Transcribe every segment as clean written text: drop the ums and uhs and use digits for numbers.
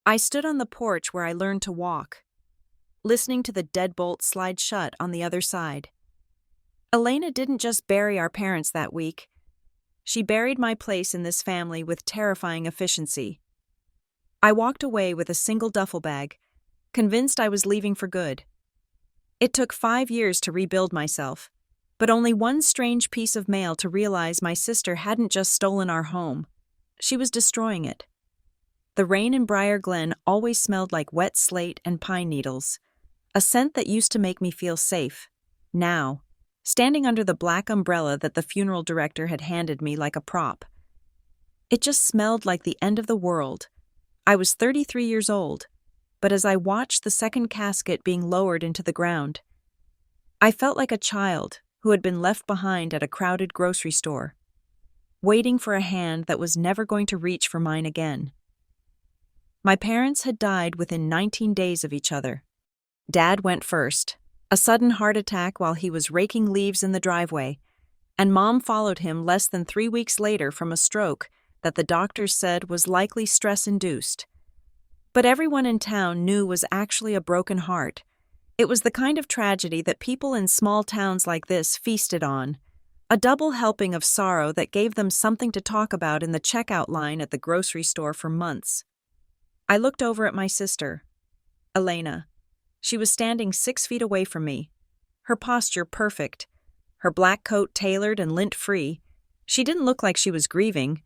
I stood on the porch where I learned to walk, listening to the deadbolt slide shut on the other side. Elena didn't just bury our parents that week. She buried my place in this family with terrifying efficiency. I walked away with a single duffel bag, convinced I was leaving for good. It took 5 years to rebuild myself, but only one strange piece of mail to realize my sister hadn't just stolen our home. She was destroying it. The rain in Briar Glen always smelled like wet slate and pine needles, a scent that used to make me feel safe. Now, standing under the black umbrella that the funeral director had handed me like a prop, it just smelled like the end of the world. I was 33 years old, but as I watched the second casket being lowered into the ground, I felt like a child who had been left behind at a crowded grocery store, waiting for a hand that was never going to reach for mine again. My parents had died within 19 days of each other. Dad went first, a sudden heart attack while he was raking leaves in the driveway, and Mom followed him less than 3 weeks later from a stroke that the doctors said was likely stress-induced. But everyone in town knew was actually a broken heart. It was the kind of tragedy that people in small towns like this feasted on, a double helping of sorrow that gave them something to talk about in the checkout line at the grocery store for months. I looked over at my sister, Elena. She was standing 6 feet away from me, her posture perfect, her black coat tailored and lint-free. She didn't look like she was grieving.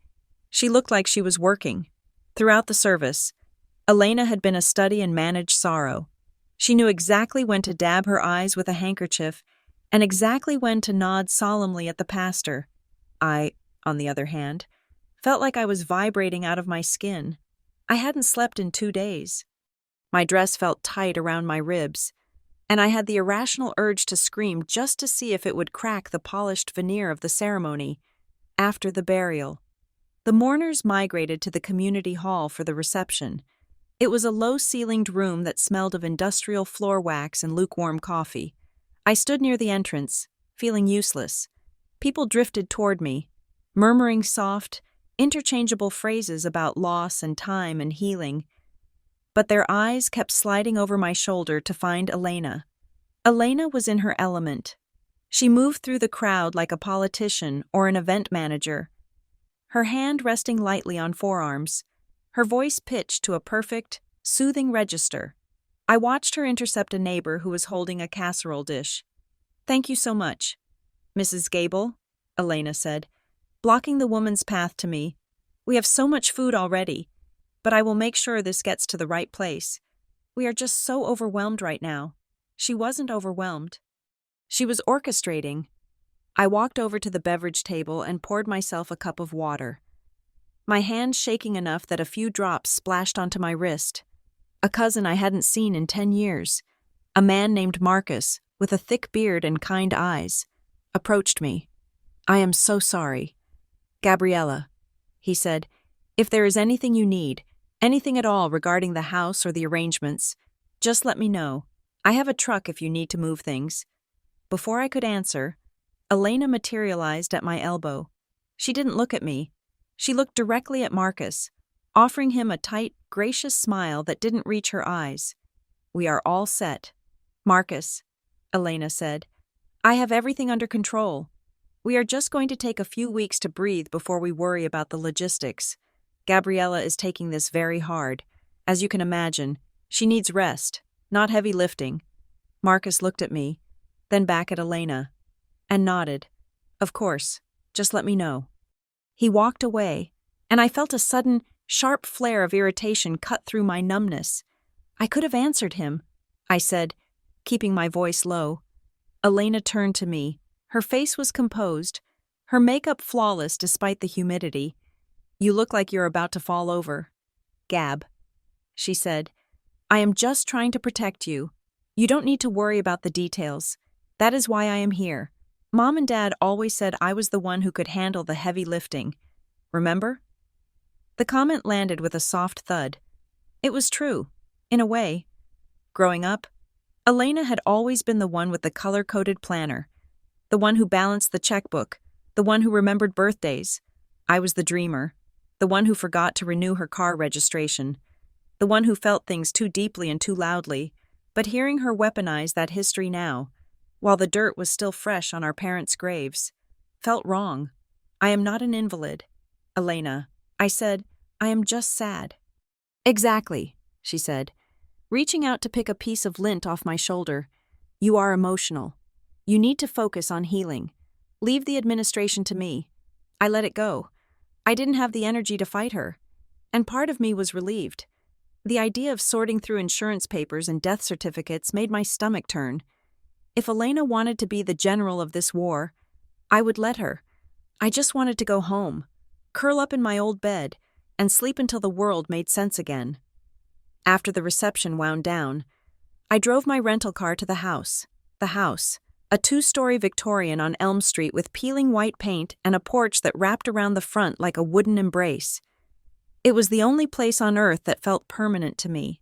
She looked like she was working. Throughout the service, Elena had been a study in managed sorrow. She knew exactly when to dab her eyes with a handkerchief and exactly when to nod solemnly at the pastor. I, on the other hand, felt like I was vibrating out of my skin. I hadn't slept in 2 days. My dress felt tight around my ribs, and I had the irrational urge to scream just to see if it would crack the polished veneer of the ceremony. After the burial, the mourners migrated to the community hall for the reception. It was a low-ceilinged room that smelled of industrial floor wax and lukewarm coffee. I stood near the entrance, feeling useless. People drifted toward me, murmuring soft, interchangeable phrases about loss and time and healing. But their eyes kept sliding over my shoulder to find Elena. Elena was in her element. She moved through the crowd like a politician or an event manager, her hand resting lightly on forearms, her voice pitched to a perfect, soothing register. I watched her intercept a neighbor who was holding a casserole dish. "Thank you so much, Mrs. Gable," Elena said, blocking the woman's path to me. "We have so much food already, but I will make sure this gets to the right place. We are just so overwhelmed right now." She wasn't overwhelmed. She was orchestrating. I walked over to the beverage table and poured myself a cup of water, my hand shaking enough that a few drops splashed onto my wrist. A cousin I hadn't seen in 10 years, a man named Marcus, with a thick beard and kind eyes, approached me. "I am so sorry. Gabriella," he said, "if there is anything you need, anything at all regarding the house or the arrangements, just let me know. I have a truck if you need to move things." Before I could answer, Elena materialized at my elbow. She didn't look at me. She looked directly at Marcus, offering him a tight, gracious smile that didn't reach her eyes. "We are all set. Marcus," Elena said, "I have everything under control. We are just going to take a few weeks to breathe before we worry about the logistics. Gabriella is taking this very hard. As you can imagine, she needs rest, not heavy lifting." Marcus looked at me, then back at Elena, and nodded. "Of course, just let me know." He walked away, and I felt a sudden, sharp flare of irritation cut through my numbness. I could have answered him, I said, keeping my voice low. Elena turned to me. Her face was composed, her makeup flawless despite the humidity. "You look like you're about to fall over." "Gab," she said, "I am just trying to protect you. You don't need to worry about the details. That is why I am here. Mom and Dad always said I was the one who could handle the heavy lifting. Remember?" The comment landed with a soft thud. It was true, in a way. Growing up, Elena had always been the one with the color-coded planner, the one who balanced the checkbook, the one who remembered birthdays. I was the dreamer, the one who forgot to renew her car registration. the one who felt things too deeply and too loudly, but hearing her weaponize that history now, while the dirt was still fresh on our parents' graves, felt wrong. I am not an invalid, Elena, I said. I am just sad. Exactly, she said, reaching out to pick a piece of lint off my shoulder. You are emotional. You need to focus on healing. Leave the administration to me. I let it go. I didn't have the energy to fight her. And part of me was relieved. The idea of sorting through insurance papers and death certificates made my stomach turn. If Elena wanted to be the general of this war, I would let her. I just wanted to go home, curl up in my old bed, and sleep until the world made sense again. After the reception wound down, I drove my rental car to the house, a 2-story Victorian on Elm Street with peeling white paint and a porch that wrapped around the front like a wooden embrace. It was the only place on earth that felt permanent to me.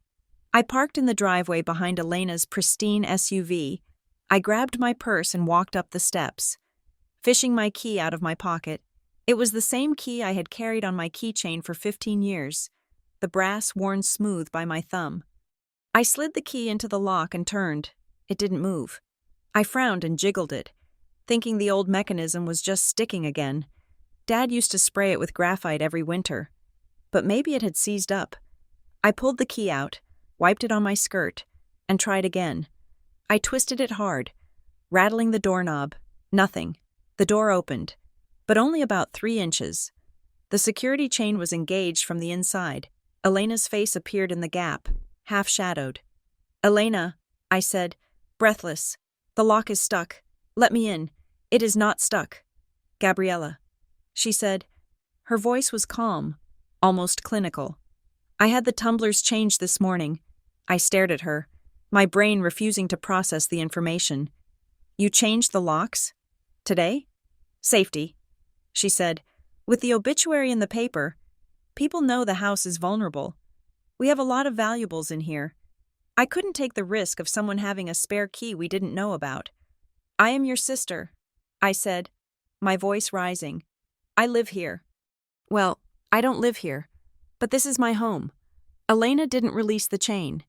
I parked in the driveway behind Elena's pristine SUV. I grabbed my purse and walked up the steps, fishing my key out of my pocket. It was the same key I had carried on my keychain for 15 years, the brass worn smooth by my thumb. I slid the key into the lock and turned. It didn't move. I frowned and jiggled it, thinking the old mechanism was just sticking again. Dad used to spray it with graphite every winter, but maybe it had seized up. I pulled the key out, wiped it on my skirt, and tried again. I twisted it hard, rattling the doorknob. Nothing. The door opened, but only about 3 inches. The security chain was engaged from the inside. Elena's face appeared in the gap, half-shadowed. Elena, I said, breathless. The lock is stuck. Let me in. It is not stuck. Gabriella, she said. Her voice was calm, almost clinical. I had the tumblers changed this morning. I stared at her, my brain refusing to process the information. You changed the locks? Today? Safety, she said. With the obituary in the paper, people know the house is vulnerable. We have a lot of valuables in here. I couldn't take the risk of someone having a spare key we didn't know about. I am your sister, I said, my voice rising. I live here. Well, I don't live here, but this is my home. Elena didn't release the chain.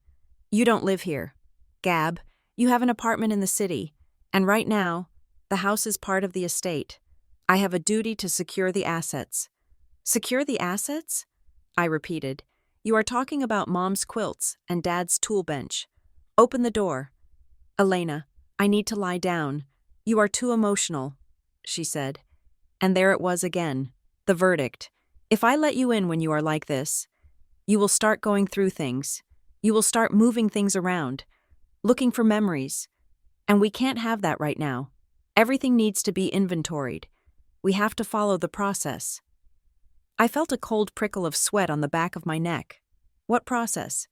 You don't live here. Gab, you have an apartment in the city, and right now, the house is part of the estate. I have a duty to secure the assets. Secure the assets? I repeated. You are talking about Mom's quilts and Dad's tool bench. Open the door. Elena, I need to lie down. You are too emotional, she said. And there it was again, the verdict. If I let you in when you are like this, you will start going through things. You will start moving things around, looking for memories. And we can't have that right now. Everything needs to be inventoried. We have to follow the process. I felt a cold prickle of sweat on the back of my neck. What process?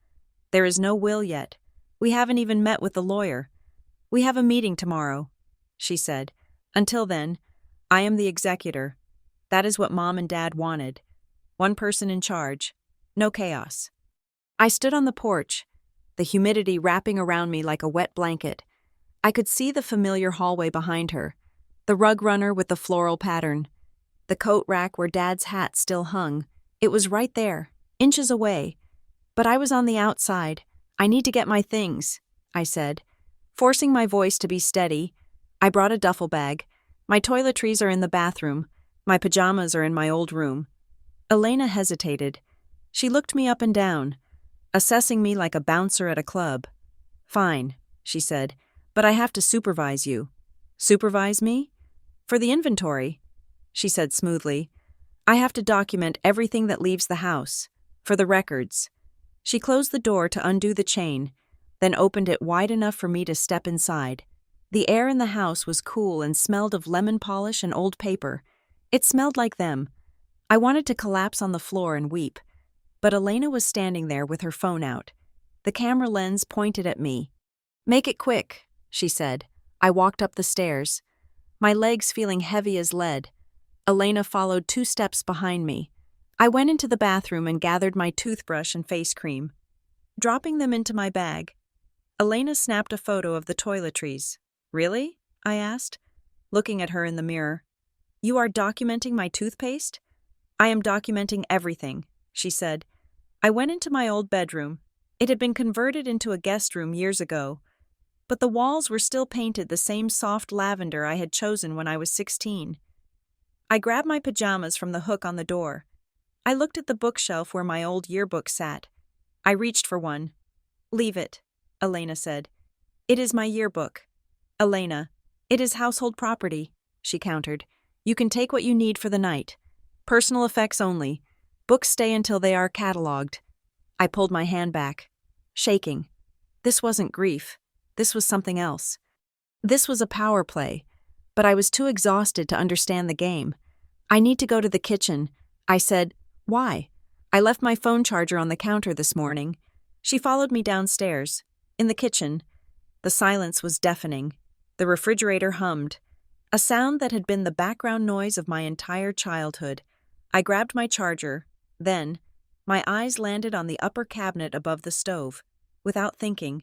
There is no will yet. We haven't even met with the lawyer. We have a meeting tomorrow, she said. Until then, I am the executor. That is what Mom and Dad wanted. One person in charge. No chaos. I stood on the porch, the humidity wrapping around me like a wet blanket. I could see the familiar hallway behind her, the rug runner with the floral pattern, the coat rack where Dad's hat still hung. It was right there, inches away. But I was on the outside. I need to get my things, I said, forcing my voice to be steady. I brought a duffel bag. My toiletries are in the bathroom. My pajamas are in my old room. Elena hesitated. She looked me up and down, assessing me like a bouncer at a club. Fine, she said, but I have to supervise you. Supervise me? For the inventory, she said smoothly. I have to document everything that leaves the house, for the records. She closed the door to undo the chain, then opened it wide enough for me to step inside. The air in the house was cool and smelled of lemon polish and old paper. It smelled like them. I wanted to collapse on the floor and weep, but Elena was standing there with her phone out, the camera lens pointed at me. Make it quick, she said. I walked up the stairs, my legs feeling heavy as lead. Elena followed 2 steps behind me. I went into the bathroom and gathered my toothbrush and face cream. Dropping them into my bag, Elena snapped a photo of the toiletries. Really? I asked, looking at her in the mirror. You are documenting my toothpaste? I am documenting everything, she said. I went into my old bedroom. It had been converted into a guest room years ago, but the walls were still painted the same soft lavender I had chosen when I was 16. I grabbed my pajamas from the hook on the door. I looked at the bookshelf where my old yearbook sat. I reached for one. "Leave it," Elena said. "It is my yearbook." "Elena, it is household property," she countered. "You can take what you need for the night. Personal effects only. Books stay until they are catalogued." I pulled my hand back, shaking. This wasn't grief. This was something else. This was a power play, but I was too exhausted to understand the game. "I need to go to the kitchen," I said. "Why?" "I left my phone charger on the counter this morning." She followed me downstairs. In the kitchen, the silence was deafening. The refrigerator hummed, a sound that had been the background noise of my entire childhood. I grabbed my charger. Then, my eyes landed on the upper cabinet above the stove. Without thinking,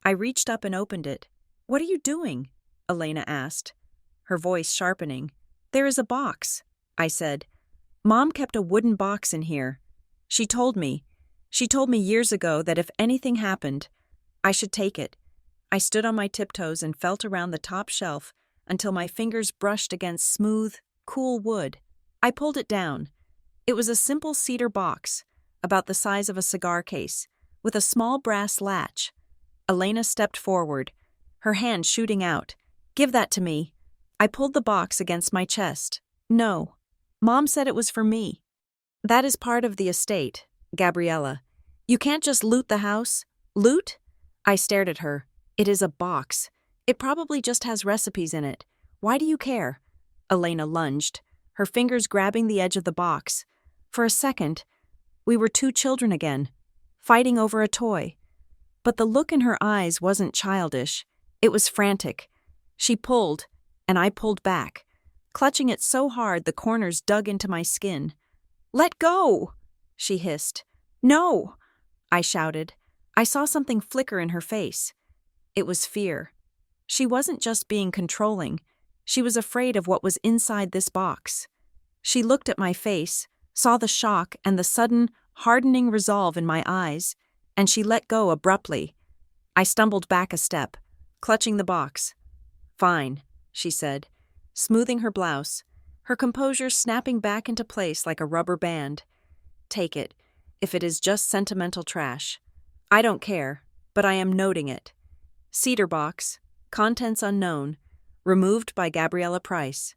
I reached up and opened it. "What are you doing?" Elena asked, her voice sharpening. "There is a box," I said. "Mom kept a wooden box in here. She told me years ago that if anything happened, I should take it." I stood on my tiptoes and felt around the top shelf until my fingers brushed against smooth, cool wood. I pulled it down. It was a simple cedar box, about the size of a cigar case, with a small brass latch. Elena stepped forward, her hand shooting out. "Give that to me." I pulled the box against my chest. "No. Mom said it was for me." "That is part of the estate, Gabriella. You can't just loot the house." "Loot?" I stared at her. "It is a box. It probably just has recipes in it. Why do you care?" Elena lunged, her fingers grabbing the edge of the box. For a second, we were two children again, fighting over a toy. But the look in her eyes wasn't childish. It was frantic. She pulled, and I pulled back, clutching it so hard the corners dug into my skin. "Let go!" she hissed. "No!" I shouted. I saw something flicker in her face. It was fear. She wasn't just being controlling. She was afraid of what was inside this box. She looked at my face, saw the shock and the sudden, hardening resolve in my eyes, and she let go abruptly. I stumbled back a step, clutching the box. "Fine," she said, smoothing her blouse, her composure snapping back into place like a rubber band. "Take it, if it is just sentimental trash. I don't care, but I am noting it. Cedar box, contents unknown, removed by Gabriella Price."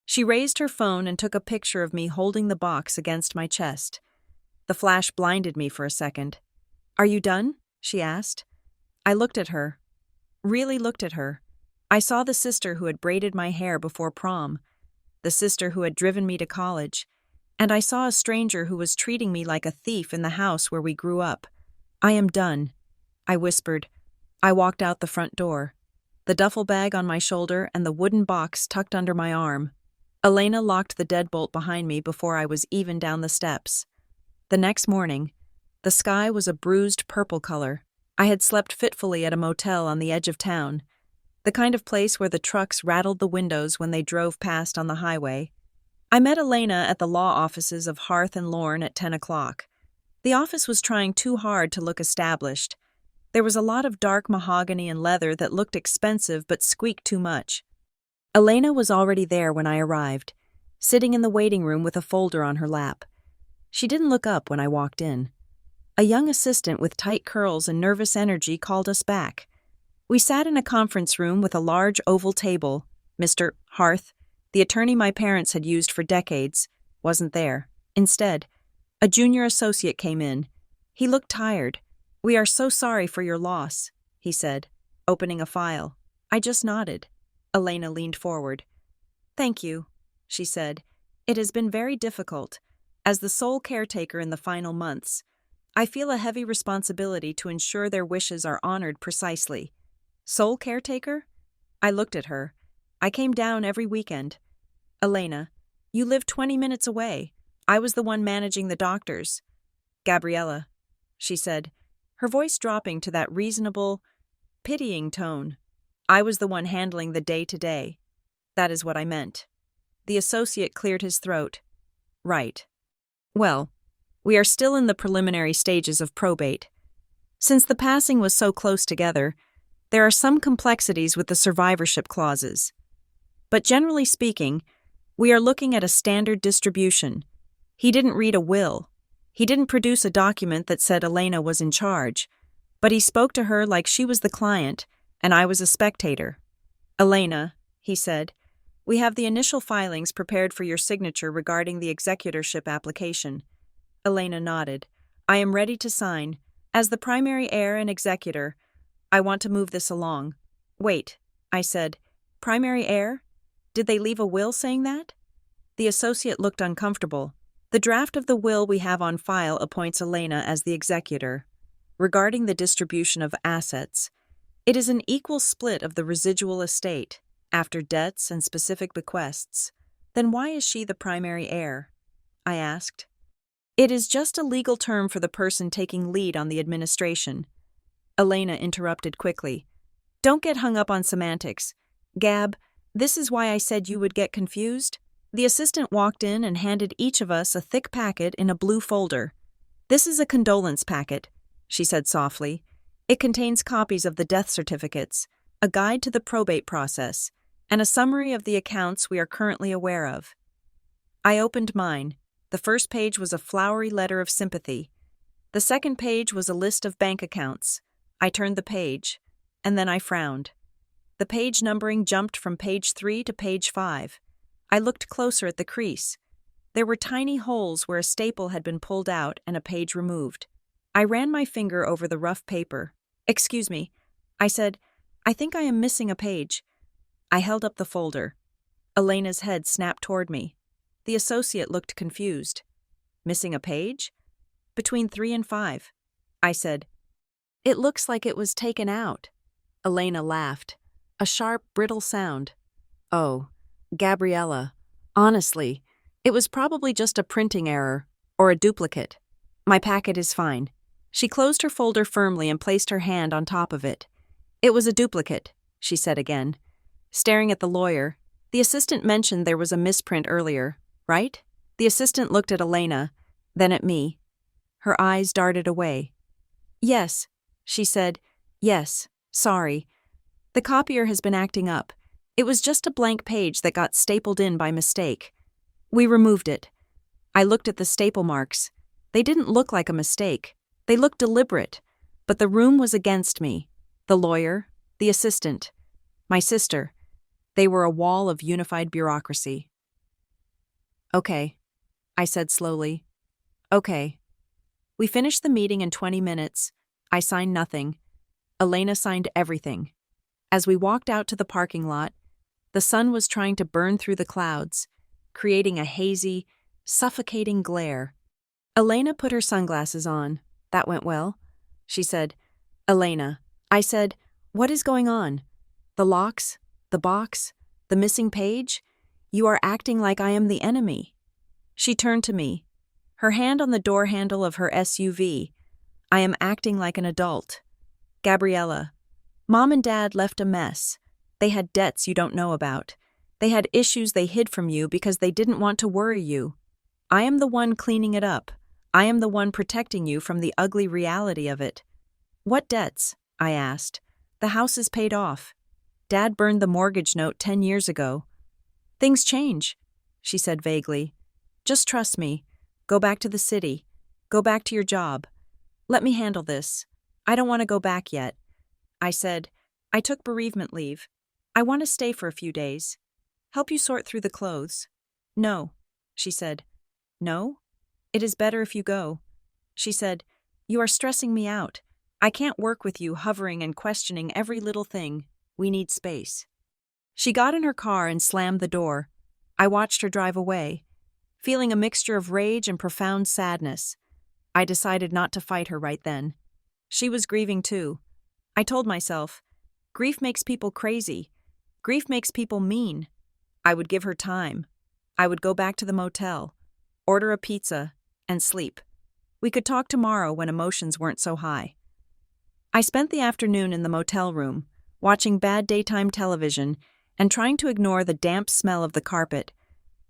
She raised her phone and took a picture of me holding the box against my chest. The flash blinded me for a second. "Are you done?" she asked. I looked at her. Really looked at her. I saw the sister who had braided my hair before prom, the sister who had driven me to college, and I saw a stranger who was treating me like a thief in the house where we grew up. "I am done," I whispered. I walked out the front door, the duffel bag on my shoulder and the wooden box tucked under my arm. Elena locked the deadbolt behind me before I was even down the steps. The next morning, the sky was a bruised purple color. I had slept fitfully at a motel on the edge of town, the kind of place where the trucks rattled the windows when they drove past on the highway. I met Elena at the law offices of Hearth and Lorne at 10 o'clock. The office was trying too hard to look established. There was a lot of dark mahogany and leather that looked expensive but squeaked too much. Elena was already there when I arrived, sitting in the waiting room with a folder on her lap. She didn't look up when I walked in. A young assistant with tight curls and nervous energy called us back. We sat in a conference room with a large oval table. Mr. Hearth, the attorney my parents had used for decades, wasn't there. Instead, a junior associate came in. He looked tired. "We are so sorry for your loss," he said, opening a file. I just nodded. Elena leaned forward. "Thank you," she said. "It has been very difficult. As the sole caretaker in the final months, I feel a heavy responsibility to ensure their wishes are honored precisely." "Sole caretaker?" I looked at her. "I came down every weekend." "Elena, you live 20 minutes away. I was the one managing the doctors." "Gabriella," she said, her voice dropping to that reasonable, pitying tone. "I was the one handling the day-to-day. That is what I meant." The associate cleared his throat. "Right. Well, We are still in the preliminary stages of probate. Since the passing was so close together, there are some complexities with the survivorship clauses. But generally speaking, we are looking at a standard distribution. He didn't read a will. He didn't produce a document that said Elena was in charge, but he spoke to her like she was the client and I was a spectator. "Elena," he said, "we have the initial filings prepared for your signature regarding the executorship application." Elena nodded. "I am ready to sign. As the primary heir and executor, I want to move this along." "Wait," I said. "Primary heir? Did they leave a will saying that?" The associate looked uncomfortable. "The draft of the will we have on file appoints Elena as the executor. Regarding the distribution of assets, it is an equal split of the residual estate, after debts and specific bequests. Then why is she the primary heir?" I asked. "It is just a legal term for the person taking lead on the administration." Elena interrupted quickly. "Don't get hung up on semantics. Gab, this is why I said you would get confused." The assistant walked in and handed each of us a thick packet in a blue folder. "This is a condolence packet," she said softly. "It contains copies of the death certificates, a guide to the probate process, and a summary of the accounts we are currently aware of." I opened mine. The first page was a flowery letter of sympathy. The second page was a list of bank accounts. I turned the page, and then I frowned. The page numbering jumped from page 3 to page 5. I looked closer at the crease. There were tiny holes where a staple had been pulled out and a page removed. I ran my finger over the rough paper. "Excuse me," I said. "I think I am missing a page." I held up the folder. Elena's head snapped toward me. The associate looked confused. "Missing a page?" "Between 3 and 5. I said. "It looks like it was taken out." Elena laughed. A sharp, brittle sound. "Oh, Gabriella, honestly, it was probably just a printing error, or a duplicate. My packet is fine." She closed her folder firmly and placed her hand on top of it. "It was a duplicate," she said again. Staring at the lawyer, "The assistant mentioned there was a misprint earlier, right?" The assistant looked at Elena, then at me. Her eyes darted away. "Yes," she said. "Yes, sorry. The copier has been acting up. It was just a blank page that got stapled in by mistake. We removed it." I looked at the staple marks. They didn't look like a mistake. They looked deliberate, but the room was against me. The lawyer, the assistant, my sister. They were a wall of unified bureaucracy. "Okay," I said slowly. "Okay." We finished the meeting in 20 minutes. I signed nothing. Elena signed everything. As we walked out to the parking lot, the sun was trying to burn through the clouds, creating a hazy, suffocating glare. Elena put her sunglasses on. "That went well," she said. "Elena," I said, "what is going on? The locks, the box, the missing page? You are acting like I am the enemy." She turned to me, her hand on the door handle of her SUV. "I am acting like an adult. Gabriella, Mom and Dad left a mess. They had debts you don't know about. They had issues they hid from you because they didn't want to worry you. I am the one cleaning it up. I am the one protecting you from the ugly reality of it." "What debts?" I asked. "The house is paid off. Dad burned the mortgage note 10 years ago." "Things change," she said vaguely. "Just trust me. Go back to the city. Go back to your job. Let me handle this. I don't want to go back yet." I said, "I took bereavement leave. I want to stay for a few days. Help you sort through the clothes." "No," she said. "No? It is better if you go." She said, "You are stressing me out. I can't work with you hovering and questioning every little thing. We need space." She got in her car and slammed the door. I watched her drive away, feeling a mixture of rage and profound sadness. I decided not to fight her right then. She was grieving too. I told myself, grief makes people crazy. Grief makes people mean. I would give her time. I would go back to the motel, order a pizza, and sleep. We could talk tomorrow when emotions weren't so high. I spent the afternoon in the motel room, watching bad daytime television and trying to ignore the damp smell of the carpet.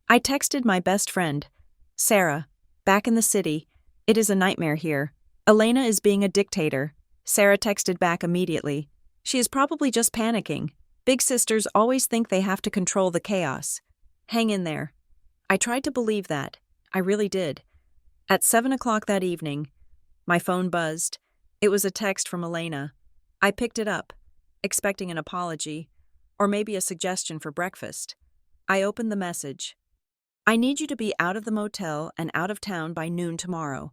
I texted my best friend, Sarah, back in the city, It is a nightmare here. Elena is being a dictator. Sarah texted back immediately. She is probably just panicking. Big sisters always think they have to control the chaos. Hang in there. I tried to believe that. I really did. At 7 o'clock that evening, my phone buzzed. It was a text from Elena. I picked it up, expecting an apology, or maybe a suggestion for breakfast. I opened the message. I need you to be out of the motel and out of town by noon tomorrow.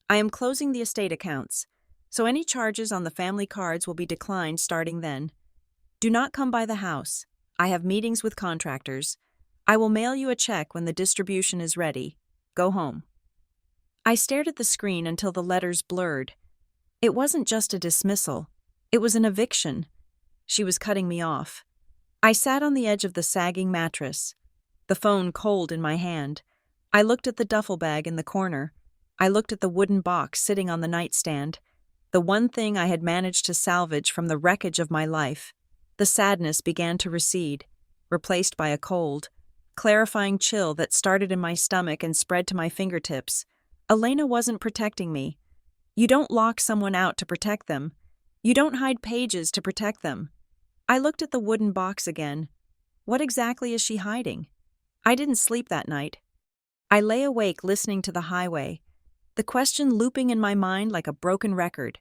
I am closing the estate accounts, so any charges on the family cards will be declined starting then. Do not come by the house. I have meetings with contractors. I will mail you a check when the distribution is ready. Go home. I stared at the screen until the letters blurred. It wasn't just a dismissal. It was an eviction. She was cutting me off. I sat on the edge of the sagging mattress, the phone cold in my hand. I looked at the duffel bag in the corner. I looked at the wooden box sitting on the nightstand, the one thing I had managed to salvage from the wreckage of my life. The sadness began to recede, replaced by a cold, clarifying chill that started in my stomach and spread to my fingertips. Elena wasn't protecting me. You don't lock someone out to protect them. You don't hide pages to protect them. I looked at the wooden box again. What exactly is she hiding? I didn't sleep that night. I lay awake listening to the highway, the question looping in my mind like a broken record.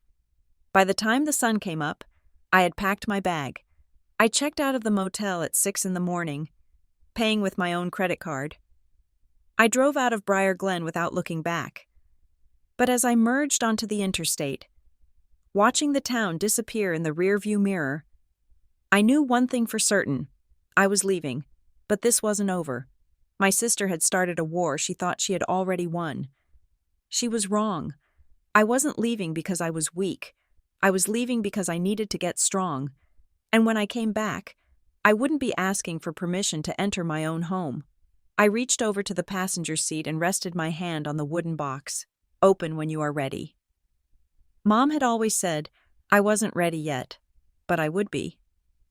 By the time the sun came up, I had packed my bag. I checked out of the motel at 6 in the morning, paying with my own credit card. I drove out of Briar Glen without looking back. But as I merged onto the interstate, watching the town disappear in the rearview mirror, I knew one thing for certain. I was leaving, but this wasn't over. My sister had started a war she thought she had already won. She was wrong. I wasn't leaving because I was weak. I was leaving because I needed to get strong. And when I came back, I wouldn't be asking for permission to enter my own home. I reached over to the passenger seat and rested my hand on the wooden box. Open when you are ready. Mom had always said I wasn't ready yet, but I would be.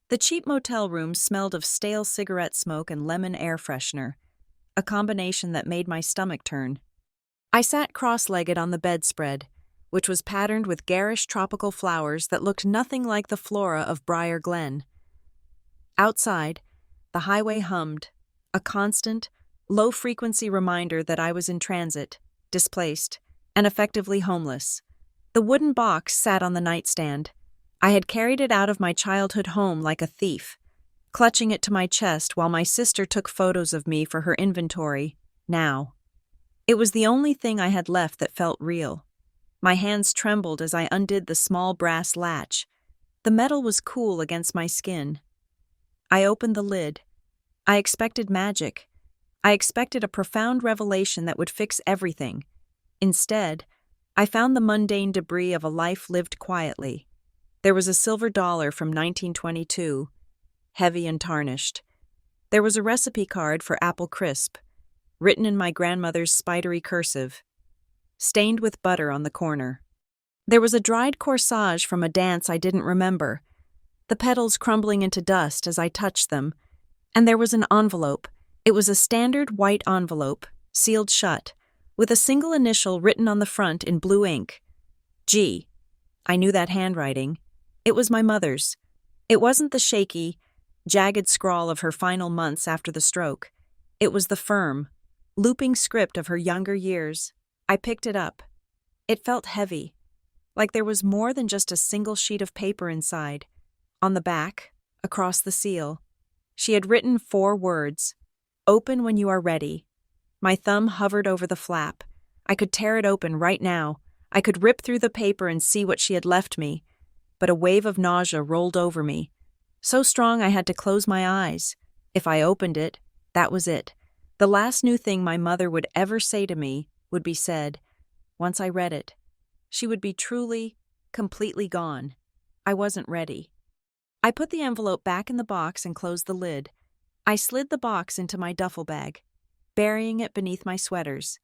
The cheap motel room smelled of stale cigarette smoke and lemon air freshener, a combination that made my stomach turn. I sat cross-legged on the bedspread, which was patterned with garish tropical flowers that looked nothing like the flora of Briar Glen. Outside, the highway hummed, a constant, low-frequency reminder that I was in transit, displaced, and effectively homeless. The wooden box sat on the nightstand. I had carried it out of my childhood home like a thief, clutching it to my chest while my sister took photos of me for her inventory. Now, it was the only thing I had left that felt real. My hands trembled as I undid the small brass latch. The metal was cool against my skin. I opened the lid. I expected magic. I expected a profound revelation that would fix everything. Instead, I found the mundane debris of a life lived quietly. There was a silver dollar from 1922, heavy and tarnished. There was a recipe card for apple crisp, written in my grandmother's spidery cursive, stained with butter on the corner. There was a dried corsage from a dance I didn't remember, the petals crumbling into dust as I touched them. And there was an envelope. It was a standard white envelope, sealed shut, with a single initial written on the front in blue ink. G. I knew that handwriting. It was my mother's. It wasn't the shaky, jagged scrawl of her final months after the stroke. It was the firm, looping script of her younger years. I picked it up. It felt heavy, like there was more than just a single sheet of paper inside. On the back, across the seal, she had written 4 words, "Open when you are ready." My thumb hovered over the flap. I could tear it open right now. I could rip through the paper and see what she had left me. But a wave of nausea rolled over me, so strong I had to close my eyes. If I opened it, that was it. The last new thing my mother would ever say to me would be said. Once I read it, she would be truly, completely gone. I wasn't ready. I put the envelope back in the box and closed the lid. I slid the box into my duffel bag, burying it beneath my sweaters.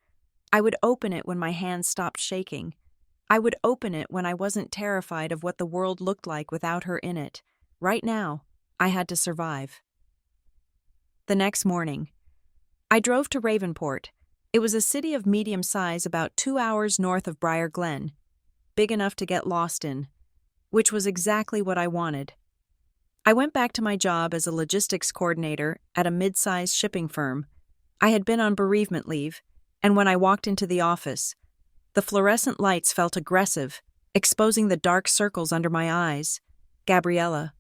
I would open it when my hands stopped shaking. I would open it when I wasn't terrified of what the world looked like without her in it. Right now, I had to survive. The next morning, I drove to Ravenport, It was a city of medium size about 2 hours north of Briar Glen, big enough to get lost in, which was exactly what I wanted. I went back to my job as a logistics coordinator at a mid-sized shipping firm. I had been on bereavement leave, and when I walked into the office, the fluorescent lights felt aggressive, exposing the dark circles under my eyes. "Gabriella,"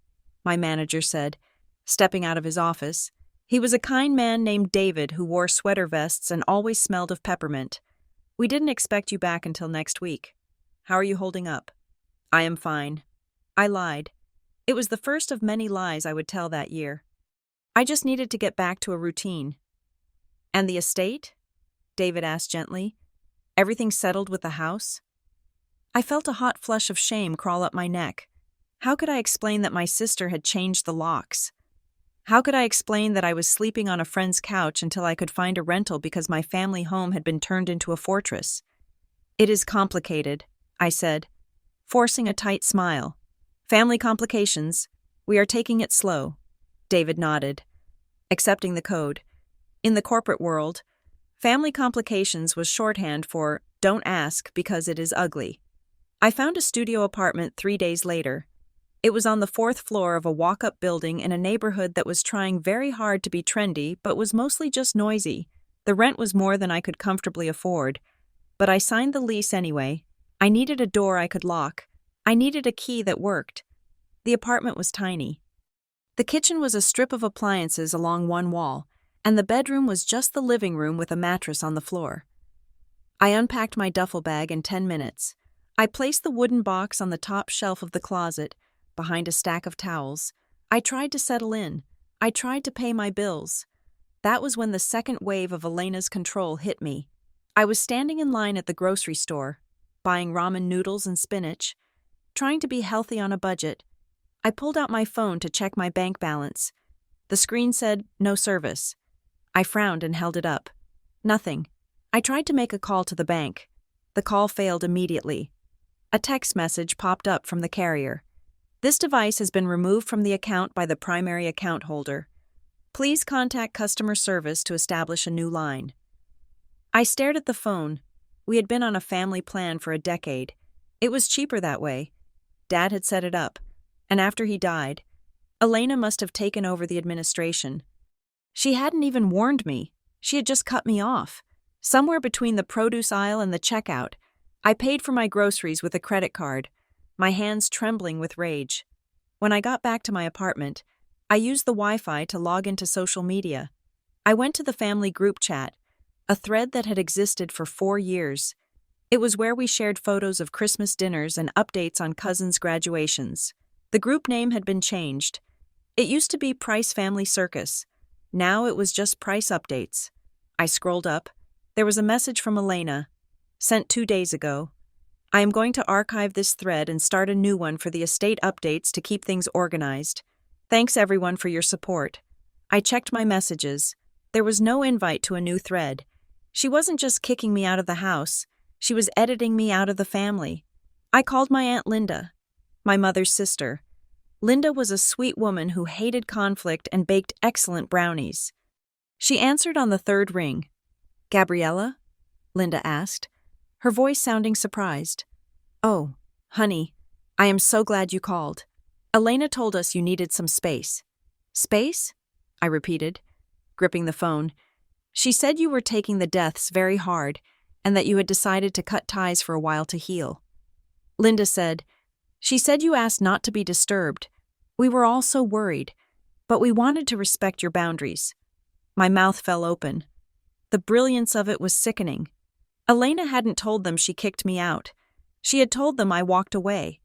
my manager said, stepping out of his office. He was a kind man named David who wore sweater vests and always smelled of peppermint. "We didn't expect you back until next week. How are you holding up?" "I am fine." I lied. It was the first of many lies I would tell that year. I just needed to get back to a routine. "And the estate?" David asked gently. "Everything settled with the house?" I felt a hot flush of shame crawl up my neck. How could I explain that my sister had changed the locks? How could I explain that I was sleeping on a friend's couch until I could find a rental because my family home had been turned into a fortress? "It is complicated," I said, forcing a tight smile. "Family complications. We are taking it slow." David nodded, accepting the code. In the corporate world, family complications was shorthand for "don't ask because it is ugly." I found a studio apartment 3 days later. It was on the 4th floor of a walk-up building in a neighborhood that was trying very hard to be trendy but was mostly just noisy. The rent was more than I could comfortably afford, but I signed the lease anyway. I needed a door I could lock. I needed a key that worked. The apartment was tiny. The kitchen was a strip of appliances along one wall, and the bedroom was just the living room with a mattress on the floor. I unpacked my duffel bag in 10 minutes. I placed the wooden box on the top shelf of the closet, behind a stack of towels. I tried to settle in. I tried to pay my bills. That was when the second wave of Elena's control hit me. I was standing in line at the grocery store, buying ramen noodles and spinach, trying to be healthy on a budget. I pulled out my phone to check my bank balance. The screen said, "No service." I frowned and held it up. Nothing. I tried to make a call to the bank. The call failed immediately. A text message popped up from the carrier. "This device has been removed from the account by the primary account holder. Please contact customer service to establish a new line." I stared at the phone. We had been on a family plan for a decade. It was cheaper that way. Dad had set it up, and after he died, Elena must have taken over the administration. She hadn't even warned me. She had just cut me off. Somewhere between the produce aisle and the checkout, I paid for my groceries with a credit card, my hands trembling with rage. When I got back to my apartment, I used the Wi-Fi to log into social media. I went to the family group chat, a thread that had existed for 4 years. It was where we shared photos of Christmas dinners and updates on cousins' graduations. The group name had been changed. It used to be Price Family Circus. Now it was just Price Updates. I scrolled up. There was a message from Elena, sent 2 days ago. "I am going to archive this thread and start a new one for the estate updates to keep things organized. Thanks everyone for your support." I checked my messages. There was no invite to a new thread. She wasn't just kicking me out of the house. She was editing me out of the family. I called my Aunt Linda, my mother's sister. Linda was a sweet woman who hated conflict and baked excellent brownies. She answered on the 3rd ring. "Gabriella?" Linda asked, her voice sounding surprised. "Oh, honey, I am so glad you called. Elena told us you needed some space." "Space?" I repeated, gripping the phone. "She said you were taking the deaths very hard and that you had decided to cut ties for a while to heal." Linda said, "She said you asked not to be disturbed. We were all so worried, but we wanted to respect your boundaries." My mouth fell open. The brilliance of it was sickening. Elena hadn't told them she kicked me out. She had told them I walked away.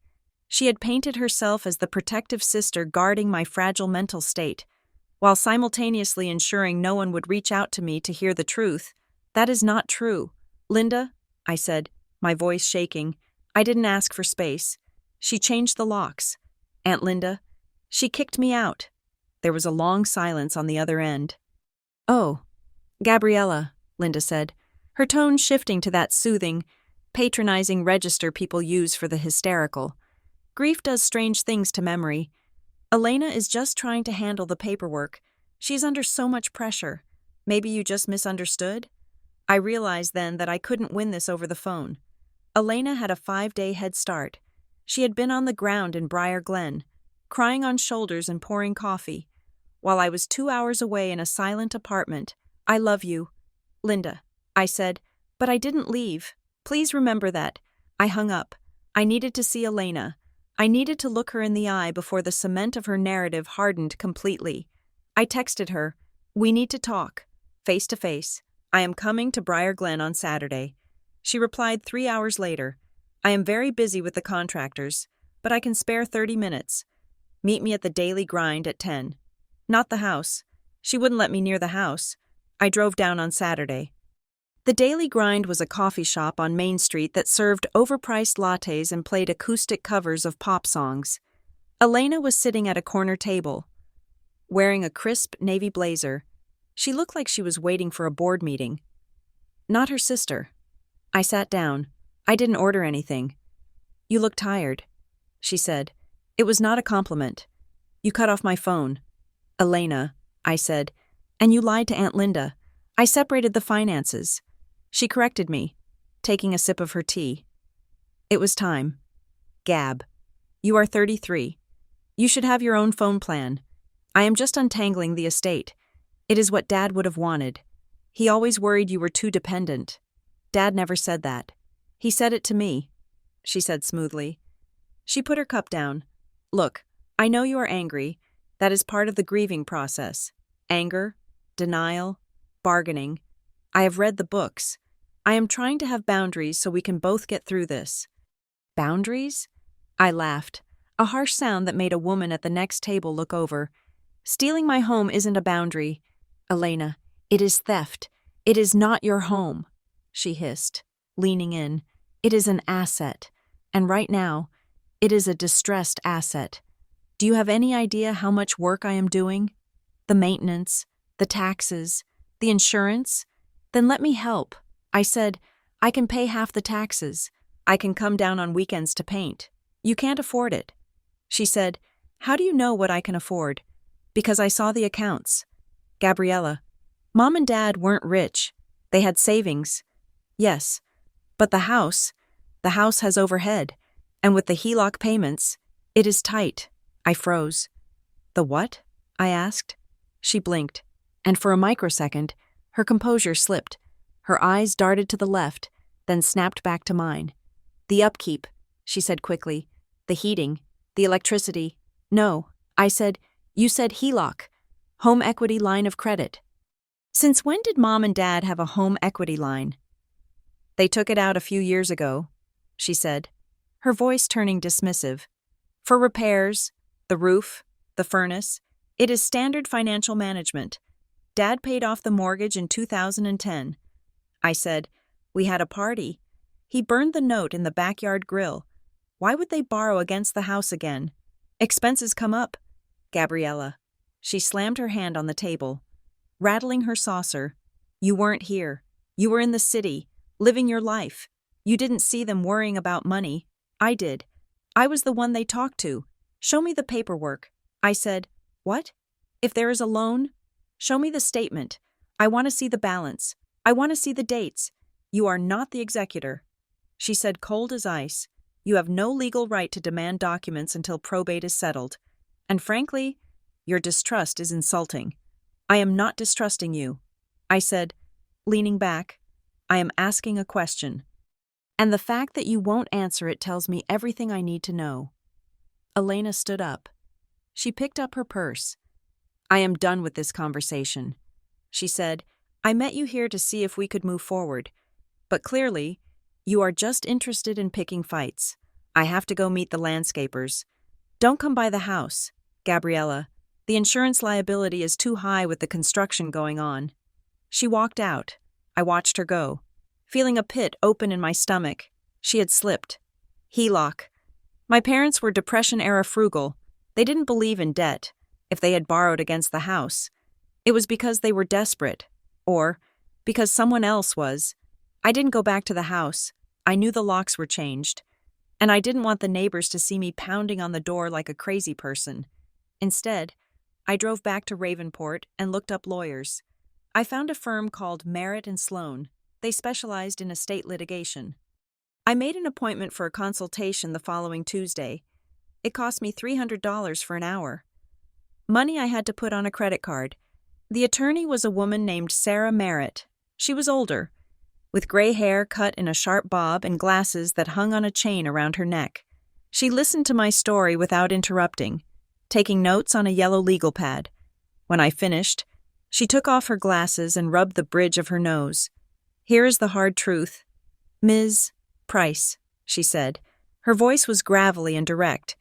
She had painted herself as the protective sister guarding my fragile mental state, while simultaneously ensuring no one would reach out to me to hear the truth. That is not true. "Linda," I said, my voice shaking, "I didn't ask for space. She changed the locks. Aunt Linda, she kicked me out." There was a long silence on the other end. "Oh, Gabriella," Linda said, her tone shifting to that soothing, patronizing register people use for the hysterical. "Grief does strange things to memory. Elena is just trying to handle the paperwork. She's under so much pressure. Maybe you just misunderstood?" I realized then that I couldn't win this over the phone. Elena had a 5-day head start. She had been on the ground in Briar Glen, crying on shoulders and pouring coffee, while I was 2 hours away in a silent apartment. I love you, Linda, I said, but I didn't leave. Please remember that. I hung up. I needed to see Elena. I needed to look her in the eye before the cement of her narrative hardened completely. I texted her, "We need to talk, face to face. I am coming to Briar Glen on Saturday." She replied 3 hours later, "I am very busy with the contractors, but I can spare 30 minutes. Meet me at the Daily Grind at 10. Not the house. She wouldn't let me near the house. I drove down on Saturday. The Daily Grind was a coffee shop on Main Street that served overpriced lattes and played acoustic covers of pop songs. Elena was sitting at a corner table, wearing a crisp navy blazer. She looked like she was waiting for a board meeting. Not her sister. I sat down. I didn't order anything. "You look tired," she said. It was not a compliment. "You cut off my phone." "Elena," I said, "and you lied to Aunt Linda. I separated the finances." She corrected me, taking a sip of her tea. "It was time. Gab, you are 33. You should have your own phone plan. I am just untangling the estate. It is what Dad would have wanted. He always worried you were too dependent." "Dad never said that. He said it to me," she said smoothly. She put her cup down. "Look, I know you are angry. That is part of the grieving process. Anger, denial, bargaining. I have read the books. I am trying to have boundaries so we can both get through this." "Boundaries?" I laughed, a harsh sound that made a woman at the next table look over. "Stealing my home isn't a boundary. Elena, it is theft. It is not your home," she hissed, leaning in. "It is an asset. And right now, it is a distressed asset. Do you have any idea how much work I am doing? The maintenance, the taxes, the insurance? Then let me help." I said, "I can pay half the taxes. I can come down on weekends to paint. You can't afford it." She said, "How do you know what I can afford?" "Because I saw the accounts. Gabriella, Mom and Dad weren't rich. They had savings. Yes, but the house has overhead, and with the HELOC payments, it is tight." I froze. "The what?" I asked. She blinked, and for a microsecond, her composure slipped. Her eyes darted to the left, then snapped back to mine. "The upkeep," she said quickly. "The heating, the electricity." "No," I said. "You said HELOC, home equity line of credit." "Since when did Mom and Dad have a home equity line?" "They took it out a few years ago," she said, her voice turning dismissive. "For repairs, the roof, the furnace. It is standard financial management. Dad paid off the mortgage in 2010. I said, "We had a party. He burned the note in the backyard grill. Why would they borrow against the house again? Expenses come up." "Gabriella." She slammed her hand on the table, rattling her saucer. "You weren't here. You were in the city, living your life. You didn't see them worrying about money. I did. I was the one they talked to. Show me the paperwork." I said, "What? If there is a loan? Show me the statement. I want to see the balance. I want to see the dates. You are not the executor." She said cold as ice, "You have no legal right to demand documents until probate is settled. And frankly, your distrust is insulting." "I am not distrusting you." I said, leaning back. "I am asking a question. And the fact that you won't answer it tells me everything I need to know." Elena stood up. She picked up her purse. "I am done with this conversation," she said. "I met you here to see if we could move forward. But clearly, you are just interested in picking fights. I have to go meet the landscapers. Don't come by the house, Gabriella. The insurance liability is too high with the construction going on." She walked out. I watched her go, feeling a pit open in my stomach. She had slipped. HELOC. My parents were Depression-era frugal. They didn't believe in debt. If they had borrowed against the house, it was because they were desperate, or because someone else was. I didn't go back to the house. I knew the locks were changed, and I didn't want the neighbors to see me pounding on the door like a crazy person. Instead, I drove back to Ravenport and looked up lawyers. I found a firm called Merritt and Sloan. They specialized in estate litigation. I made an appointment for a consultation the following Tuesday. It cost me $300 for an hour. Money I had to put on a credit card. The attorney was a woman named Sarah Merritt. She was older, with gray hair cut in a sharp bob and glasses that hung on a chain around her neck. She listened to my story without interrupting, taking notes on a yellow legal pad. When I finished, she took off her glasses and rubbed the bridge of her nose. "Here is the hard truth. Ms. Price," she said. Her voice was gravelly and direct.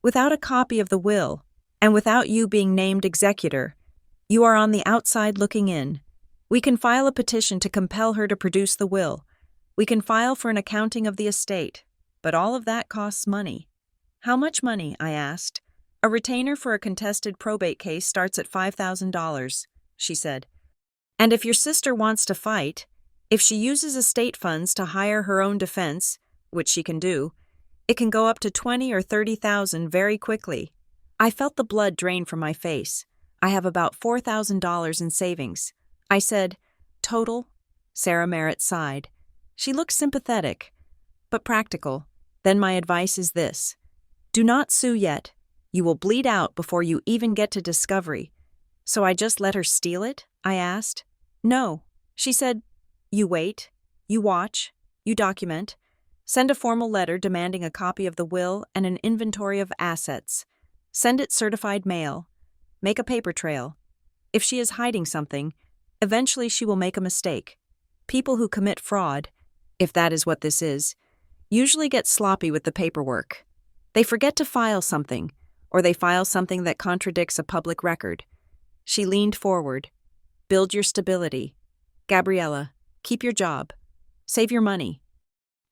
"Without a copy of the will, and without you being named executor, you are on the outside looking in. We can file a petition to compel her to produce the will. We can file for an accounting of the estate, but all of that costs money." "How much money?" I asked. "A retainer for a contested probate case starts at $5,000, she said. "And if your sister wants to fight, if she uses estate funds to hire her own defense, which she can do, it can go up to $20,000 or $30,000 very quickly." I felt the blood drain from my face. "I have about $4,000 in savings." I said, "Total?" Sarah Merritt sighed. She looked sympathetic, but practical. "Then my advice is this. Do not sue yet. You will bleed out before you even get to discovery." "So I just let her steal it?" I asked. "No." She said, "You wait, you watch, you document. Send a formal letter demanding a copy of the will and an inventory of assets. Send it certified mail. Make a paper trail. If she is hiding something, eventually she will make a mistake. People who commit fraud, if that is what this is, usually get sloppy with the paperwork. They forget to file something, or they file something that contradicts a public record." She leaned forward. "Build your stability. Gabriella, keep your job. Save your money.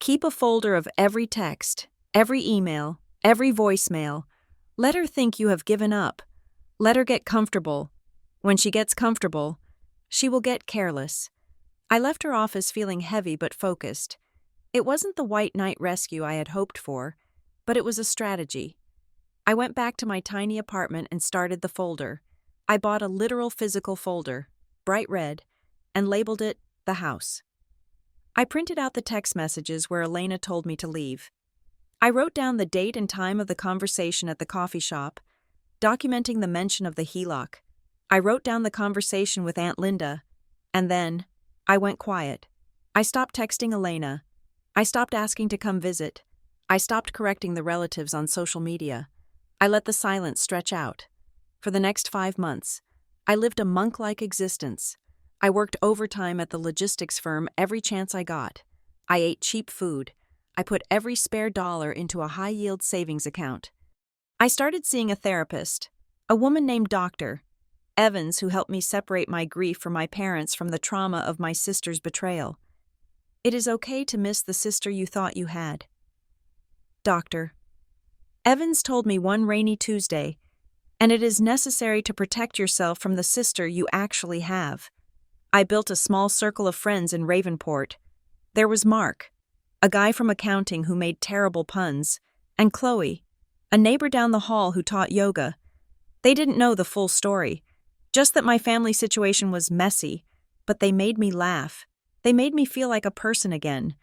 Keep a folder of every text, every email, every voicemail. Let her think you have given up. Let her get comfortable. When she gets comfortable, she will get careless." I left her office feeling heavy but focused. It wasn't the white knight rescue I had hoped for, but it was a strategy. I went back to my tiny apartment and started the folder. I bought a literal physical folder, bright red, and labeled it "The House." I printed out the text messages where Elena told me to leave. I wrote down the date and time of the conversation at the coffee shop, documenting the mention of the HELOC. I wrote down the conversation with Aunt Linda, and then I went quiet. I stopped texting Elena. I stopped asking to come visit. I stopped correcting the relatives on social media. I let the silence stretch out. For the next 5 months, I lived a monk-like existence. I worked overtime at the logistics firm every chance I got. I ate cheap food. I put every spare dollar into a high-yield savings account. I started seeing a therapist, a woman named Dr. Evans, who helped me separate my grief for my parents from the trauma of my sister's betrayal. It is okay to miss the sister you thought you had. Dr. Evans told me one rainy Tuesday, and it is necessary to protect yourself from the sister you actually have. I built a small circle of friends in Ravenport. There was Mark, a guy from accounting who made terrible puns, and Chloe, a neighbor down the hall who taught yoga. They didn't know the full story, just that my family situation was messy, but they made me laugh. They made me feel like a person again.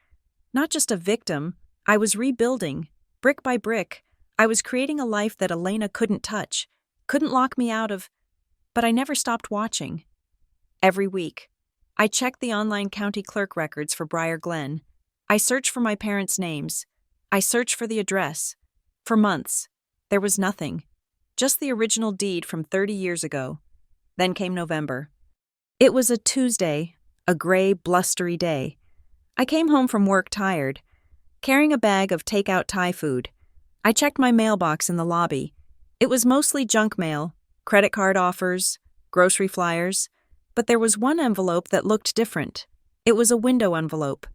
Not just a victim, I was rebuilding, brick by brick. I was creating a life that Elena couldn't touch, couldn't lock me out of, but I never stopped watching. Every week, I checked the online county clerk records for Briar Glen. I searched for my parents' names. I searched for the address. For months, there was nothing. Just the original deed from 30 years ago. Then came November. It was a Tuesday, a gray, blustery day. I came home from work tired, carrying a bag of takeout Thai food. I checked my mailbox in the lobby. It was mostly junk mail, credit card offers, grocery flyers, but there was one envelope that looked different. It was a window envelope,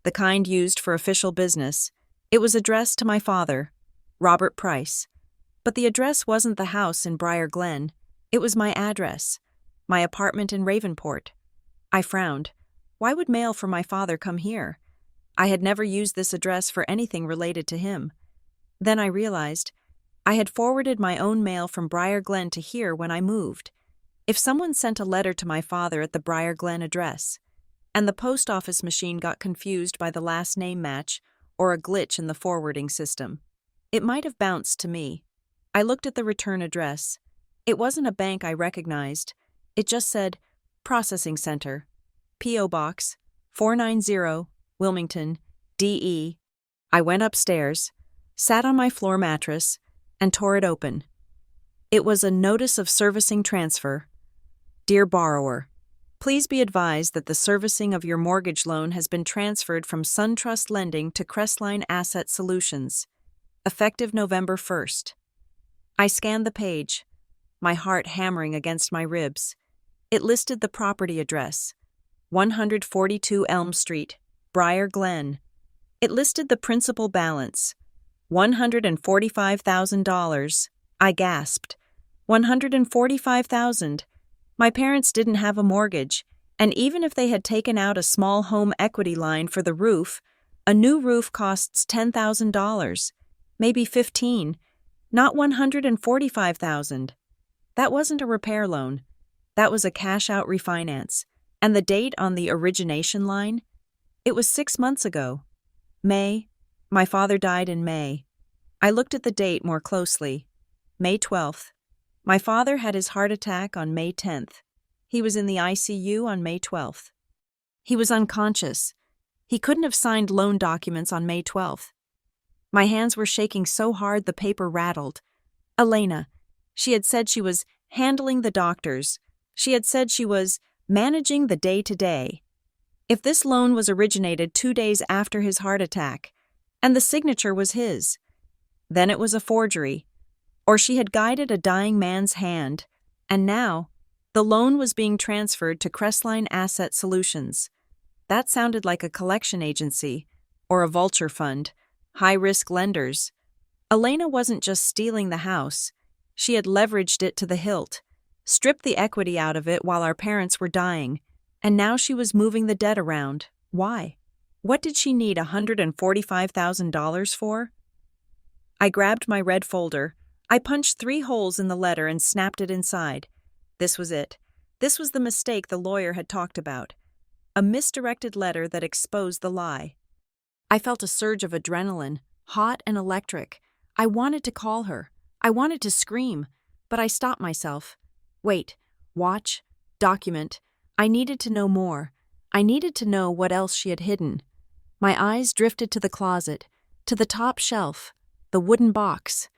the kind used for official business. It was addressed to my father, Robert Price. But the address wasn't the house in Briar Glen. It was my address, my apartment in Ravenport. I frowned. Why would mail for my father come here? I had never used this address for anything related to him. Then I realized I had forwarded my own mail from Briar Glen to here when I moved. If someone sent a letter to my father at the Briar Glen address, and the post office machine got confused by the last name match or a glitch in the forwarding system. It might have bounced to me. I looked at the return address. It wasn't a bank I recognized. It just said, Processing Center, P.O. Box, 490, Wilmington, D.E. I went upstairs, sat on my floor mattress, and tore it open. It was a notice of servicing transfer. Dear borrower, please be advised that the servicing of your mortgage loan has been transferred from SunTrust Lending to Crestline Asset Solutions, effective November 1st. I scanned the page, my heart hammering against my ribs. It listed the property address, 142 Elm Street, Briar Glen. It listed the principal balance, $145,000. I gasped. $145,000. My parents didn't have a mortgage, and even if they had taken out a small home equity line for the roof, a new roof costs $10,000, maybe $15,000, not $145,000. That wasn't a repair loan. That was a cash-out refinance. And the date on the origination line? It was 6 months ago. May. My father died in May. I looked at the date more closely. May 12th. My father had his heart attack on May 10th. He was in the ICU on May 12th. He was unconscious. He couldn't have signed loan documents on May 12th. My hands were shaking so hard the paper rattled. Elena. She had said she was handling the doctors. She had said she was managing the day-to-day. If this loan was originated 2 days after his heart attack, and the signature was his, then it was a forgery. Or she had guided a dying man's hand, and now the loan was being transferred to Crestline Asset Solutions. That sounded like a collection agency, or a vulture fund, high-risk lenders. Elena wasn't just stealing the house. She had leveraged it to the hilt, stripped the equity out of it while our parents were dying, and now she was moving the debt around. Why? What did she need $145,000 for? I grabbed my red folder. I punched 3 holes in the letter and snapped it inside. This was it. This was the mistake the lawyer had talked about. A misdirected letter that exposed the lie. I felt a surge of adrenaline, hot and electric. I wanted to call her. I wanted to scream, but I stopped myself. Wait, watch, document. I needed to know more. I needed to know what else she had hidden. My eyes drifted to the closet, to the top shelf, the wooden box.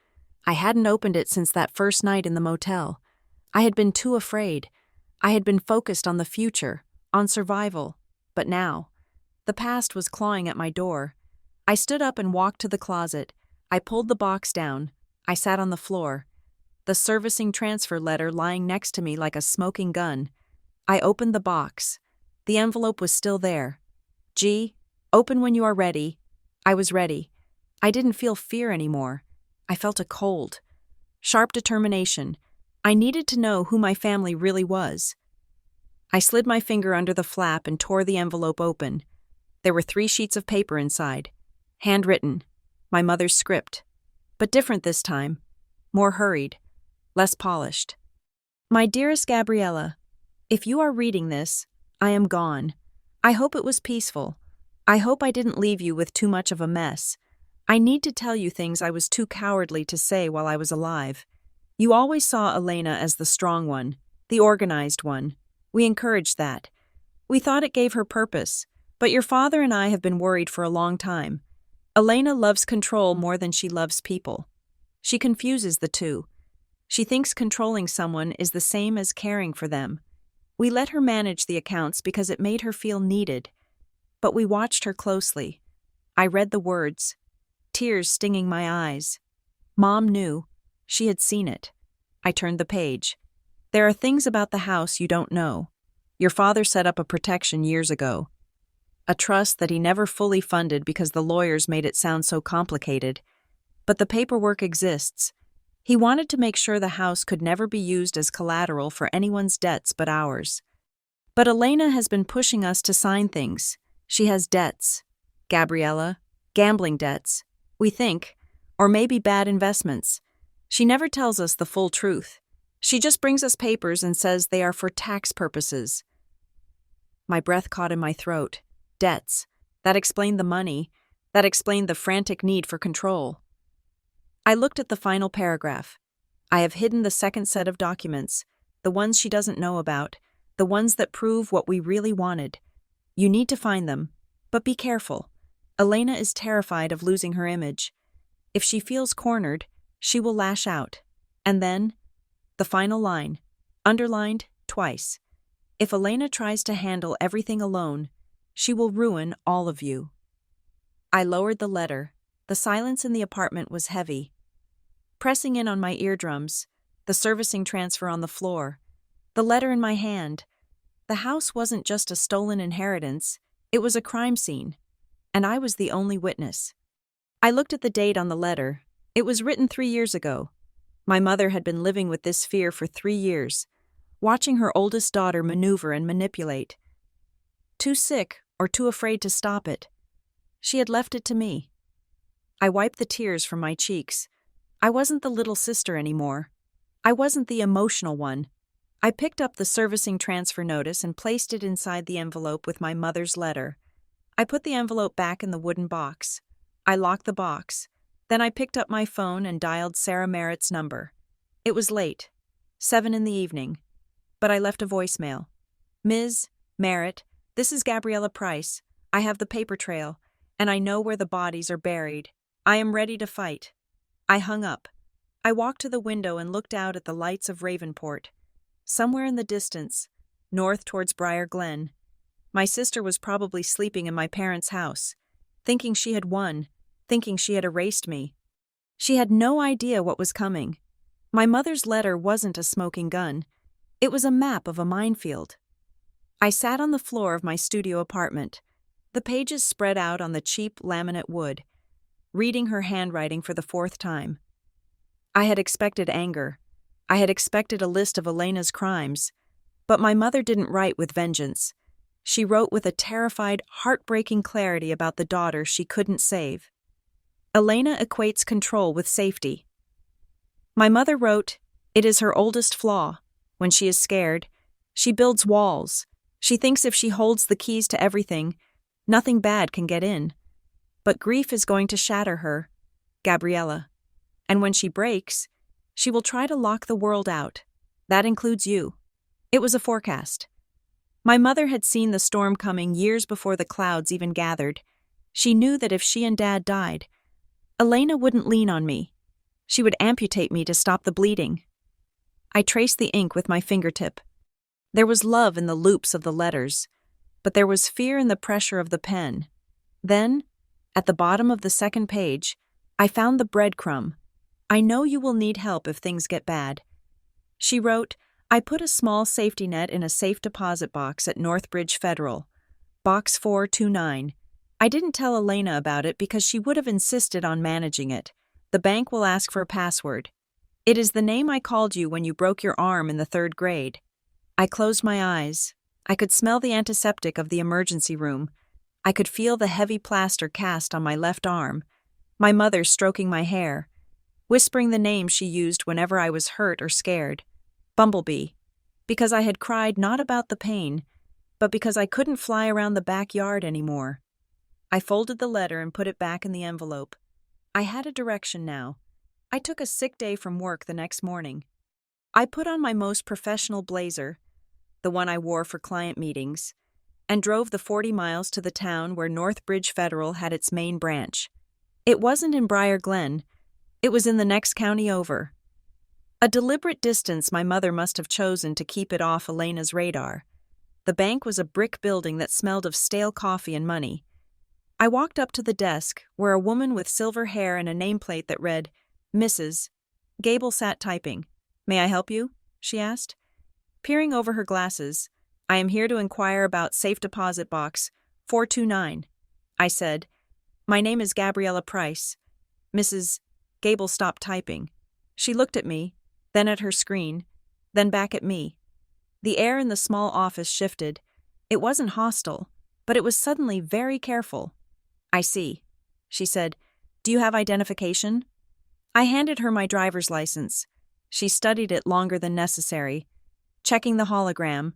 I hadn't opened it since that first night in the motel. I had been too afraid. I had been focused on the future, on survival. But now, the past was clawing at my door. I stood up and walked to the closet. I pulled the box down. I sat on the floor, the servicing transfer letter lying next to me like a smoking gun. I opened the box. The envelope was still there. G, open when you are ready. I was ready. I didn't feel fear anymore. I felt a cold, sharp determination. I needed to know who my family really was. I slid my finger under the flap and tore the envelope open. There were 3 sheets of paper inside, handwritten, my mother's script, but different this time, more hurried, less polished. My dearest Gabriella, if you are reading this, I am gone. I hope it was peaceful. I hope I didn't leave you with too much of a mess. I need to tell you things I was too cowardly to say while I was alive. You always saw Elena as the strong one, the organized one. We encouraged that. We thought it gave her purpose, but your father and I have been worried for a long time. Elena loves control more than she loves people. She confuses the two. She thinks controlling someone is the same as caring for them. We let her manage the accounts because it made her feel needed. But we watched her closely. I read the words, tears stinging my eyes. Mom knew. She had seen it. I turned the page. There are things about the house you don't know. Your father set up a protection years ago. A trust that he never fully funded because the lawyers made it sound so complicated. But the paperwork exists. He wanted to make sure the house could never be used as collateral for anyone's debts but ours. But Elena has been pushing us to sign things. She has debts. Gabriella, gambling debts. We think, or maybe bad investments. She never tells us the full truth. She just brings us papers and says they are for tax purposes. My breath caught in my throat. Debts. That explained the money. That explained the frantic need for control. I looked at the final paragraph. I have hidden the second set of documents, the ones she doesn't know about, the ones that prove what we really wanted. You need to find them, but be careful. Elena is terrified of losing her image. If she feels cornered, she will lash out. And then, the final line, underlined twice. If Elena tries to handle everything alone, she will ruin all of you. I lowered the letter. The silence in the apartment was heavy. Pressing in on my eardrums, the servicing transfer on the floor, the letter in my hand. The house wasn't just a stolen inheritance, it was a crime scene, and I was the only witness. I looked at the date on the letter. It was written 3 years ago. My mother had been living with this fear for 3 years, watching her oldest daughter maneuver and manipulate. Too sick or too afraid to stop it, she had left it to me. I wiped the tears from my cheeks. I wasn't the little sister anymore. I wasn't the emotional one. I picked up the servicing transfer notice and placed it inside the envelope with my mother's letter. I put the envelope back in the wooden box. I locked the box. Then I picked up my phone and dialed Sarah Merritt's number. It was late, 7 in the evening, but I left a voicemail. Ms. Merritt, this is Gabriella Price. I have the paper trail, and I know where the bodies are buried. I am ready to fight. I hung up. I walked to the window and looked out at the lights of Ravenport. Somewhere in the distance, north towards Briar Glen, my sister was probably sleeping in my parents' house, thinking she had won, thinking she had erased me. She had no idea what was coming. My mother's letter wasn't a smoking gun. It was a map of a minefield. I sat on the floor of my studio apartment, the pages spread out on the cheap laminate wood, reading her handwriting for the 4th time. I had expected anger. I had expected a list of Elena's crimes. But my mother didn't write with vengeance. She wrote with a terrified, heartbreaking clarity about the daughter she couldn't save. Elena equates control with safety. My mother wrote, "It is her oldest flaw. When she is scared, she builds walls. She thinks if she holds the keys to everything, nothing bad can get in. But grief is going to shatter her, Gabriella. And when she breaks, she will try to lock the world out. That includes you." It was a forecast. My mother had seen the storm coming years before the clouds even gathered. She knew that if she and Dad died, Elena wouldn't lean on me. She would amputate me to stop the bleeding. I traced the ink with my fingertip. There was love in the loops of the letters, but there was fear in the pressure of the pen. Then, at the bottom of the second page, I found the breadcrumb. "I know you will need help if things get bad." She wrote, "I put a small safety net in a safe deposit box at Northbridge Federal, Box 429. I didn't tell Elena about it because she would have insisted on managing it. The bank will ask for a password. It is the name I called you when you broke your arm in the 3rd grade." I closed my eyes. I could smell the antiseptic of the emergency room. I could feel the heavy plaster cast on my left arm. My mother stroking my hair, whispering the name she used whenever I was hurt or scared. Bumblebee. Because I had cried not about the pain, but because I couldn't fly around the backyard anymore. I folded the letter and put it back in the envelope. I had a direction now. I took a sick day from work the next morning. I put on my most professional blazer, the one I wore for client meetings, and drove the 40 miles to the town where Northbridge Federal had its main branch. It wasn't in Briar Glen. It was in the next county over. A deliberate distance my mother must have chosen to keep it off Elena's radar. The bank was a brick building that smelled of stale coffee and money. I walked up to the desk, where a woman with silver hair and a nameplate that read, "Mrs. Gable" sat typing. "May I help you?" she asked. Peering over her glasses, "I am here to inquire about safe deposit box 429. I said, "My name is Gabriella Price." Mrs. Gable stopped typing. She looked at me, then at her screen, then back at me. The air in the small office shifted. It wasn't hostile, but it was suddenly very careful. "I see," she said. "Do you have identification?" I handed her my driver's license. She studied it longer than necessary, checking the hologram,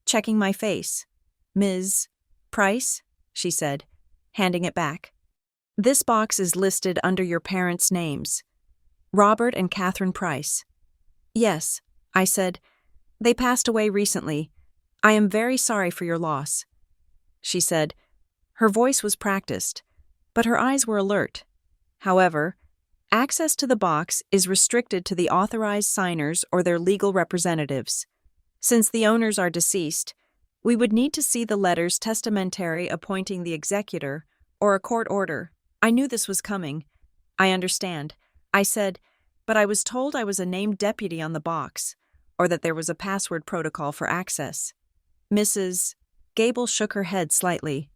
checking my face. Ms. Price, she said, handing it back. This box is listed under your parents' names. Robert and Catherine Price. Yes, I said. They passed away recently. I am very sorry for your loss. She said. Her voice was practiced, but her eyes were alert. However, access to the box is restricted to the authorized signers or their legal representatives. Since the owners are deceased, we would need to see the letters testamentary appointing the executor or a court order. I knew this was coming. I understand. I said, but I was told I was a named deputy on the box, or that there was a password protocol for access. Mrs. Gable shook her head slightly.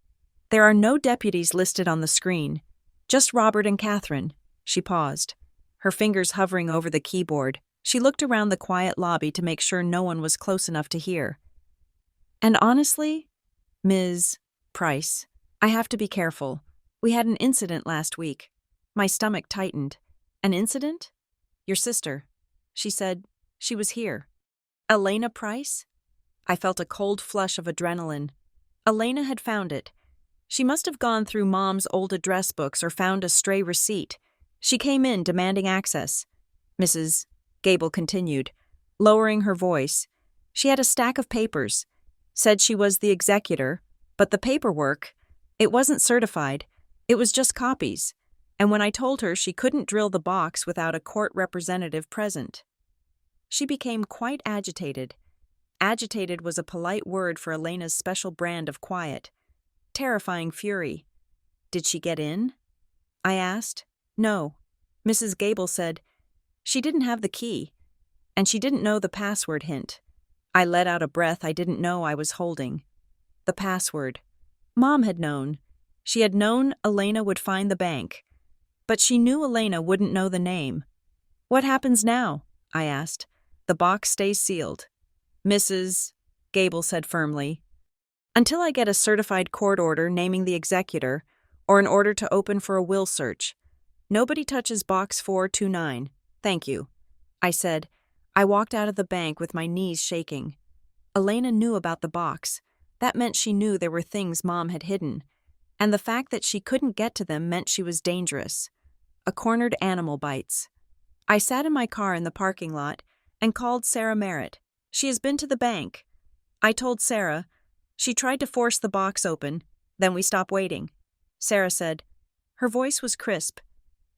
There are no deputies listed on the screen, just Robert and Catherine. She paused, her fingers hovering over the keyboard. She looked around the quiet lobby to make sure no one was close enough to hear. And honestly, Ms. Price, I have to be careful. We had an incident last week. My stomach tightened. An incident? Your sister. She said she was here. Elena Price? I felt a cold flush of adrenaline. Elena had found it. She must have gone through Mom's old address books or found a stray receipt. She came in demanding access. Mrs. Gable continued, lowering her voice. She had a stack of papers. Said she was the executor, but the paperwork, it wasn't certified. It was just copies. And when I told her she couldn't drill the box without a court representative present, she became quite agitated. Agitated was a polite word for Elena's special brand of quiet. Terrifying fury. Did she get in? I asked. No. Mrs. Gable said she didn't have the key, and she didn't know the password hint. I let out a breath I didn't know I was holding. The password. Mom had known. She had known Elena would find the bank, but she knew Elena wouldn't know the name. What happens now? I asked. The box stays sealed. Mrs. Gable said firmly. Until I get a certified court order naming the executor, or an order to open for a will search. Nobody touches box 429. Thank you. I said. I walked out of the bank with my knees shaking. Elena knew about the box. That meant she knew there were things Mom had hidden. And the fact that she couldn't get to them meant she was dangerous. A cornered animal bites. I sat in my car in the parking lot and called Sarah Merritt. She has been to the bank. I told Sarah. She tried to force the box open, then we stopped waiting. Sarah said. Her voice was crisp.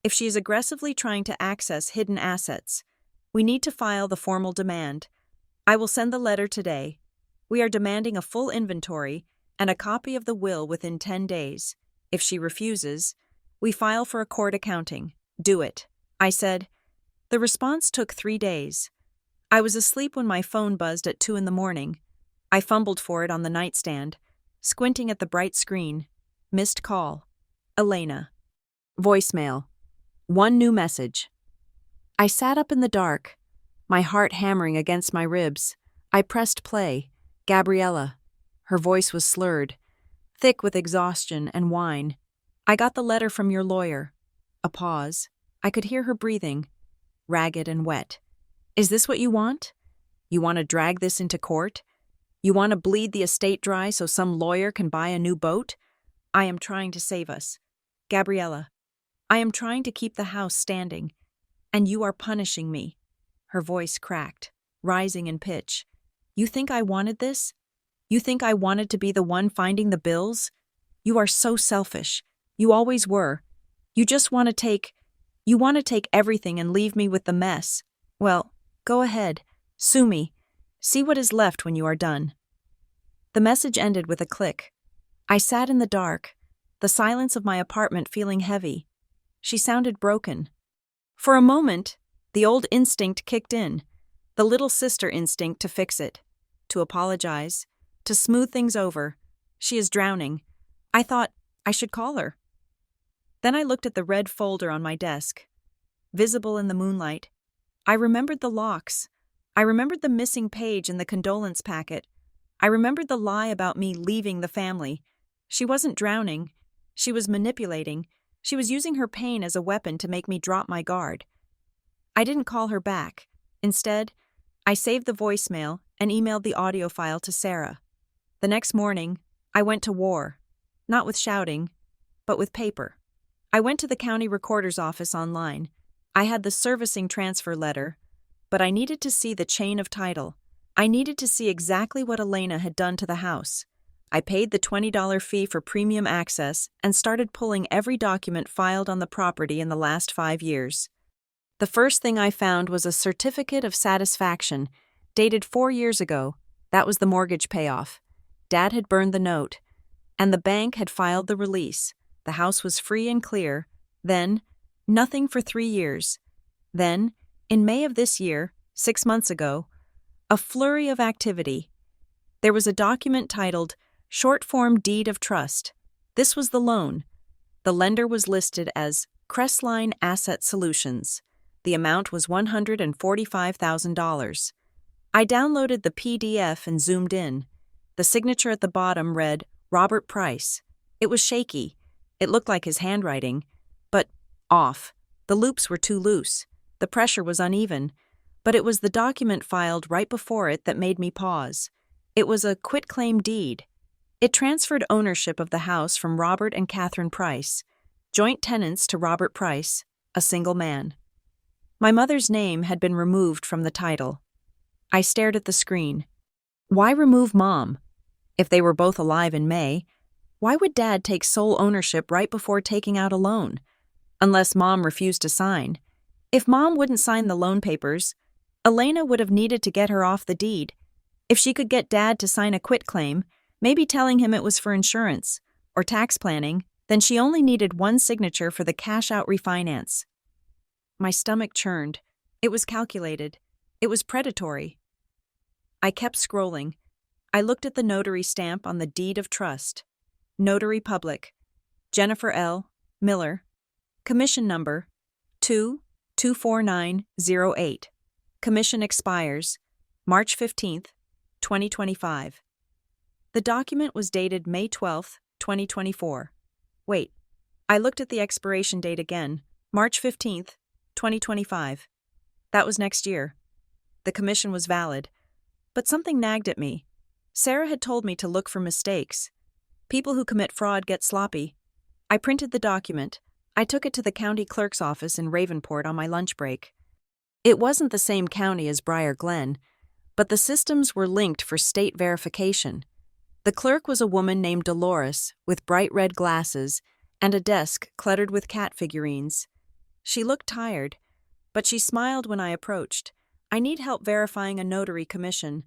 If she is aggressively trying to access hidden assets, we need to file the formal demand. I will send the letter today. We are demanding a full inventory and a copy of the will within 10 days. If she refuses, we file for a court accounting. Do it. I said. The response took 3 days. I was asleep when my phone buzzed at 2 a.m. I fumbled for it on the nightstand, squinting at the bright screen. Missed call. Elena. Voicemail. One new message. I sat up in the dark, my heart hammering against my ribs. I pressed play. Gabriella. Her voice was slurred, thick with exhaustion and whine. I got the letter from your lawyer. A pause. I could hear her breathing, ragged and wet. Is this what you want? You want to drag this into court? You want to bleed the estate dry so some lawyer can buy a new boat? I am trying to save us. Gabriella, I am trying to keep the house standing, and you are punishing me. Her voice cracked, rising in pitch. You think I wanted this? You think I wanted to be the one finding the bills? You are so selfish. You always were. You just want to take everything and leave me with the mess. Well, go ahead. Sue me. See what is left when you are done. The message ended with a click. I sat in the dark, the silence of my apartment feeling heavy. She sounded broken. For a moment, the old instinct kicked in, the little sister instinct to fix it, to apologize, to smooth things over. She is drowning. I thought I should call her. Then I looked at the red folder on my desk. Visible in the moonlight, I remembered the locks. I remembered the missing page in the condolence packet. I remembered the lie about me leaving the family. She wasn't drowning. She was manipulating. She was using her pain as a weapon to make me drop my guard. I didn't call her back. Instead, I saved the voicemail and emailed the audio file to Sarah. The next morning, I went to war. Not with shouting, but with paper. I went to the county recorder's office online. I had the servicing transfer letter, but I needed to see the chain of title. I needed to see exactly what Elena had done to the house. I paid the $20 fee for premium access and started pulling every document filed on the property in the last 5 years. The first thing I found was a certificate of satisfaction, dated 4 years ago. That was the mortgage payoff. Dad had burned the note, and the bank had filed the release. The house was free and clear. Then, nothing for 3 years. Then, in May of this year, 6 months ago, a flurry of activity. There was a document titled Short-Form Deed of Trust. This was the loan. The lender was listed as Crestline Asset Solutions. The amount was $145,000. I downloaded the PDF and zoomed in. The signature at the bottom read, Robert Price. It was shaky. It looked like his handwriting, but off. The loops were too loose. The pressure was uneven. But it was the document filed right before it that made me pause. It was a quitclaim deed. It transferred ownership of the house from Robert and Catherine Price, joint tenants to Robert Price, a single man. My mother's name had been removed from the title. I stared at the screen. Why remove Mom? If they were both alive in May, why would Dad take sole ownership right before taking out a loan? Unless Mom refused to sign. If Mom wouldn't sign the loan papers, Elena would have needed to get her off the deed. If she could get Dad to sign a quitclaim, maybe telling him it was for insurance or tax planning, then she only needed one signature for the cash-out refinance. My stomach churned. It was calculated. It was predatory. I kept scrolling. I looked at the notary stamp on the deed of trust. Notary Public. Jennifer L. Miller. Commission number 24908. Commission expires March 15th, 2025. The document was dated May 12th, 2024. Wait, I looked at the expiration date again, March 15th, 2025. That was next year. The commission was valid, but something nagged at me. Sarah had told me to look for mistakes. People who commit fraud get sloppy. I printed the document. I took it to the county clerk's office in Ravenport on my lunch break. It wasn't the same county as Briar Glen, but the systems were linked for state verification. The clerk was a woman named Dolores with bright red glasses and a desk cluttered with cat figurines. She looked tired, but she smiled when I approached. I need help verifying a notary commission.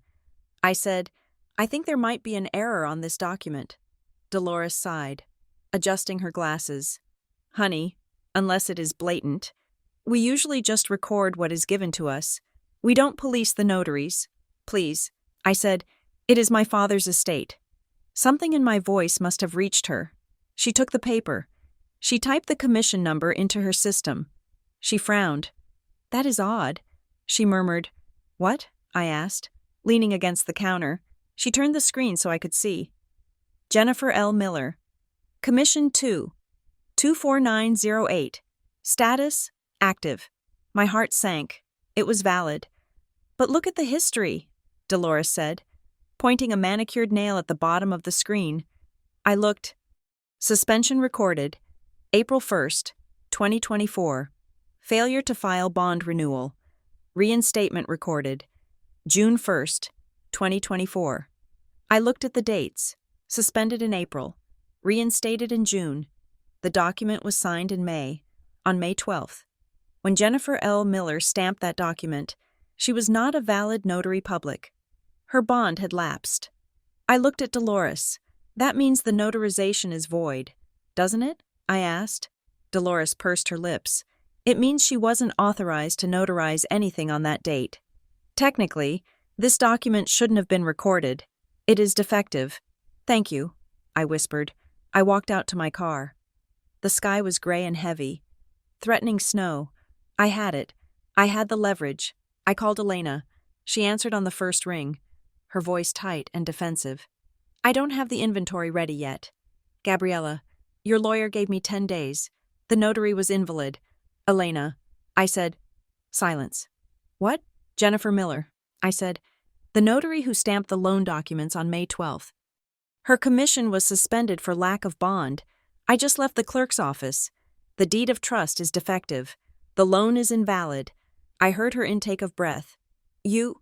I said, I think there might be an error on this document. Dolores sighed, adjusting her glasses. Honey, unless it is blatant, we usually just record what is given to us. We don't police the notaries. Please, I said, it is my father's estate. Something in my voice must have reached her. She took the paper. She typed the commission number into her system. She frowned. That is odd, she murmured. What? I asked, leaning against the counter. She turned the screen so I could see. Jennifer L. Miller. Commission 24908. Status, active. My heart sank. It was valid. But look at the history, Dolores said, pointing a manicured nail at the bottom of the screen. I looked. Suspension recorded. April 1st, 2024. Failure to file bond renewal. Reinstatement recorded. June 1st, 2024. I looked at the dates. Suspended in April. Reinstated in June. The document was signed in May, on May 12th. When Jennifer L. Miller stamped that document, she was not a valid notary public. Her bond had lapsed. I looked at Dolores. That means the notarization is void, doesn't it? I asked. Dolores pursed her lips. It means she wasn't authorized to notarize anything on that date. Technically, this document shouldn't have been recorded. It is defective. Thank you, I whispered. I walked out to my car. The sky was gray and heavy. Threatening snow. I had it. I had the leverage. I called Elena. She answered on the first ring, her voice tight and defensive. I don't have the inventory ready yet. Gabriella, your lawyer gave me 10 days. The notary was invalid. Elena, I said. Silence. What? Jennifer Miller, I said. The notary who stamped the loan documents on May 12th. Her commission was suspended for lack of bond. I just left the clerk's office. The deed of trust is defective. The loan is invalid. I heard her intake of breath. You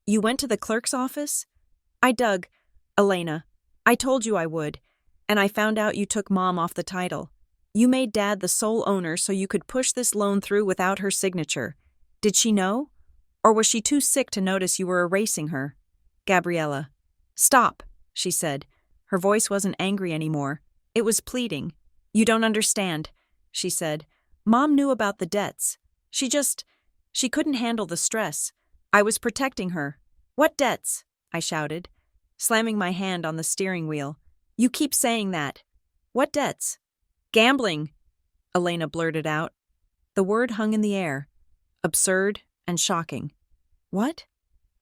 went to the clerk's office? I dug. Elena, I told you I would. And I found out you took Mom off the title. You made Dad the sole owner so you could push this loan through without her signature. Did she know? Or was she too sick to notice you were erasing her? Gabriella. Stop, she said. Her voice wasn't angry anymore. It was pleading. You don't understand, she said. Mom knew about the debts. She couldn't handle the stress. I was protecting her. What debts? I shouted, slamming my hand on the steering wheel. You keep saying that. What debts? Gambling, Elena blurted out. The word hung in the air, absurd and shocking. What?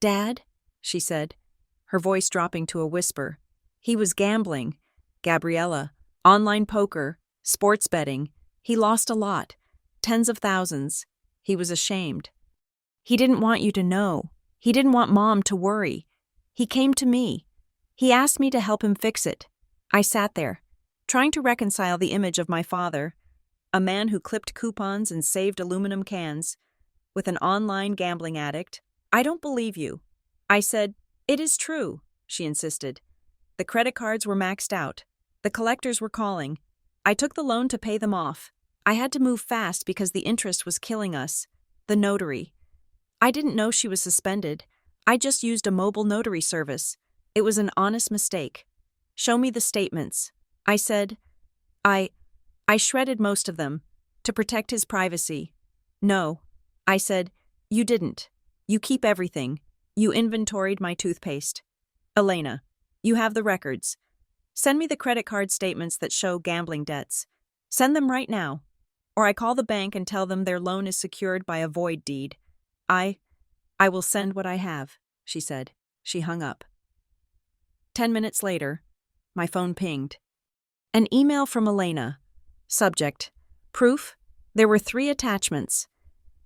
Dad? She said, her voice dropping to a whisper. He was gambling. Gabriella. Online poker. Sports betting. He lost a lot. Tens of thousands. He was ashamed. He didn't want you to know. He didn't want Mom to worry. He came to me. He asked me to help him fix it. I sat there, trying to reconcile the image of my father, a man who clipped coupons and saved aluminum cans, with an online gambling addict. I don't believe you. I said, it is true, she insisted. The credit cards were maxed out. The collectors were calling. I took the loan to pay them off. I had to move fast because the interest was killing us. The notary. I didn't know she was suspended. I just used a mobile notary service. It was an honest mistake. Show me the statements. I said. I shredded most of them, to protect his privacy. No. I said, you didn't. You keep everything. You inventoried my toothpaste. Elena, you have the records. Send me the credit card statements that show gambling debts. Send them right now. Or I call the bank and tell them their loan is secured by a void deed. I will send what I have, she said. She hung up. 10 minutes later, my phone pinged. An email from Elena. Subject. Proof. There were 3 attachments.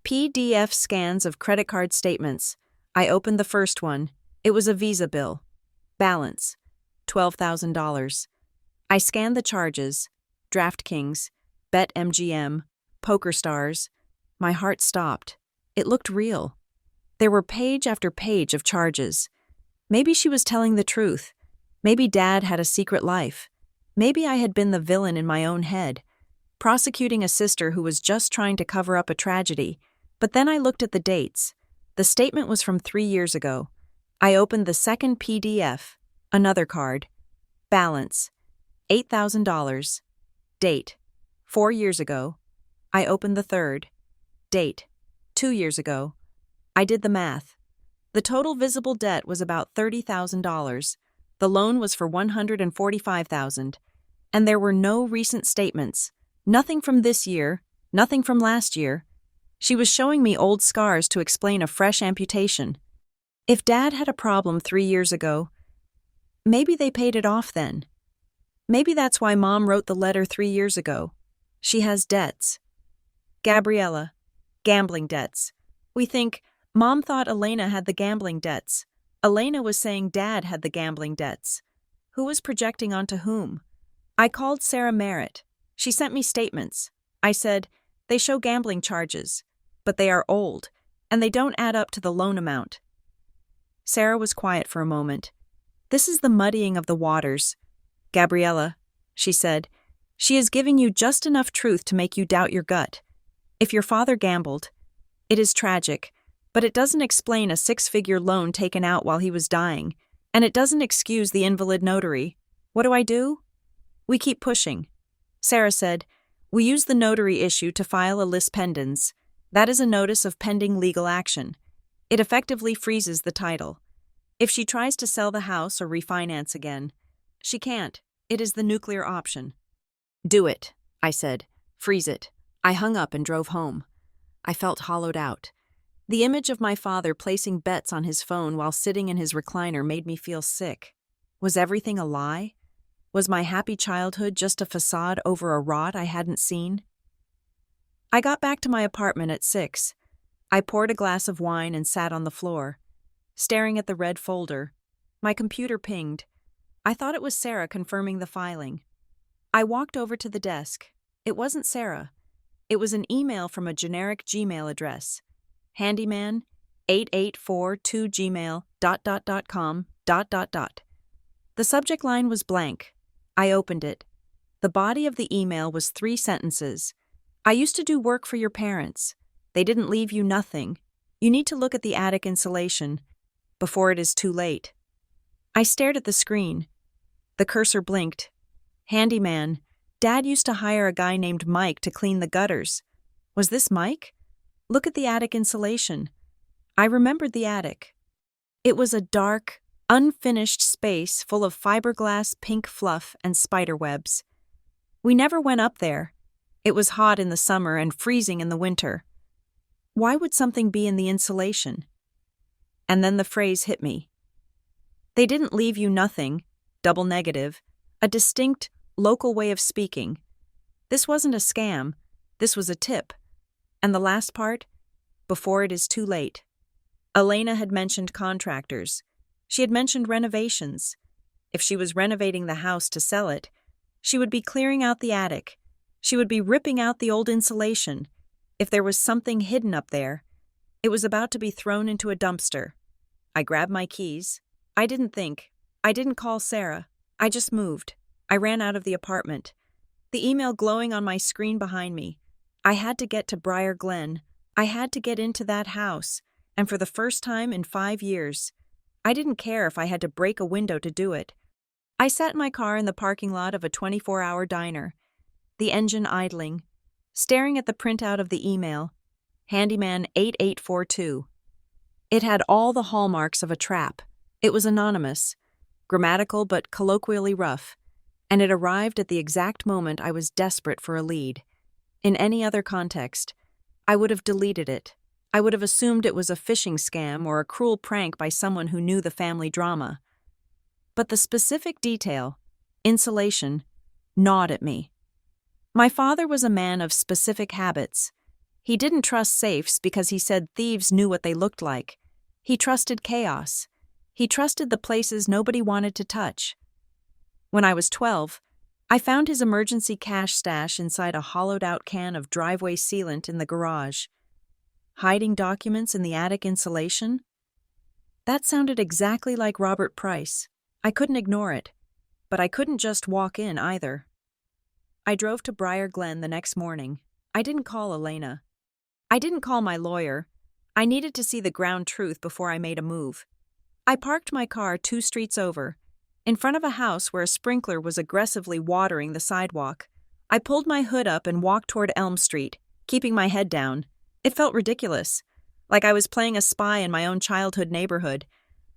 PDF scans of credit card statements. I opened the first one. It was a Visa bill. Balance. $12,000. I scanned the charges. DraftKings, BetMGM, PokerStars. My heart stopped. It looked real. There were page after page of charges. Maybe she was telling the truth. Maybe Dad had a secret life. Maybe I had been the villain in my own head, prosecuting a sister who was just trying to cover up a tragedy. But then I looked at the dates. The statement was from 3 years ago. I opened the second PDF. Another card. Balance. $8,000. Date. 4 years ago. I opened the third. Date. 2 years ago. I did the math. The total visible debt was about $30,000. The loan was for $145,000. And there were no recent statements. Nothing from this year, nothing from last year. She was showing me old scars to explain a fresh amputation. If Dad had a problem 3 years ago, maybe they paid it off then. Maybe that's why Mom wrote the letter 3 years ago. She has debts. Gabriella. Gambling debts. We think Mom thought Elena had the gambling debts. Elena was saying Dad had the gambling debts. Who was projecting onto whom? I called Sarah Merritt. She sent me statements. I said, they show gambling charges, but they are old, and they don't add up to the loan amount. Sarah was quiet for a moment. This is the muddying of the waters. Gabriella, she said, she is giving you just enough truth to make you doubt your gut. If your father gambled, it is tragic, but it doesn't explain a 6-figure loan taken out while he was dying, and it doesn't excuse the invalid notary. What do I do? We keep pushing. Sarah said, we use the notary issue to file a lis pendens. That is a notice of pending legal action. It effectively freezes the title. If she tries to sell the house or refinance again, she can't. It is the nuclear option. Do it, I said. Freeze it. I hung up and drove home. I felt hollowed out. The image of my father placing bets on his phone while sitting in his recliner made me feel sick. Was everything a lie? Was my happy childhood just a facade over a rot I hadn't seen? I got back to my apartment at 6. I poured a glass of wine and sat on the floor, staring at the red folder. My computer pinged. I thought it was Sarah confirming the filing. I walked over to the desk. It wasn't Sarah. It was an email from a generic Gmail address. handyman8842gmail.com. The subject line was blank. I opened it. The body of the email was 3 sentences. I used to do work for your parents. They didn't leave you nothing. You need to look at the attic insulation before it is too late. I stared at the screen. The cursor blinked. Handyman. Dad used to hire a guy named Mike to clean the gutters. Was this Mike? Look at the attic insulation. I remembered the attic. It was a dark, unfinished space full of fiberglass pink fluff and spider webs. We never went up there. It was hot in the summer and freezing in the winter. Why would something be in the insulation? And then the phrase hit me. They didn't leave you nothing, double negative, a distinct, local way of speaking. This wasn't a scam. This was a tip. And the last part? Before it is too late. Elena had mentioned contractors. She had mentioned renovations. If she was renovating the house to sell it, she would be clearing out the attic. She would be ripping out the old insulation. If there was something hidden up there, it was about to be thrown into a dumpster. I grabbed my keys. I didn't think. I didn't call Sarah. I just moved. I ran out of the apartment. The email glowing on my screen behind me. I had to get to Briar Glen. I had to get into that house. And for the first time in 5 years, I didn't care if I had to break a window to do it. I sat in my car in the parking lot of a 24-hour diner, the engine idling, staring at the printout of the email, Handyman 8842. It had all the hallmarks of a trap. It was anonymous, grammatical but colloquially rough, and it arrived at the exact moment I was desperate for a lead. In any other context, I would have deleted it. I would have assumed it was a phishing scam or a cruel prank by someone who knew the family drama. But the specific detail, insulation, gnawed at me. My father was a man of specific habits. He didn't trust safes because he said thieves knew what they looked like. He trusted chaos. He trusted the places nobody wanted to touch. When I was 12, I found his emergency cash stash inside a hollowed-out can of driveway sealant in the garage. Hiding documents in the attic insulation? That sounded exactly like Robert Price. I couldn't ignore it, but I couldn't just walk in either. I drove to Briar Glen the next morning. I didn't call Elena. I didn't call my lawyer. I needed to see the ground truth before I made a move. I parked my car 2 streets over, in front of a house where a sprinkler was aggressively watering the sidewalk. I pulled my hood up and walked toward Elm Street, keeping my head down. It felt ridiculous, like I was playing a spy in my own childhood neighborhood,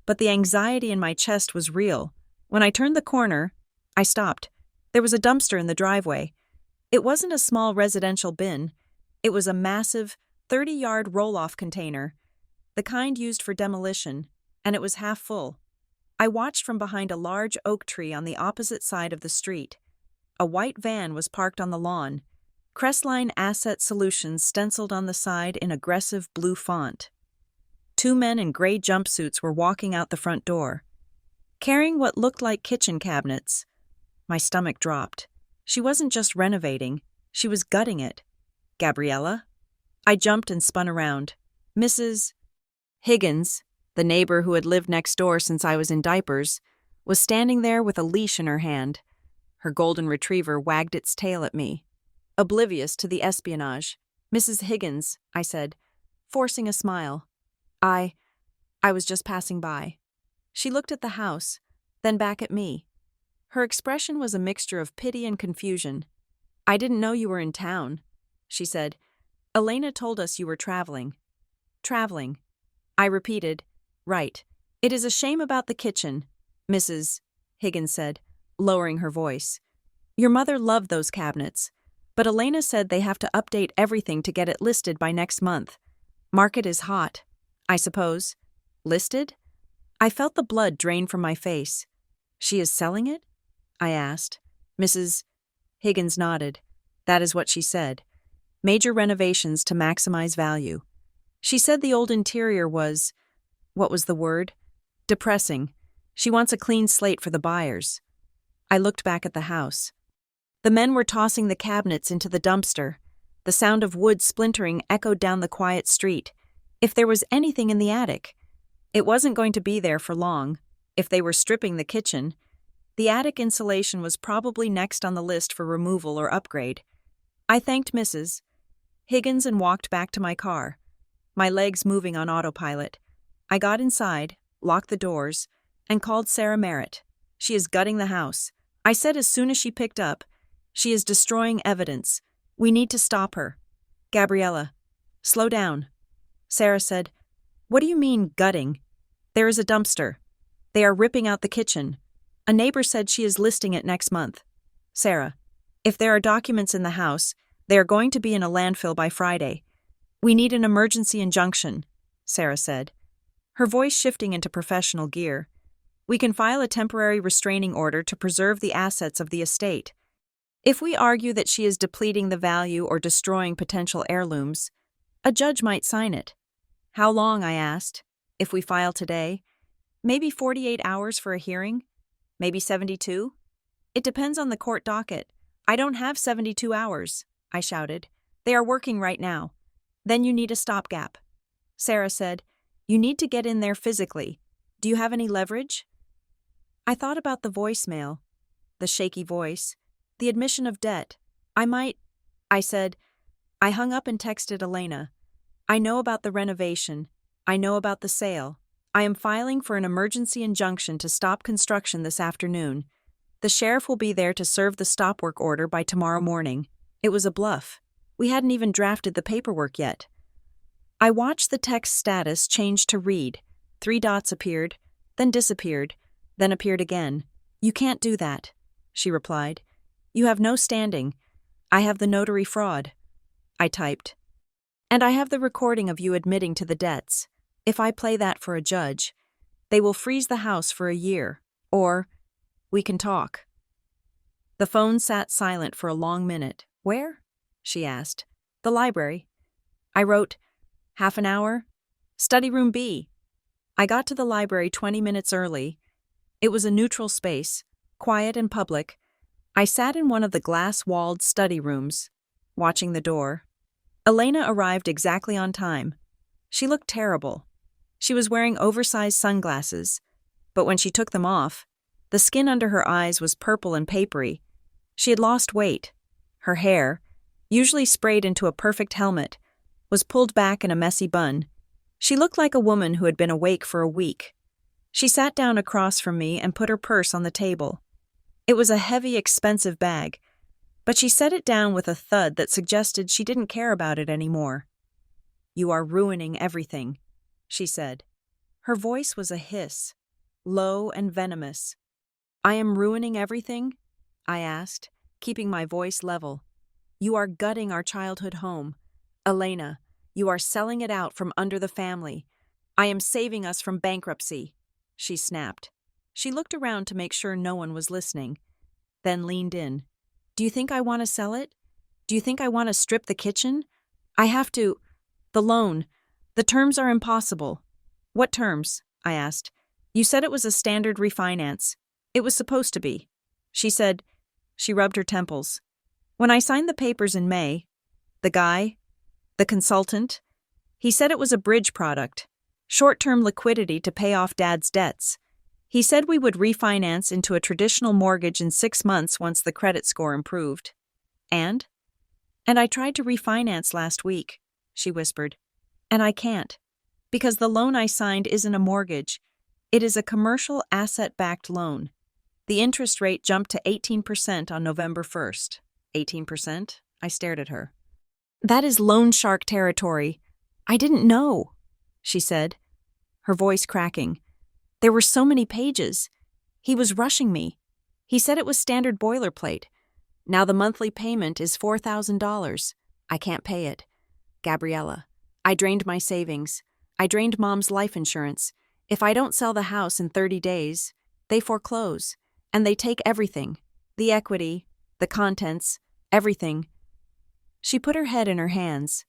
but the anxiety in my chest was real. When I turned the corner, I stopped. There was a dumpster in the driveway. It wasn't a small residential bin. It was a massive, 30-yard roll-off container, the kind used for demolition, and it was half full. I watched from behind a large oak tree on the opposite side of the street. A white van was parked on the lawn, Crestline Asset Solutions stenciled on the side in aggressive blue font. 2 men in gray jumpsuits were walking out the front door, carrying what looked like kitchen cabinets. My stomach dropped. She wasn't just renovating, she was gutting it. Gabriella? I jumped and spun around. Mrs. Higgins, the neighbor who had lived next door since I was in diapers, was standing there with a leash in her hand. Her golden retriever wagged its tail at me, oblivious to the espionage. Mrs. Higgins, I said, forcing a smile. I was just passing by. She looked at the house, then back at me. Her expression was a mixture of pity and confusion. I didn't know you were in town, she said. Elena told us you were traveling. Traveling. I repeated, right. It is a shame about the kitchen, Mrs. Higgins said, lowering her voice. Your mother loved those cabinets, but Elena said they have to update everything to get it listed by next month. Market is hot, I suppose. Listed? I felt the blood drain from my face. She is selling it? I asked. Mrs. Higgins nodded. That is what she said. Major renovations to maximize value. She said the old interior was, what was the word? Depressing. She wants a clean slate for the buyers. I looked back at the house. The men were tossing the cabinets into the dumpster. The sound of wood splintering echoed down the quiet street. If there was anything in the attic, it wasn't going to be there for long. If they were stripping the kitchen, the attic insulation was probably next on the list for removal or upgrade. I thanked Mrs. Higgins and walked back to my car, my legs moving on autopilot. I got inside, locked the doors, and called Sarah Merritt. She is gutting the house. I said as soon as she picked up, she is destroying evidence. We need to stop her. Gabriella, slow down. Sarah said, What do you mean, gutting? There is a dumpster. They are ripping out the kitchen. A neighbor said she is listing it next month. Sarah, if there are documents in the house, they are going to be in a landfill by Friday. We need an emergency injunction, Sarah said, her voice shifting into professional gear. We can file a temporary restraining order to preserve the assets of the estate. If we argue that she is depleting the value or destroying potential heirlooms, a judge might sign it. How long, I asked. If we file today? Maybe 48 hours for a hearing? Maybe 72? It depends on the court docket. I don't have 72 hours, I shouted. They are working right now. Then you need a stopgap. Sarah said, You need to get in there physically. Do you have any leverage? I thought about the voicemail, the shaky voice, the admission of debt. I said. I hung up and texted Elena. I know about the renovation. I know about the sale. I am filing for an emergency injunction to stop construction this afternoon. The sheriff will be there to serve the stop work order by tomorrow morning. It was a bluff. We hadn't even drafted the paperwork yet. I watched the text status change to read. 3 dots appeared, then disappeared, then appeared again. You can't do that, she replied. You have no standing. I have the notary fraud. I typed. And I have the recording of you admitting to the debts. If I play that for a judge, they will freeze the house for a year. Or, we can talk. The phone sat silent for a long minute. Where? She asked. The library. I wrote, half an hour? Study room B. I got to the library 20 minutes early. It was a neutral space, quiet and public. I sat in one of the glass-walled study rooms, watching the door. Elena arrived exactly on time. She looked terrible. She was wearing oversized sunglasses, but when she took them off, the skin under her eyes was purple and papery. She had lost weight. Her hair, usually sprayed into a perfect helmet, was pulled back in a messy bun. She looked like a woman who had been awake for a week. She sat down across from me and put her purse on the table. It was a heavy, expensive bag, but she set it down with a thud that suggested she didn't care about it anymore. You are ruining everything, she said. Her voice was a hiss, low and venomous. I am ruining everything? I asked, keeping my voice level. You are gutting our childhood home. Elena, you are selling it out from under the family. I am saving us from bankruptcy, she snapped. She looked around to make sure no one was listening, then leaned in. Do you think I want to sell it? Do you think I want to strip the kitchen? I have to. The loan. The terms are impossible. What terms? I asked. You said it was a standard refinance. It was supposed to be. She said. She rubbed her temples. When I signed the papers in May, the consultant, he said it was a bridge product, short-term liquidity to pay off Dad's debts. He said we would refinance into a traditional mortgage in 6 months once the credit score improved. And I tried to refinance last week, she whispered. And I can't, because the loan I signed isn't a mortgage. It is a commercial asset-backed loan. The interest rate jumped to 18% on November 1st. 18%? I stared at her. That is loan shark territory. I didn't know, she said, her voice cracking. There were so many pages. He was rushing me. He said it was standard boilerplate. Now the monthly payment is $4,000. I can't pay it. Gabriella, I drained my savings. I drained Mom's life insurance. If I don't sell the house in 30 days, they foreclose, and they take everything. The equity, the contents, everything. She put her head in her hands.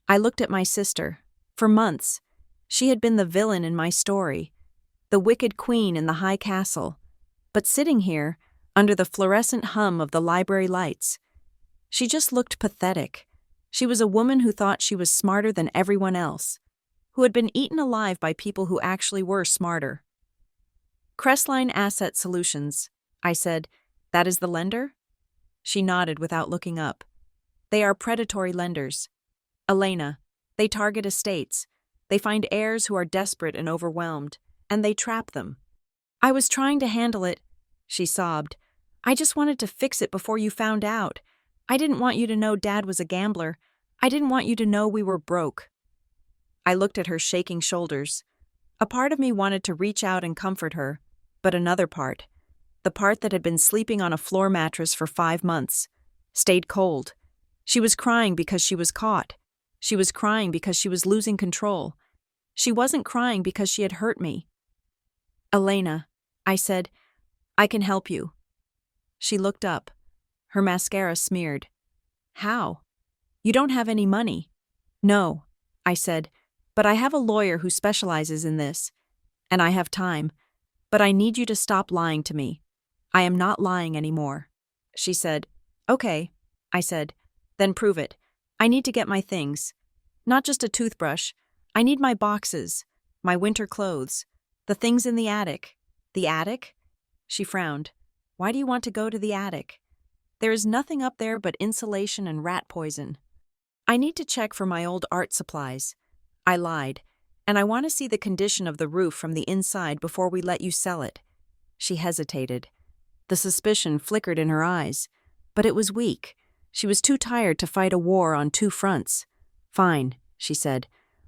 I looked at my sister. For months, she had been the villain in my story. the wicked queen in the high castle. But sitting here, under the fluorescent hum of the library lights, she just looked pathetic. She was a woman who thought she was smarter than everyone else, who had been eaten alive by people who actually were smarter. Crestline Asset Solutions, I said. That is the lender? She nodded without looking up. They are predatory lenders. Elena, they target estates. They find heirs who are desperate and overwhelmed, and they trap them. I was trying to handle it, she sobbed. I just wanted to fix it before you found out. I didn't want you to know Dad was a gambler. I didn't want you to know we were broke. I looked at her shaking shoulders. A part of me wanted to reach out and comfort her, but another part, the part that had been sleeping on a floor mattress for 5 months, stayed cold. She was crying because she was caught. She was crying because she was losing control. She wasn't crying because she had hurt me. Elena, I said, I can help you. She looked up. Her mascara smeared. How? You don't have any money. No, I said, but I have a lawyer who specializes in this. And I have time. But I need you to stop lying to me. I am not lying anymore. She said, Okay, I said, then prove it. I need to get my things. Not just a toothbrush. I need my boxes, my winter clothes, the things in the attic. The attic? She frowned. Why do you want to go to the attic? There is nothing up there but insulation and rat poison. I need to check for my old art supplies. I lied, and I want to see the condition of the roof from the inside before we let you sell it. She hesitated. The suspicion flickered in her eyes, but it was weak. She was too tired to fight a war on 2 fronts. Fine, she said,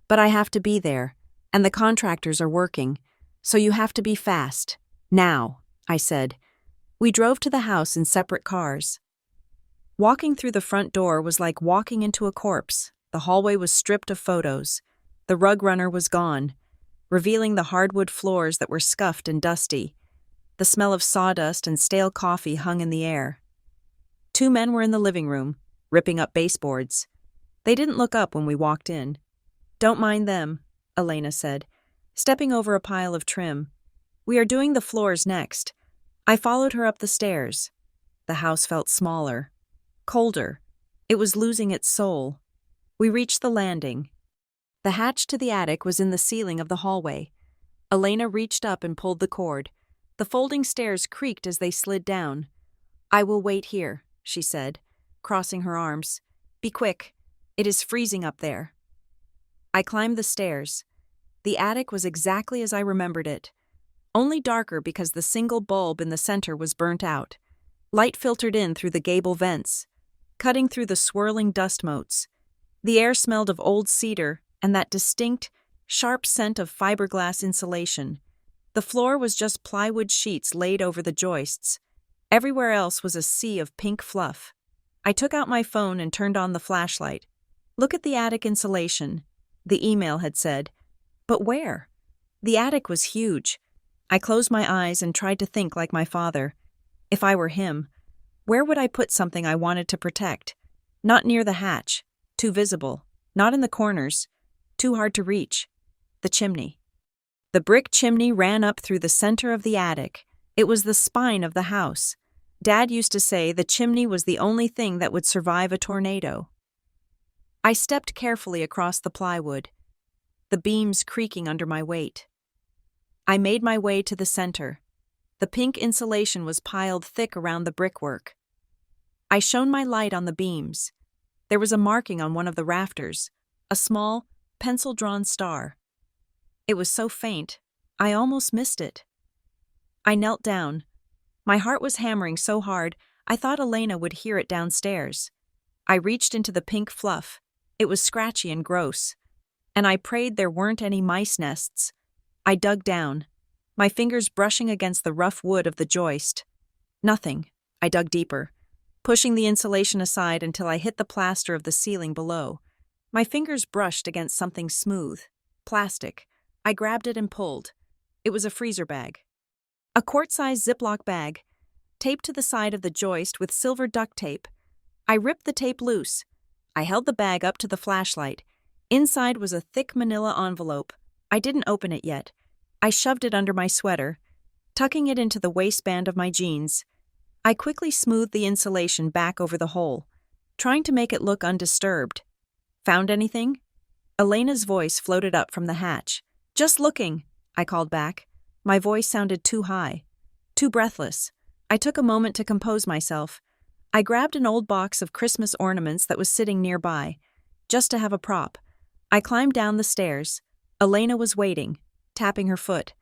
but I have to be there, and the contractors are working, so you have to be fast. Now, I said. We drove to the house in separate cars. Walking through the front door was like walking into a corpse. The hallway was stripped of photos. The rug runner was gone, revealing the hardwood floors that were scuffed and dusty. The smell of sawdust and stale coffee hung in the air. 2 men were in the living room, ripping up baseboards. They didn't look up when we walked in. Don't mind them, Elena said, stepping over a pile of trim. We are doing the floors next. I followed her up the stairs. The house felt smaller, colder. It was losing its soul. We reached the landing. The hatch to the attic was in the ceiling of the hallway. Elena reached up and pulled the cord. The folding stairs creaked as they slid down. I will wait here, she said, crossing her arms. Be quick. It is freezing up there. I climbed the stairs. The attic was exactly as I remembered it, only darker because the single bulb in the center was burnt out. Light filtered in through the gable vents, cutting through the swirling dust motes. The air smelled of old cedar and that distinct, sharp scent of fiberglass insulation. The floor was just plywood sheets laid over the joists. Everywhere else was a sea of pink fluff. I took out my phone and turned on the flashlight. Look at the attic insulation, the email had said. But where? The attic was huge. I closed my eyes and tried to think like my father. If I were him, where would I put something I wanted to protect? Not near the hatch, too visible. Not in the corners, too hard to reach. The chimney. The brick chimney ran up through the center of the attic. It was the spine of the house. Dad used to say the chimney was the only thing that would survive a tornado. I stepped carefully across the plywood, the beams creaking under my weight. I made my way to the center. The pink insulation was piled thick around the brickwork. I shone my light on the beams. There was a marking on one of the rafters, a small, pencil-drawn star. It was so faint, I almost missed it. I knelt down. My heart was hammering so hard, I thought Elena would hear it downstairs. I reached into the pink fluff. It was scratchy and gross. And I prayed there weren't any mice nests. I dug down, my fingers brushing against the rough wood of the joist. Nothing. I dug deeper, pushing the insulation aside until I hit the plaster of the ceiling below. My fingers brushed against something smooth, plastic. I grabbed it and pulled. It was a freezer bag. A quart-sized Ziploc bag, taped to the side of the joist with silver duct tape. I ripped the tape loose. I held the bag up to the flashlight. Inside was a thick manila envelope. I didn't open it yet. I shoved it under my sweater, tucking it into the waistband of my jeans. I quickly smoothed the insulation back over the hole, trying to make it look undisturbed. Found anything? Elena's voice floated up from the hatch. Just looking, I called back. My voice sounded too high, too breathless. I took a moment to compose myself. I grabbed an old box of Christmas ornaments that was sitting nearby, just to have a prop. I climbed down the stairs. Elena was waiting, tapping her foot.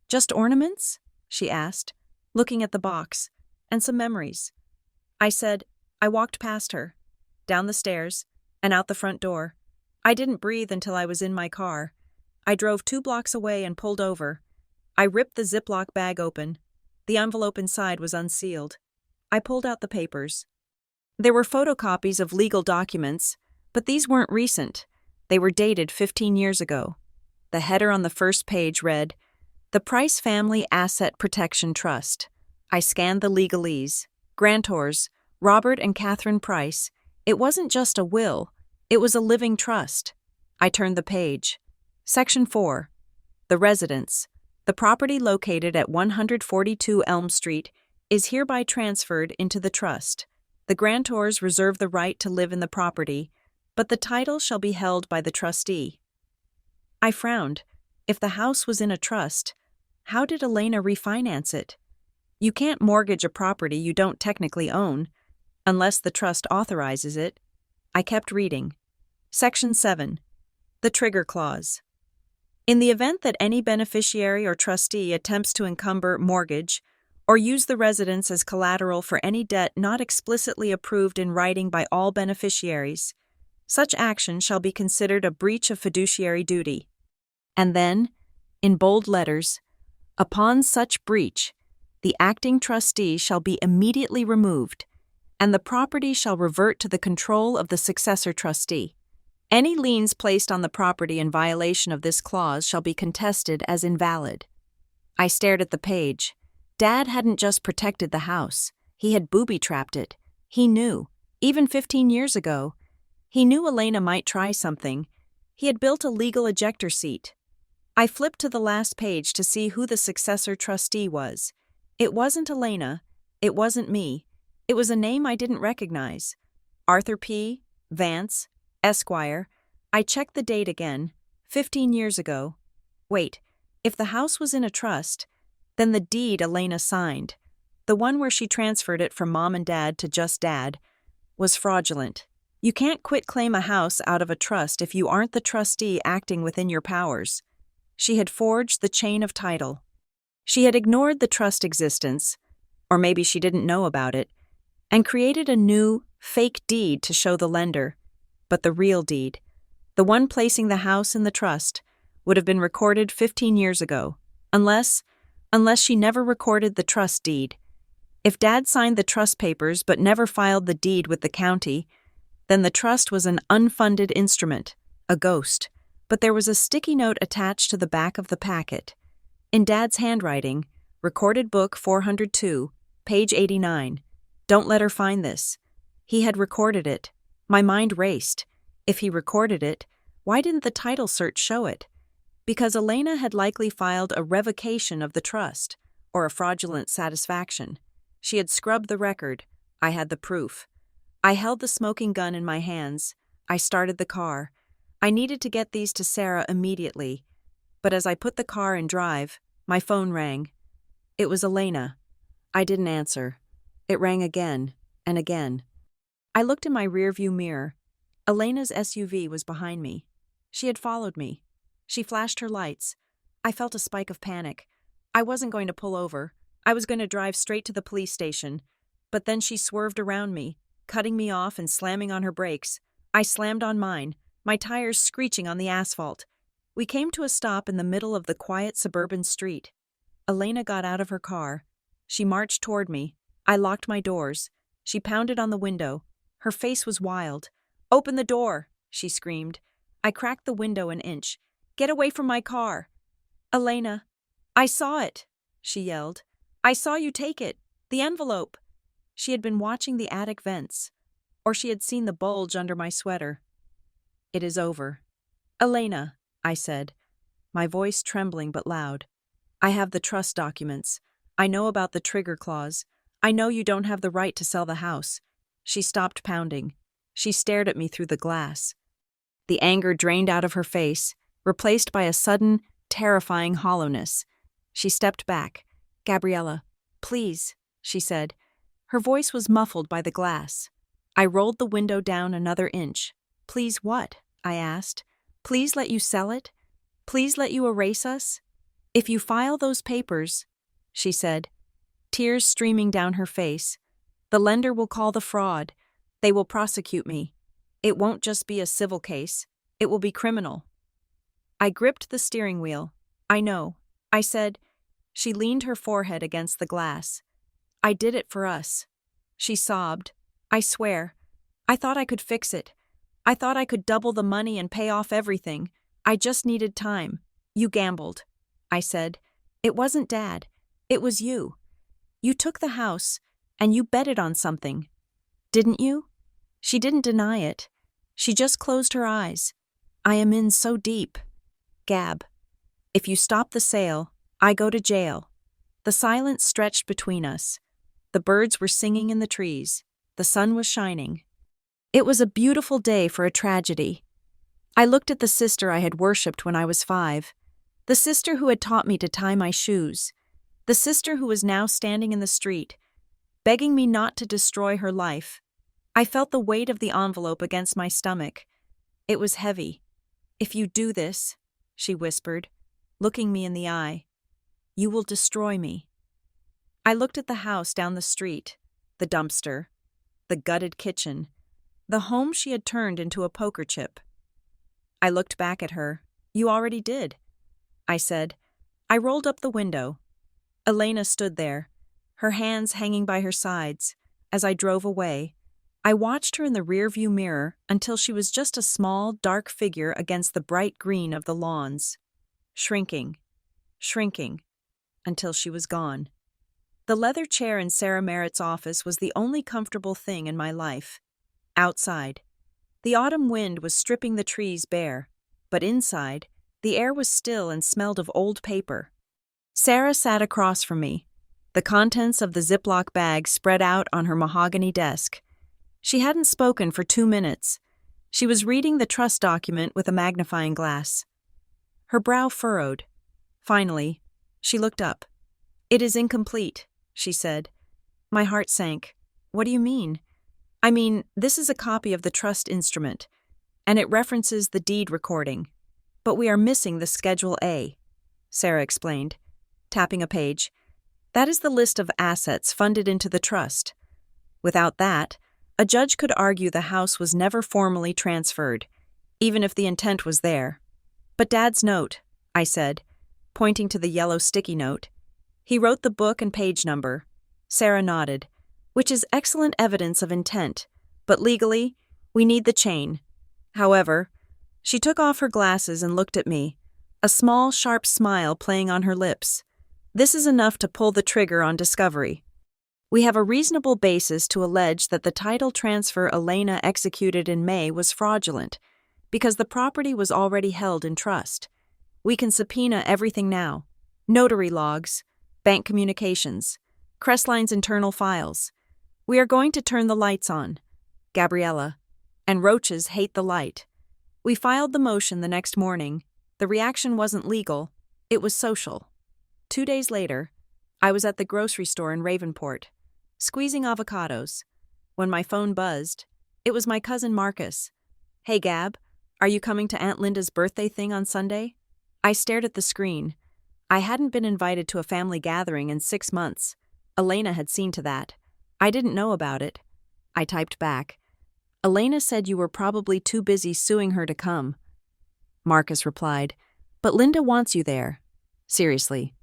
Just ornaments? She asked, looking at the box. And some memories. I said. I walked past her, down the stairs, and out the front door. I didn't breathe until I was in my car. I drove 2 blocks away and pulled over. I ripped the Ziploc bag open. The envelope inside was unsealed. I pulled out the papers. There were photocopies of legal documents, but these weren't recent. They were dated 15 years ago. The header on the first page read, "The Price Family Asset Protection Trust." I scanned the legalese. Grantors, Robert and Catherine Price. It wasn't just a will, it was a living trust. I turned the page. Section 4. The residence. The property located at 142 Elm Street is hereby transferred into the trust. The grantors reserve the right to live in the property, but the title shall be held by the trustee. I frowned. If the house was in a trust, how did Elena refinance it? You can't mortgage a property you don't technically own, unless the trust authorizes it. I kept reading. Section 7. The trigger clause. In the event that any beneficiary or trustee attempts to encumber, mortgage, or use the residence as collateral for any debt not explicitly approved in writing by all beneficiaries, such action shall be considered a breach of fiduciary duty. And then, in bold letters, upon such breach, the acting trustee shall be immediately removed, and the property shall revert to the control of the successor trustee. Any liens placed on the property in violation of this clause shall be contested as invalid. I stared at the page. Dad hadn't just protected the house, he had booby-trapped it. He knew, even 15 years ago. He knew Elena might try something. He had built a legal ejector seat. I flipped to the last page to see who the successor trustee was. It wasn't Elena. It wasn't me. It was a name I didn't recognize. Arthur P. Vance, Esquire. I checked the date again. 15 years ago. Wait, if the house was in a trust, then the deed Elena signed, the one where she transferred it from Mom and Dad to just Dad, was fraudulent. You can't quit-claim a house out of a trust if you aren't the trustee acting within your powers. She had forged the chain of title. She had ignored the trust existence, or maybe she didn't know about it, and created a new, fake deed to show the lender. But the real deed, the one placing the house in the trust, would have been recorded 15 years ago, unless she never recorded the trust deed. If Dad signed the trust papers but never filed the deed with the county, then the trust was an unfunded instrument, a ghost. But there was a sticky note attached to the back of the packet. In Dad's handwriting, recorded book 402, page 89. Don't let her find this. He had recorded it. My mind raced. If he recorded it, why didn't the title search show it? Because Elena had likely filed a revocation of the trust, or a fraudulent satisfaction. She had scrubbed the record. I had the proof. I held the smoking gun in my hands. I started the car. I needed to get these to Sarah immediately. But as I put the car in drive, my phone rang. It was Elena. I didn't answer. It rang again and again. I looked in my rearview mirror. Elena's SUV was behind me. She had followed me. She flashed her lights. I felt a spike of panic. I wasn't going to pull over. I was going to drive straight to the police station. But then she swerved around me, cutting me off and slamming on her brakes. I slammed on mine, my tires screeching on the asphalt. We came to a stop in the middle of the quiet suburban street. Elena got out of her car. She marched toward me. I locked my doors. She pounded on the window. Her face was wild. "Open the door," she screamed. I cracked the window an inch. "Get away from my car." "Elena." "I saw it," she yelled. "I saw you take it. The envelope." She had been watching the attic vents, or she had seen the bulge under my sweater. "It is over." "Elena," I said, my voice trembling but loud. I have the trust documents. I know about the trigger clause. I know you don't have the right to sell the house. She stopped pounding. She stared at me through the glass. The anger drained out of her face, replaced by a sudden, terrifying hollowness. She stepped back. "Gabriella, please," she said. Her voice was muffled by the glass. I rolled the window down another inch. "Please what?" I asked. "Please let you sell it? Please let you erase us? If you file those papers," she said, tears streaming down her face, "the lender will call the fraud. They will prosecute me. It won't just be a civil case. It will be criminal." I gripped the steering wheel. "I know," I said. She leaned her forehead against the glass. "I did it for us." She sobbed. "I swear. I thought I could fix it. I thought I could double the money and pay off everything. I just needed time. You gambled," I said. "It wasn't Dad. It was you. You took the house, and you betted on something. Didn't you?" She didn't deny it. She just closed her eyes. "I am in so deep. Gab, if you stop the sale, I go to jail." The silence stretched between us. The birds were singing in the trees. The sun was shining. It was a beautiful day for a tragedy. I looked at the sister I had worshipped when I was 5. The sister who had taught me to tie my shoes. The sister who was now standing in the street, begging me not to destroy her life. I felt the weight of the envelope against my stomach. It was heavy. "If you do this," she whispered, looking me in the eye, "you will destroy me." I looked at the house down the street, the dumpster, the gutted kitchen, the home she had turned into a poker chip. I looked back at her. "You already did," I said. I rolled up the window. Elena stood there, her hands hanging by her sides. As I drove away, I watched her in the rearview mirror until she was just a small, dark figure against the bright green of the lawns. Shrinking, until she was gone. The leather chair in Sarah Merritt's office was the only comfortable thing in my life. Outside, the autumn wind was stripping the trees bare, but inside, the air was still and smelled of old paper. Sarah sat across from me, the contents of the Ziploc bag spread out on her mahogany desk. She hadn't spoken for 2 minutes. She was reading the trust document with a magnifying glass. Her brow furrowed. Finally, she looked up. "It is incomplete," she said. My heart sank. "What do you mean?" "I mean, this is a copy of the trust instrument, and it references the deed recording. But we are missing the Schedule A," Sarah explained, tapping a page. "That is the list of assets funded into the trust. Without that, a judge could argue the house was never formally transferred, even if the intent was there." "But Dad's note," I said, pointing to the yellow sticky note. "He wrote the book and page number." Sarah nodded. "Which is excellent evidence of intent, but legally, we need the chain. However," she took off her glasses and looked at me, a small, sharp smile playing on her lips. "This is enough to pull the trigger on discovery. We have a reasonable basis to allege that the title transfer Elena executed in May was fraudulent, because the property was already held in trust. We can subpoena everything now: notary logs, bank communications, Crestline's internal files. We are going to turn the lights on, Gabriella, and roaches hate the light." We filed the motion the next morning. The reaction wasn't legal, it was social. 2 days later, I was at the grocery store in Ravenport, squeezing avocados. When my phone buzzed, it was my cousin Marcus. "Hey Gab, are you coming to Aunt Linda's birthday thing on Sunday?" I stared at the screen. I hadn't been invited to a family gathering in 6 months. Elena had seen to that. I didn't know about it. I typed back. "Elena said you were probably too busy suing her to come." Marcus replied, "But Linda wants you there. Seriously.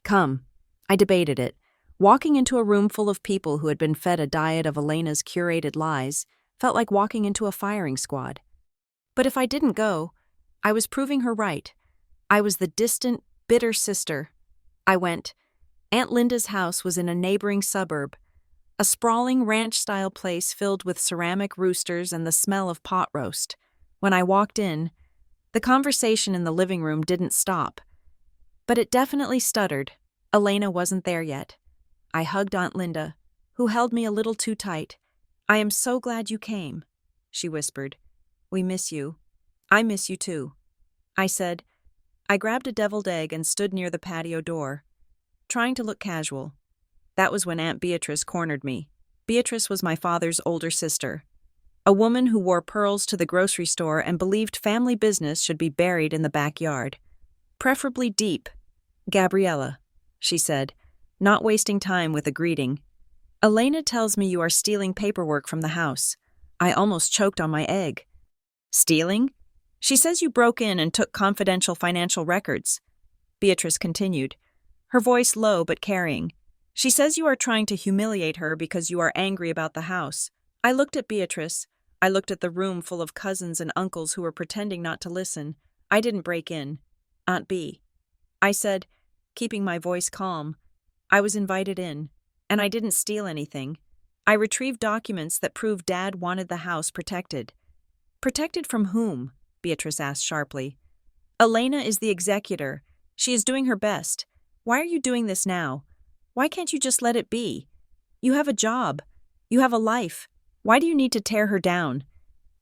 Come." I debated it. Walking into a room full of people who had been fed a diet of Elena's curated lies felt like walking into a firing squad. But if I didn't go, I was proving her right. I was the distant, bitter sister. I went. Aunt Linda's house was in a neighboring suburb, a sprawling ranch-style place filled with ceramic roosters and the smell of pot roast. When I walked in, the conversation in the living room didn't stop. But it definitely stuttered. Elena wasn't there yet. I hugged Aunt Linda, who held me a little too tight. "I am so glad you came," she whispered. "We miss you." "I miss you too," I said. I grabbed a deviled egg and stood near the patio door, trying to look casual. That was when Aunt Beatrice cornered me. Beatrice was my father's older sister, a woman who wore pearls to the grocery store and believed family business should be buried in the backyard. "Preferably deep." "Gabriella," she said, not wasting time with a greeting. "Elena tells me you are stealing paperwork from the house." I almost choked on my egg. "Stealing? She says you broke in and took confidential financial records." Beatrice continued, her voice low but carrying. "She says you are trying to humiliate her because you are angry about the house." I looked at Beatrice. I looked at the room full of cousins and uncles who were pretending not to listen. "I didn't break in, Aunt B," I said, keeping my voice calm. "I was invited in, and I didn't steal anything. I retrieved documents that prove Dad wanted the house protected." "Protected from whom?" Beatrice asked sharply. "Elena is the executor. She is doing her best. Why are you doing this now? Why can't you just let it be? You have a job. You have a life. Why do you need to tear her down?"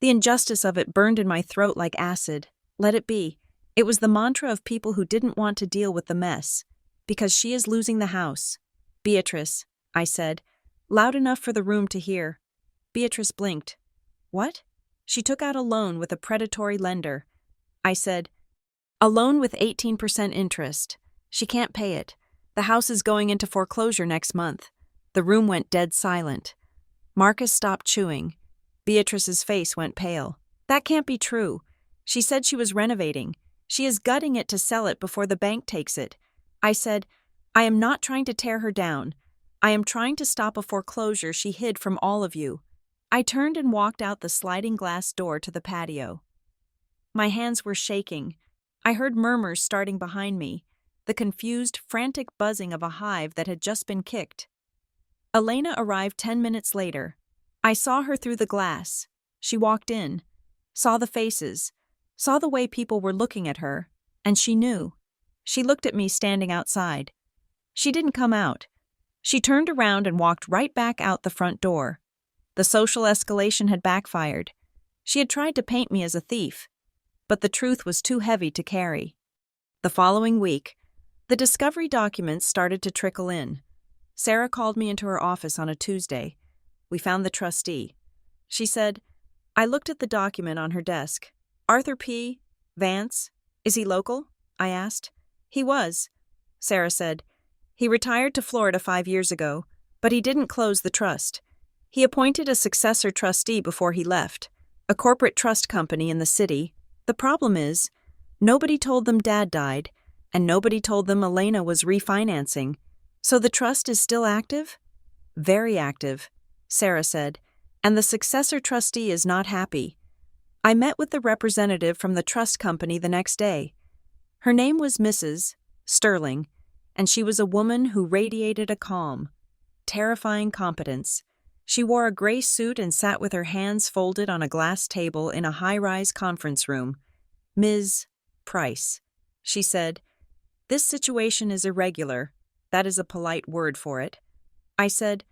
The injustice of it burned in my throat like acid. Let it be. It was the mantra of people who didn't want to deal with the mess. "Because she is losing the house." "Beatrice," I said, loud enough for the room to hear. Beatrice blinked. "What?" "She took out a loan with a predatory lender." I said, "A loan with 18% interest. She can't pay it. The house is going into foreclosure next month." The room went dead silent. Marcus stopped chewing. Beatrice's face went pale. "That can't be true. She said she was renovating. She is gutting it to sell it before the bank takes it." I said, "I am not trying to tear her down. I am trying to stop a foreclosure she hid from all of you." I turned and walked out the sliding glass door to the patio. My hands were shaking. I heard murmurs starting behind me, the confused, frantic buzzing of a hive that had just been kicked. Elena arrived 10 minutes later. I saw her through the glass. She walked in, saw the faces, saw the way people were looking at her, and she knew. She looked at me standing outside. She didn't come out. She turned around and walked right back out the front door. The social escalation had backfired. She had tried to paint me as a thief, but the truth was too heavy to carry. The following week, the discovery documents started to trickle in. Sarah called me into her office on a Tuesday. We found the trustee. She said, I looked at the document on her desk. "Arthur P. Vance, is he local?" I asked. "He was," Sarah said. "He retired to Florida 5 years ago, but he didn't close the trust. He appointed a successor trustee before he left, a corporate trust company in the city. The problem is, nobody told them Dad died, and nobody told them Elena was refinancing. So the trust is still active?" "Very active," Sarah said, "and the successor trustee is not happy." I met with the representative from the trust company the next day. Her name was Mrs. Sterling, and she was a woman who radiated a calm, terrifying competence. She wore a gray suit and sat with her hands folded on a glass table in a high-rise conference room. "Ms. Price," she said, "this situation is irregular. That is a polite word for it." I said,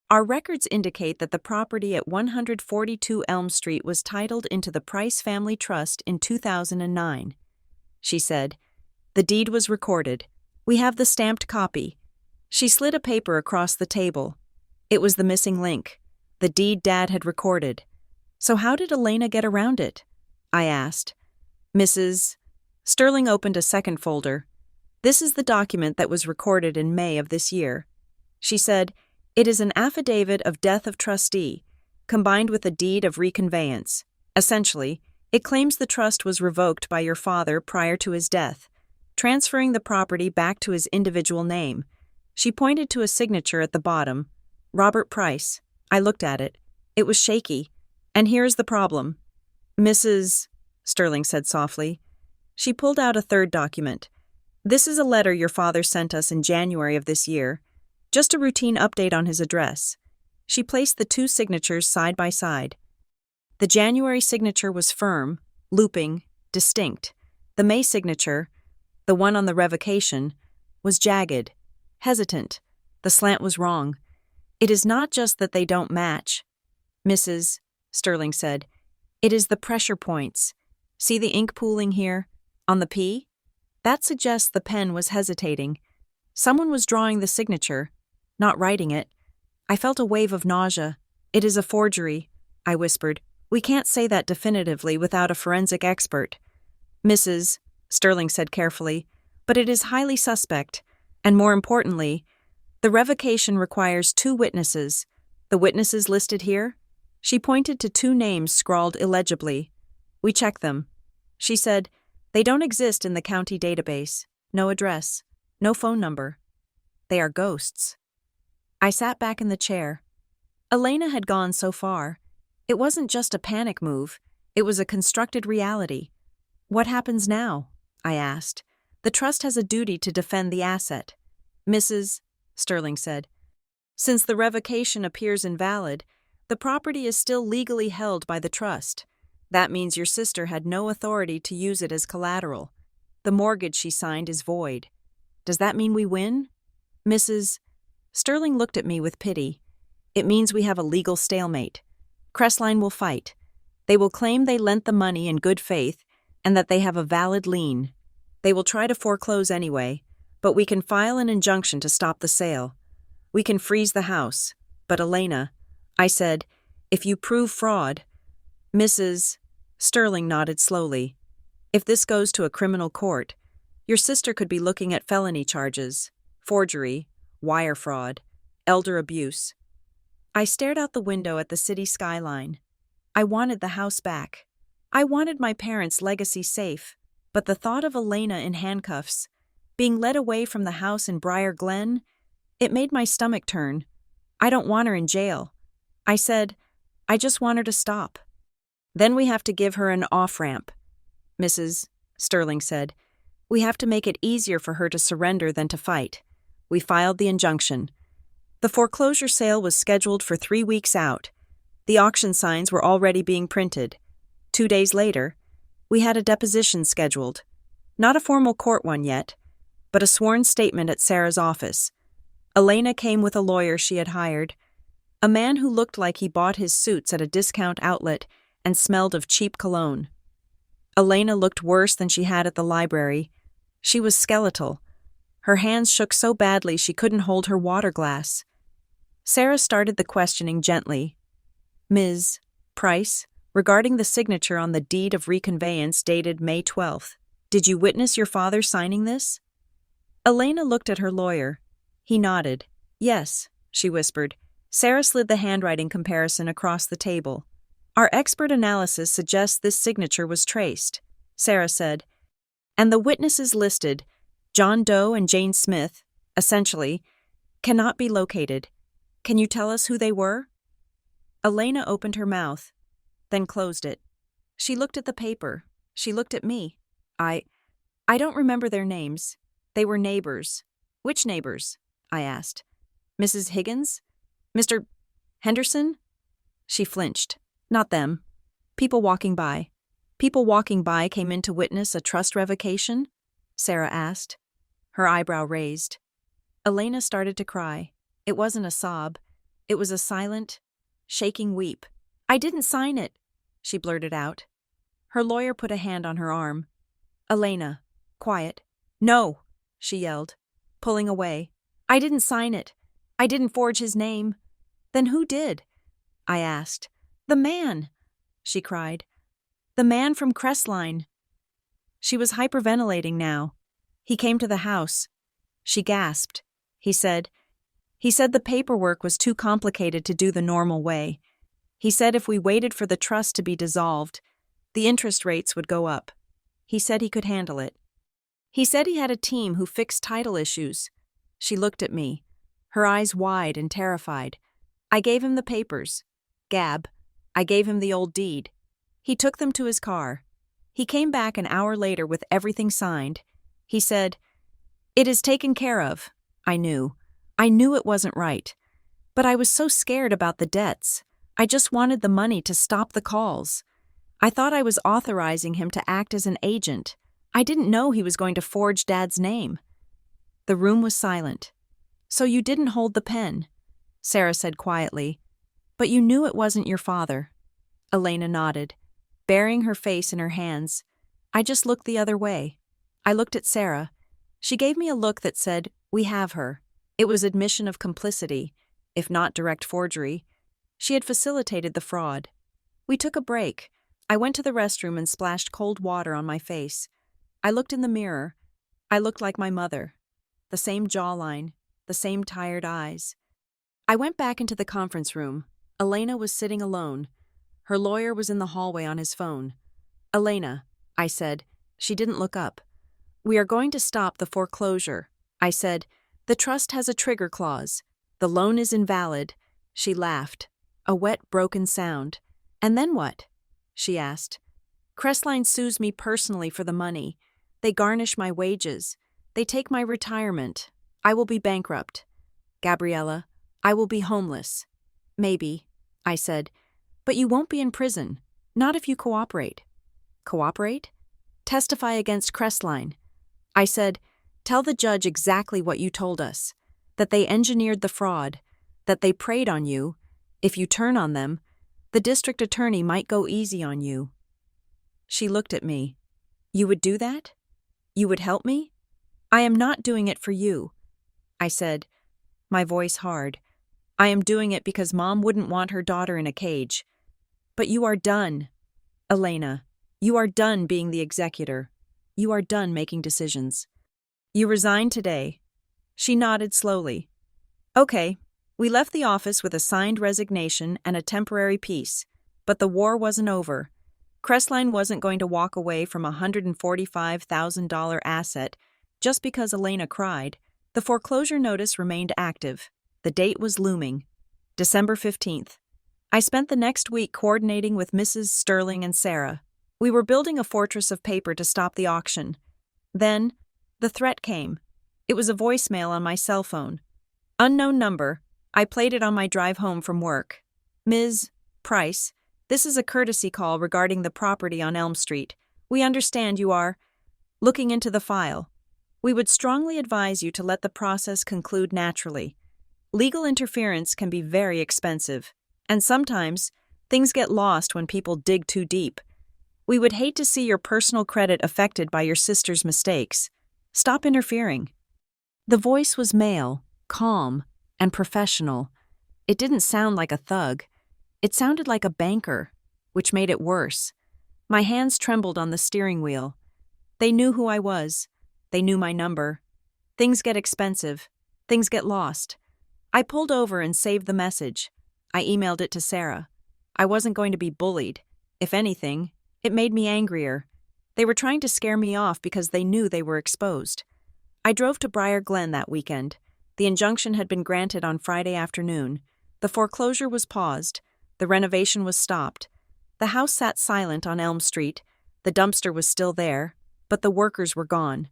"Our records indicate that the property at 142 Elm Street was titled into the Price Family Trust in 2009. She said, "The deed was recorded. We have the stamped copy." She slid a paper across the table. It was the missing link, the deed Dad had recorded. "So how did Elena get around it?" I asked. Mrs. Sterling opened a second folder. "This is the document that was recorded in May of this year." She said, "It is an affidavit of death of trustee, combined with a deed of reconveyance. Essentially, it claims the trust was revoked by your father prior to his death, transferring the property back to his individual name." She pointed to a signature at the bottom, "Robert Price." I looked at it. It was shaky. "And here's the problem," Mrs. Sterling said softly. She pulled out a third document. "This is a letter your father sent us in January of this year. Just a routine update on his address." She placed the two signatures side by side. The January signature was firm, looping, distinct. The May signature, The one on the revocation was jagged, hesitant. The slant was wrong. It is not just that they don't match, Mrs. Sterling said. It is the pressure points. See the ink pooling here? On the P? That suggests the pen was hesitating. Someone was drawing the signature, not writing it. I felt a wave of nausea. It is a forgery, I whispered. We can't say that definitively without a forensic expert. Mrs. Sterling said carefully, but it is highly suspect, and more importantly, the revocation requires 2 witnesses. The witnesses listed here? She pointed to 2 names scrawled illegibly. We checked them. She said, they don't exist in the county database. No address. No phone number. They are ghosts. I sat back in the chair. Elena had gone so far. It wasn't just a panic move. It was a constructed reality. What happens now? I asked. The trust has a duty to defend the asset. Mrs. Sterling said, since the revocation appears invalid, the property is still legally held by the trust. That means your sister had no authority to use it as collateral. The mortgage she signed is void. Does that mean we win? Mrs. Sterling looked at me with pity. It means we have a legal stalemate. Crestline will fight. They will claim they lent the money in good faith and that they have a valid lien. They will try to foreclose anyway, but we can file an injunction to stop the sale. We can freeze the house. But Elena, I said, if you prove fraud, Mrs. Sterling nodded slowly. If this goes to a criminal court, your sister could be looking at felony charges, forgery, wire fraud, elder abuse. I stared out the window at the city skyline. I wanted the house back. I wanted my parents' legacy safe, but the thought of Elena in handcuffs, being led away from the house in Briar Glen, it made my stomach turn. I don't want her in jail. I said, I just want her to stop. Then we have to give her an off-ramp, Mrs. Sterling said. We have to make it easier for her to surrender than to fight. We filed the injunction. The foreclosure sale was scheduled for 3 weeks out. The auction signs were already being printed. 2 days later, we had a deposition scheduled. Not a formal court one yet, but a sworn statement at Sarah's office. Elena came with a lawyer she had hired, a man who looked like he bought his suits at a discount outlet and smelled of cheap cologne. Elena looked worse than she had at the library. She was skeletal. Her hands shook so badly she couldn't hold her water glass. Sarah started the questioning gently. Ms. Price, regarding the signature on the deed of reconveyance dated May 12th, did you witness your father signing this? Elena looked at her lawyer. He nodded. Yes, she whispered. Sarah slid the handwriting comparison across the table. Our expert analysis suggests this signature was traced, Sarah said. And the witnesses listed, John Doe and Jane Smith, essentially, cannot be located. Can you tell us who they were? Elena opened her mouth, then closed it. She looked at the paper. She looked at me. I don't remember their names. They were neighbors. Which neighbors? I asked. Mrs. Higgins? Mr. Henderson? She flinched. Not them. People walking by. People walking by came in to witness a trust revocation? Sarah asked. Her eyebrow raised. Elena started to cry. It wasn't a sob. It was a silent, shaking weep. I didn't sign it, she blurted out. Her lawyer put a hand on her arm. Elena, quiet. No, she yelled, pulling away. I didn't sign it. I didn't forge his name. Then who did? I asked. The man, she cried. The man from Crestline. She was hyperventilating now. He came to the house. She gasped. He said the paperwork was too complicated to do the normal way. He said if we waited for the trust to be dissolved, the interest rates would go up. He said he could handle it. He said he had a team who fixed title issues. She looked at me, her eyes wide and terrified. I gave him the papers. Gab. I gave him the old deed. He took them to his car. He came back an hour later with everything signed. He said, "It is taken care of." I knew it wasn't right. But I was so scared about the debts. I just wanted the money to stop the calls. I thought I was authorizing him to act as an agent. I didn't know he was going to forge Dad's name. The room was silent. So you didn't hold the pen, Sarah said quietly. But you knew it wasn't your father. Elena nodded, burying her face in her hands. I just looked the other way. I looked at Sarah. She gave me a look that said, "We have her." It was admission of complicity, if not direct forgery. She had facilitated the fraud. We took a break. I went to the restroom and splashed cold water on my face. I looked in the mirror. I looked like my mother. The same jawline, the same tired eyes. I went back into the conference room. Elena was sitting alone. Her lawyer was in the hallway on his phone. "Elena," I said. She didn't look up. "We are going to stop the foreclosure," I said. "The trust has a trigger clause. The loan is invalid." She laughed. A wet, broken sound. "And then what?" she asked. "Crestline sues me personally for the money. They garnish my wages. They take my retirement. I will be bankrupt. Gabriella, I will be homeless." "Maybe," I said. "But you won't be in prison. Not if you cooperate." "Cooperate?" "Testify against Crestline." I said, "Tell the judge exactly what you told us. That they engineered the fraud. That they preyed on you. If you turn on them, the district attorney might go easy on you." She looked at me. "You would do that? You would help me?" "I am not doing it for you," I said, my voice hard. "I am doing it because Mom wouldn't want her daughter in a cage. But you are done, Elena. You are done being the executor. You are done making decisions. You resign today." She nodded slowly. "Okay." We left the office with a signed resignation and a temporary peace. But the war wasn't over. Crestline wasn't going to walk away from a $145,000 asset just because Elena cried. The foreclosure notice remained active. The date was looming. December 15th. I spent the next week coordinating with Mrs. Sterling and Sarah. We were building a fortress of paper to stop the auction. Then, the threat came. It was a voicemail on my cell phone. Unknown number. I played it on my drive home from work. "Ms. Price, this is a courtesy call regarding the property on Elm Street. We understand you are looking into the file. We would strongly advise you to let the process conclude naturally. Legal interference can be very expensive, and sometimes things get lost when people dig too deep. We would hate to see your personal credit affected by your sister's mistakes. Stop interfering." The voice was male, calm, and professional. It didn't sound like a thug. It sounded like a banker, which made it worse. My hands trembled on the steering wheel. They knew who I was. They knew my number. Things get expensive. Things get lost. I pulled over and saved the message. I emailed it to Sarah. I wasn't going to be bullied. If anything, it made me angrier. They were trying to scare me off because they knew they were exposed. I drove to Briar Glen that weekend. The injunction had been granted on Friday afternoon. The foreclosure was paused. The renovation was stopped. The house sat silent on Elm Street. The dumpster was still there, but the workers were gone.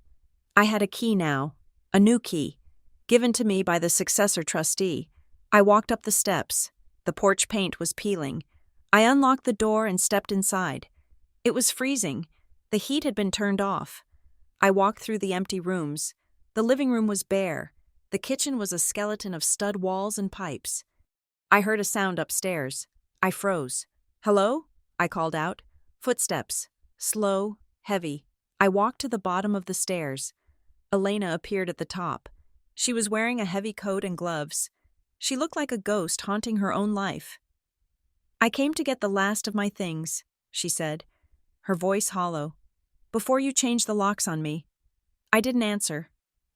I had a key now, a new key, given to me by the successor trustee. I walked up the steps. The porch paint was peeling. I unlocked the door and stepped inside. It was freezing. The heat had been turned off. I walked through the empty rooms. The living room was bare. The kitchen was a skeleton of stud walls and pipes. I heard a sound upstairs. I froze. "Hello?" I called out. Footsteps. Slow, heavy. I walked to the bottom of the stairs. Elena appeared at the top. She was wearing a heavy coat and gloves. She looked like a ghost haunting her own life. "I came to get the last of my things," she said, her voice hollow. "Before you change the locks on me." I didn't answer.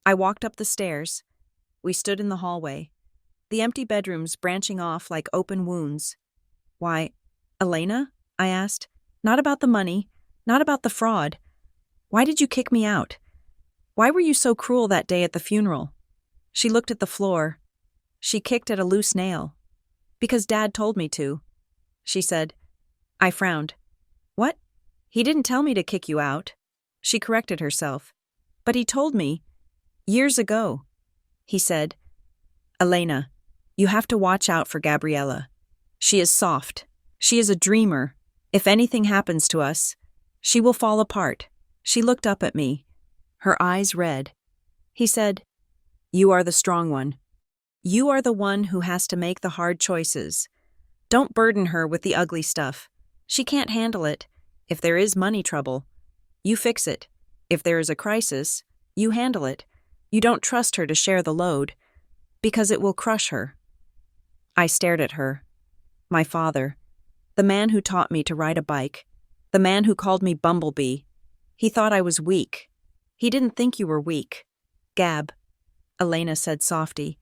I walked up the stairs. We stood in the hallway. The empty bedrooms branching off like open wounds. "Why, Elena?" I asked. "Not about the money, not about the fraud. Why did you kick me out? Why were you so cruel that day at the funeral?" She looked at the floor. She kicked at a loose nail. "Because Dad told me to," she said. I frowned. "What? He didn't tell me to kick you out." She corrected herself. "But he told me, years ago." He said, "Elena, you have to watch out for Gabriella. She is soft. She is a dreamer. If anything happens to us, she will fall apart. She looked up at me, her eyes red. He said, "You are the strong one. You are the one who has to make the hard choices. Don't burden her with the ugly stuff. She can't handle it. If there is money trouble, you fix it. If there is a crisis, you handle it. You don't trust her to share the load, because it will crush her." I stared at her. My father, the man who taught me to ride a bike, the man who called me Bumblebee. He thought I was weak. He didn't think you were weak. Gab, Elena said softly.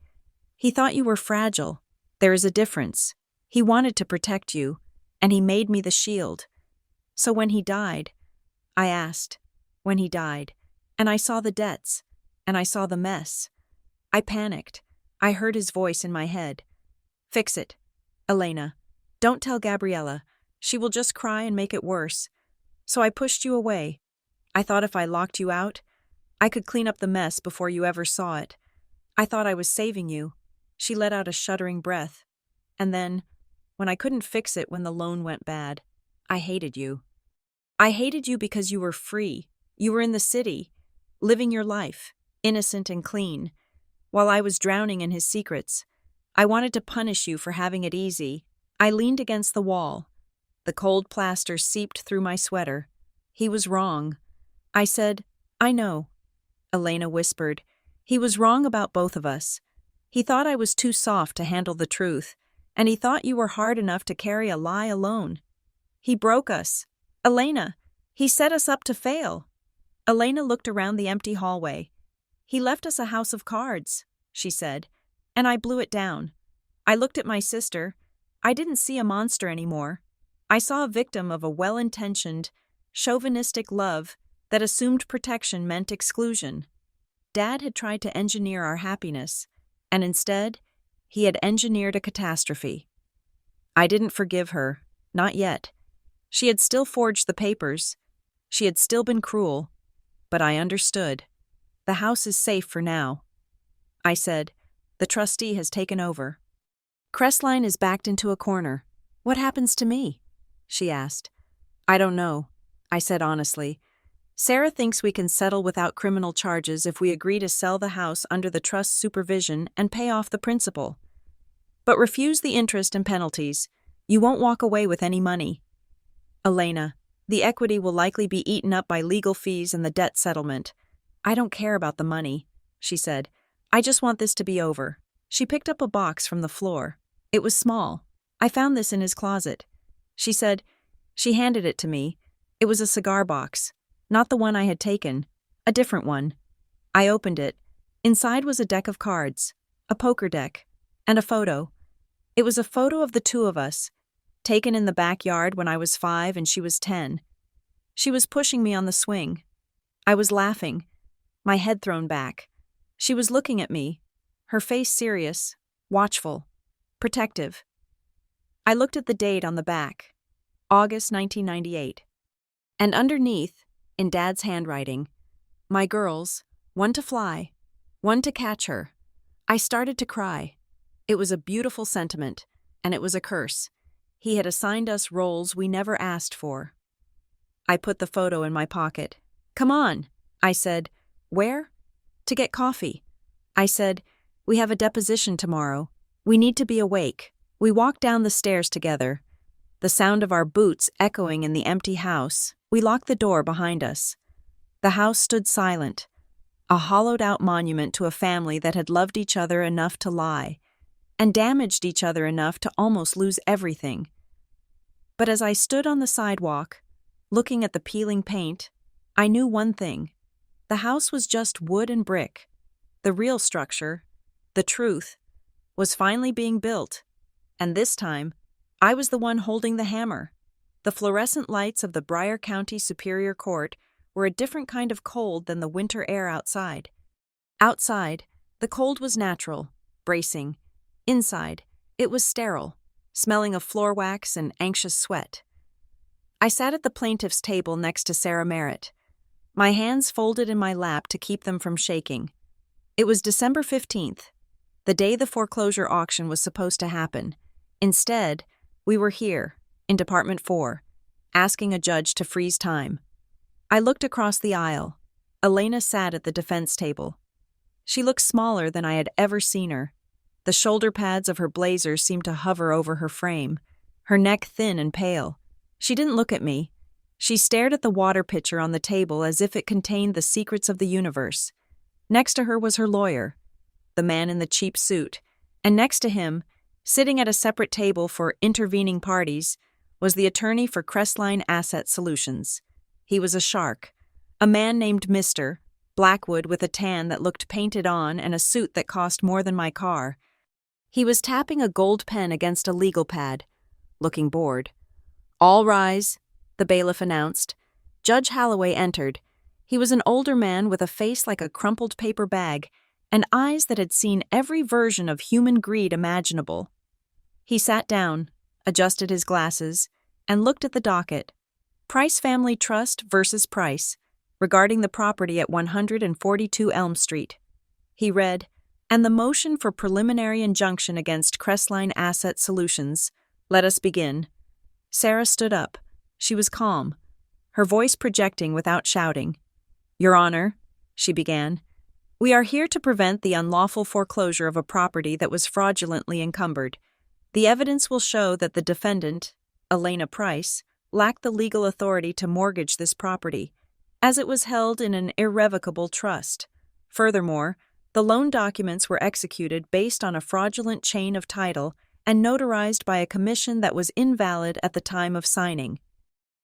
He thought you were fragile. There is a difference. He wanted to protect you, and he made me the shield. So when he died, I asked, when he died, and I saw the debts, and I saw the mess. I panicked. I heard his voice in my head. "Fix it, Elena. Don't tell Gabriella. She will just cry and make it worse." So I pushed you away. I thought if I locked you out, I could clean up the mess before you ever saw it. I thought I was saving you. She let out a shuddering breath. And then, when I couldn't fix it when the loan went bad, I hated you. I hated you because you were free. You were in the city, living your life, innocent and clean, while I was drowning in his secrets. I wanted to punish you for having it easy. I leaned against the wall. The cold plaster seeped through my sweater. He was wrong. I said, "I know." Elena whispered, "He was wrong about both of us. He thought I was too soft to handle the truth, and he thought you were hard enough to carry a lie alone. He broke us. Elena, he set us up to fail." Elena looked around the empty hallway. "He left us a house of cards," she said, and I blew it down. I looked at my sister. I didn't see a monster anymore. I saw a victim of a well-intentioned, chauvinistic love that assumed protection meant exclusion. Dad had tried to engineer our happiness, and instead, he had engineered a catastrophe. I didn't forgive her, not yet. She had still forged the papers. She had still been cruel. But I understood. The house is safe for now. I said, "The trustee has taken over." Crestline is backed into a corner. "What happens to me?" she asked. "I don't know," I said honestly. "Sarah thinks we can settle without criminal charges if we agree to sell the house under the trust's supervision and pay off the principal. But refuse the interest and penalties. You won't walk away with any money." "Elena, the equity will likely be eaten up by legal fees and the debt settlement. I don't care about the money," she said. "I just want this to be over." She picked up a box from the floor. It was small. "I found this in his closet," she said. She handed it to me. It was a cigar box. Not the one I had taken. A different one. I opened it. Inside was a deck of cards. A poker deck. And a photo. It was a photo of the two of us, taken in the backyard when I was 5 and she was 10. She was pushing me on the swing. I was laughing, my head thrown back. She was looking at me, her face serious, watchful, protective. I looked at the date on the back, August 1998. And underneath, in Dad's handwriting, "My girls, one to fly, one to catch her." I started to cry. It was a beautiful sentiment, and it was a curse. He had assigned us roles we never asked for. I put the photo in my pocket. "Come on," I said. "Where?" "To get coffee." I said, "We have a deposition tomorrow. We need to be awake." We walked down the stairs together, the sound of our boots echoing in the empty house. We locked the door behind us. The house stood silent, a hollowed-out monument to a family that had loved each other enough to lie, and damaged each other enough to almost lose everything. But as I stood on the sidewalk, looking at the peeling paint, I knew one thing. The house was just wood and brick. The real structure, the truth, was finally being built, and this time, I was the one holding the hammer. The fluorescent lights of the Bryan County Superior Court were a different kind of cold than the winter air outside. Outside, the cold was natural, bracing. Inside, it was sterile, smelling of floor wax and anxious sweat. I sat at the plaintiff's table next to Sarah Merritt, my hands folded in my lap to keep them from shaking. It was December 15th, the day the foreclosure auction was supposed to happen. Instead, we were here, in Department 4, asking a judge to freeze time. I looked across the aisle. Elena sat at the defense table. She looked smaller than I had ever seen her. The shoulder pads of her blazer seemed to hover over her frame, her neck thin and pale. She didn't look at me. She stared at the water pitcher on the table as if it contained the secrets of the universe. Next to her was her lawyer, the man in the cheap suit, and next to him, sitting at a separate table for intervening parties, was the attorney for Crestline Asset Solutions. He was a shark, a man named Mr. Blackwood with a tan that looked painted on and a suit that cost more than my car. He was tapping a gold pen against a legal pad, looking bored. "All rise," the bailiff announced. Judge Holloway entered. He was an older man with a face like a crumpled paper bag and eyes that had seen every version of human greed imaginable. He sat down, adjusted his glasses, and looked at the docket. Price Family Trust versus Price, regarding the property at 142 Elm Street. He read, "And the motion for preliminary injunction against Crestline Asset Solutions. Let us begin." Sarah stood up. She was calm, her voice projecting without shouting. "Your Honor," she began, "we are here to prevent the unlawful foreclosure of a property that was fraudulently encumbered. The evidence will show that the defendant, Elena Price, lacked the legal authority to mortgage this property, as it was held in an irrevocable trust. Furthermore, the loan documents were executed based on a fraudulent chain of title and notarized by a commission that was invalid at the time of signing."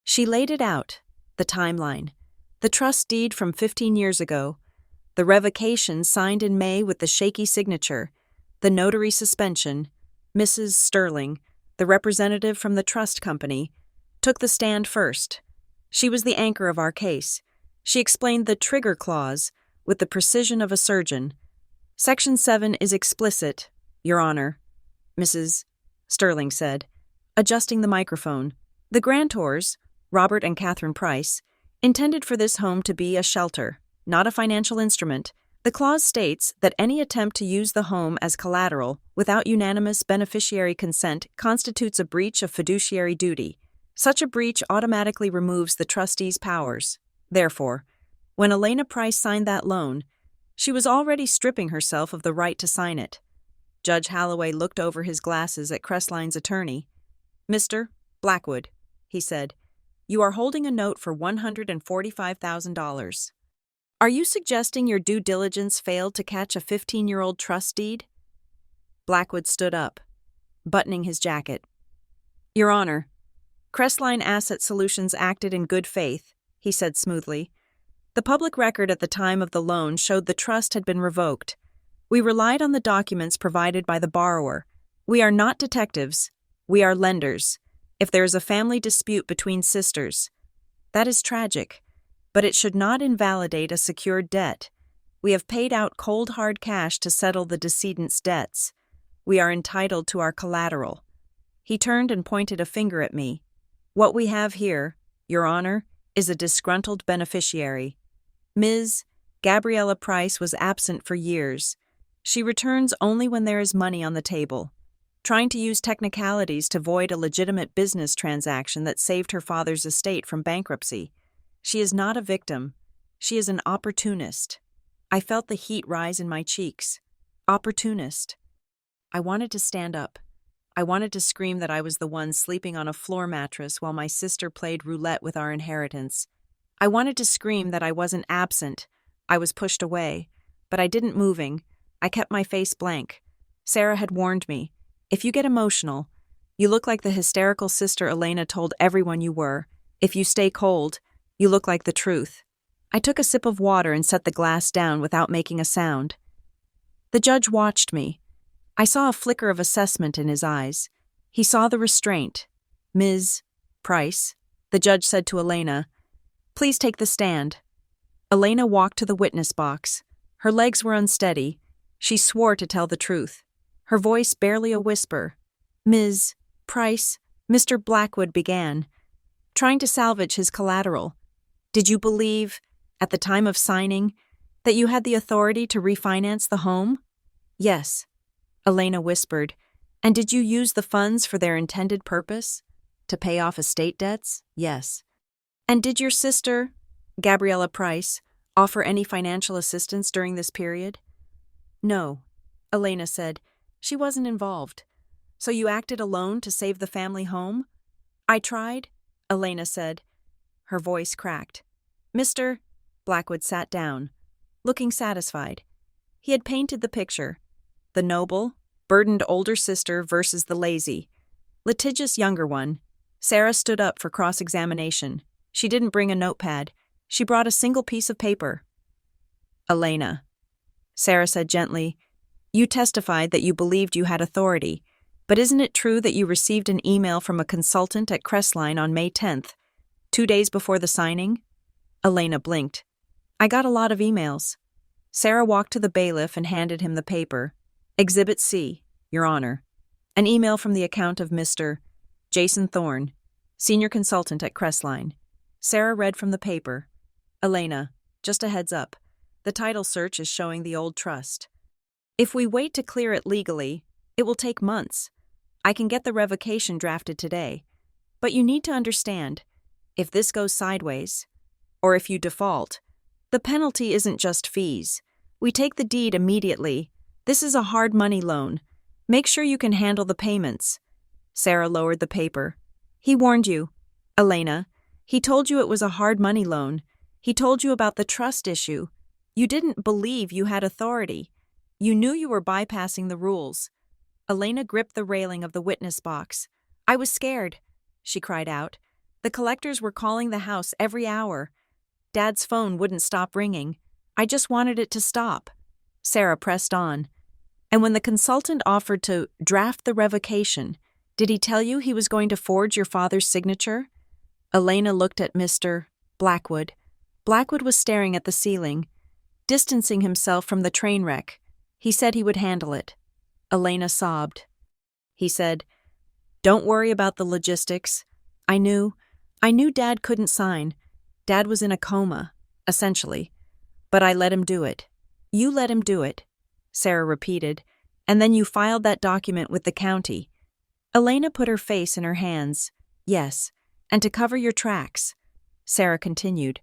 She laid it out, the timeline, the trust deed from 15 years ago, the revocation signed in May with the shaky signature, the notary suspension. Mrs. Sterling, the representative from the trust company, took the stand first. She was the anchor of our case. She explained the trigger clause with the precision of a surgeon. "Section 7 is explicit, Your Honor," Mrs. Sterling said, adjusting the microphone. "The grantors, Robert and Catherine Price, intended for this home to be a shelter, not a financial instrument. The clause states that any attempt to use the home as collateral without unanimous beneficiary consent constitutes a breach of fiduciary duty. Such a breach automatically removes the trustee's powers. Therefore, when Elena Price signed that loan, she was already stripping herself of the right to sign it." Judge Holloway looked over his glasses at Crestline's attorney. "Mr. Blackwood," he said, "you are holding a note for $145,000. Are you suggesting your due diligence failed to catch a 15-year-old trust deed?" Blackwood stood up, buttoning his jacket. "Your Honor, Crestline Asset Solutions acted in good faith," he said smoothly. "The public record at the time of the loan showed the trust had been revoked. We relied on the documents provided by the borrower. We are not detectives. We are lenders. If there is a family dispute between sisters, that is tragic, but it should not invalidate a secured debt. We have paid out cold hard cash to settle the decedent's debts. We are entitled to our collateral." He turned and pointed a finger at me. "What we have here, Your Honor, is a disgruntled beneficiary. Ms. Gabriella Price was absent for years. She returns only when there is money on the table, trying to use technicalities to void a legitimate business transaction that saved her father's estate from bankruptcy. She is not a victim. She is an opportunist." I felt the heat rise in my cheeks. Opportunist. I wanted to stand up. I wanted to scream that I was the one sleeping on a floor mattress while my sister played roulette with our inheritance. I wanted to scream that I wasn't absent. I was pushed away, but I didn't moving. I kept my face blank. Sarah had warned me. "If you get emotional, you look like the hysterical sister Elena told everyone you were. If you stay cold, you look like the truth." I took a sip of water and set the glass down without making a sound. The judge watched me. I saw a flicker of assessment in his eyes. He saw the restraint. "Ms. Price," the judge said to Elena, "please take the stand." Elena walked to the witness box. Her legs were unsteady. She swore to tell the truth. Her voice barely a whisper. "Ms. Price," Mr. Blackwood began, trying to salvage his collateral. "Did you believe, at the time of signing, that you had the authority to refinance the home?" "Yes," Elena whispered. "And did you use the funds for their intended purpose? To pay off estate debts?" "Yes." "And did your sister, Gabriella Price, offer any financial assistance during this period? No, Elena said. She wasn't involved. So you acted alone to save the family home? I tried, Elena said. Her voice cracked. Mr. Blackwood sat down, looking satisfied. He had painted the picture. The noble, burdened older sister versus the lazy, litigious younger one. Sarah stood up for cross-examination. She didn't bring a notepad. She brought a single piece of paper. Elena, Sarah said gently, you testified that you believed you had authority, but isn't it true that you received an email from a consultant at Crestline on May 10th, 2 days before the signing? Elena blinked. I got a lot of emails. Sarah walked to the bailiff and handed him the paper. Exhibit C, Your Honor. An email from the account of Mr. Jason Thorne, senior consultant at Crestline. Sarah read from the paper. Elena, just a heads up. The title search is showing the old trust. If we wait to clear it legally, it will take months. I can get the revocation drafted today. But you need to understand, if this goes sideways, or if you default, the penalty isn't just fees. We take the deed immediately. This is a hard money loan. Make sure you can handle the payments. Sarah lowered the paper. He warned you, Elena. He told you it was a hard money loan. He told you about the trust issue. You didn't believe you had authority. You knew you were bypassing the rules. Elena gripped the railing of the witness box. I was scared, she cried out. The collectors were calling the house every hour. Dad's phone wouldn't stop ringing. I just wanted it to stop. Sarah pressed on. And when the consultant offered to draft the revocation, did he tell you he was going to forge your father's signature? Elena looked at Mr. Blackwood. Blackwood was staring at the ceiling, distancing himself from the train wreck. He said he would handle it. Elena sobbed. He said, Don't worry about the logistics. I knew Dad couldn't sign. Dad was in a coma, essentially. But I let him do it. You let him do it, Sarah repeated, and then you filed that document with the county. Elena put her face in her hands. Yes, and to cover your tracks, Sarah continued,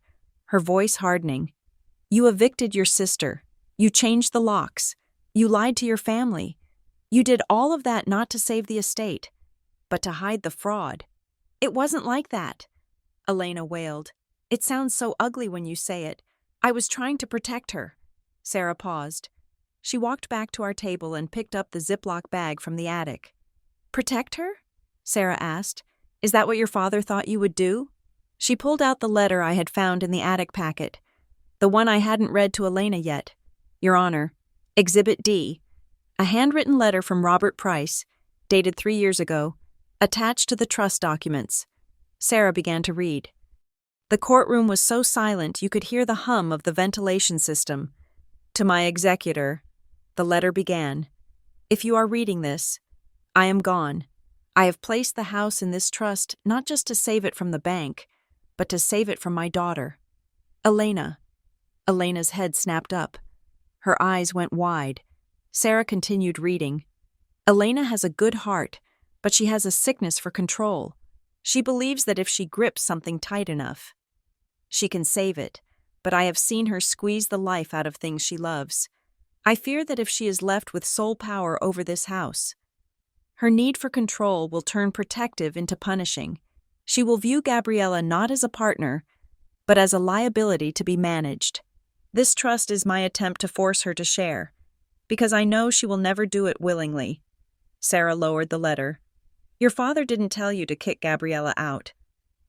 her voice hardening. You evicted your sister. You changed the locks. You lied to your family. You did all of that not to save the estate, but to hide the fraud. It wasn't like that, Elena wailed. It sounds so ugly when you say it. I was trying to protect her. Sarah paused. She walked back to our table and picked up the Ziploc bag from the attic. Protect her? Sarah asked. Is that what your father thought you would do? She pulled out the letter I had found in the attic packet, the one I hadn't read to Elena yet. Your Honor, Exhibit D, a handwritten letter from Robert Price, dated 3 years ago, attached to the trust documents. Sarah began to read. The courtroom was so silent you could hear the hum of the ventilation system. To my executor, the letter began. If you are reading this, I am gone. I have placed the house in this trust not just to save it from the bank, but to save it from my daughter. Elena. Elena's head snapped up. Her eyes went wide. Sarah continued reading. Elena has a good heart, but she has a sickness for control. She believes that if she grips something tight enough, she can save it, but I have seen her squeeze the life out of things she loves. I fear that if she is left with sole power over this house, her need for control will turn protective into punishing. She will view Gabriella not as a partner, but as a liability to be managed. This trust is my attempt to force her to share, because I know she will never do it willingly. Sarah lowered the letter. Your father didn't tell you to kick Gabriella out.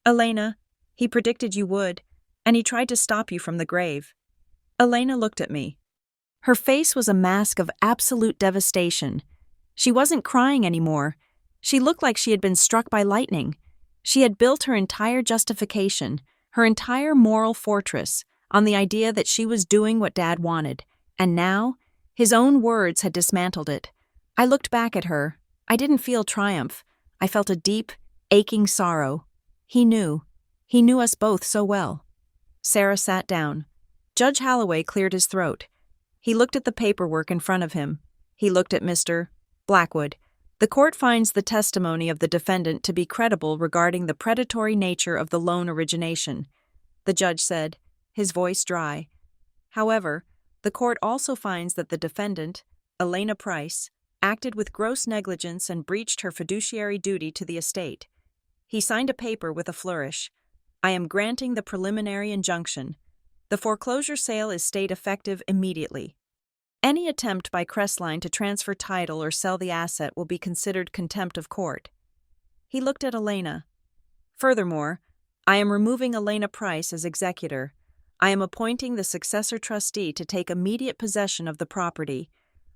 Elena, he predicted you would, and he tried to stop you from the grave. Elena looked at me. Her face was a mask of absolute devastation. She wasn't crying anymore. She looked like she had been struck by lightning. She had built her entire justification, her entire moral fortress, on the idea that she was doing what Dad wanted, and now, his own words had dismantled it. I looked back at her. I didn't feel triumph. I felt a deep, aching sorrow. He knew us both so well. Sarah sat down. Judge Holloway cleared his throat. He looked at the paperwork in front of him. He looked at Mr. Blackwood. The court finds the testimony of the defendant to be credible regarding the predatory nature of the loan origination. The judge said, his voice dry. However, the court also finds that the defendant, Elena Price, acted with gross negligence and breached her fiduciary duty to the estate. He signed a paper with a flourish. I am granting the preliminary injunction. The foreclosure sale is state effective immediately. Any attempt by Crestline to transfer title or sell the asset will be considered contempt of court. He looked at Elena. Furthermore, I am removing Elena Price as executor. I am appointing the successor trustee to take immediate possession of the property.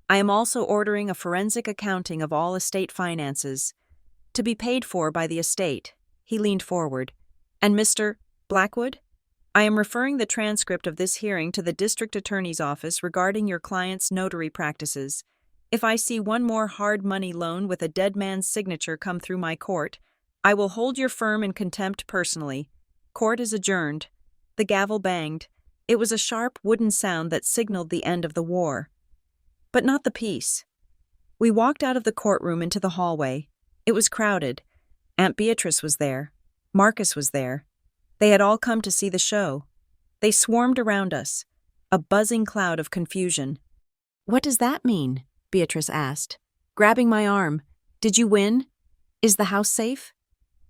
I am also ordering a forensic accounting of all estate finances, to be paid for by the estate. He leaned forward. And Mr. Blackwood? I am referring the transcript of this hearing to the district attorney's office regarding your client's notary practices. If I see one more hard money loan with a dead man's signature come through my court, I will hold your firm in contempt personally. Court is adjourned. The gavel banged. It was a sharp wooden sound that signaled the end of the war. But not the peace. We walked out of the courtroom into the hallway. It was crowded. Aunt Beatrice was there. Marcus was there. They had all come to see the show. They swarmed around us, a buzzing cloud of confusion. What does that mean? Beatrice asked, grabbing my arm. Did you win? Is the house safe?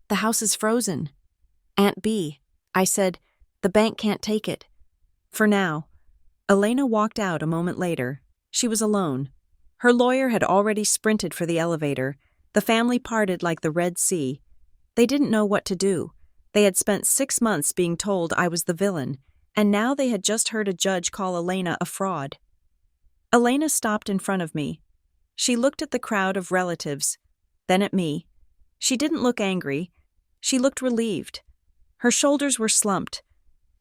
The house is frozen. Aunt B, I said, the bank can't take it. For now. Elena walked out a moment later. She was alone. Her lawyer had already sprinted for the elevator. The family parted like the Red Sea. They didn't know what to do. They had spent 6 months being told I was the villain, and now they had just heard a judge call Elena a fraud. Elena stopped in front of me. She looked at the crowd of relatives, then at me. She didn't look angry. She looked relieved. Her shoulders were slumped,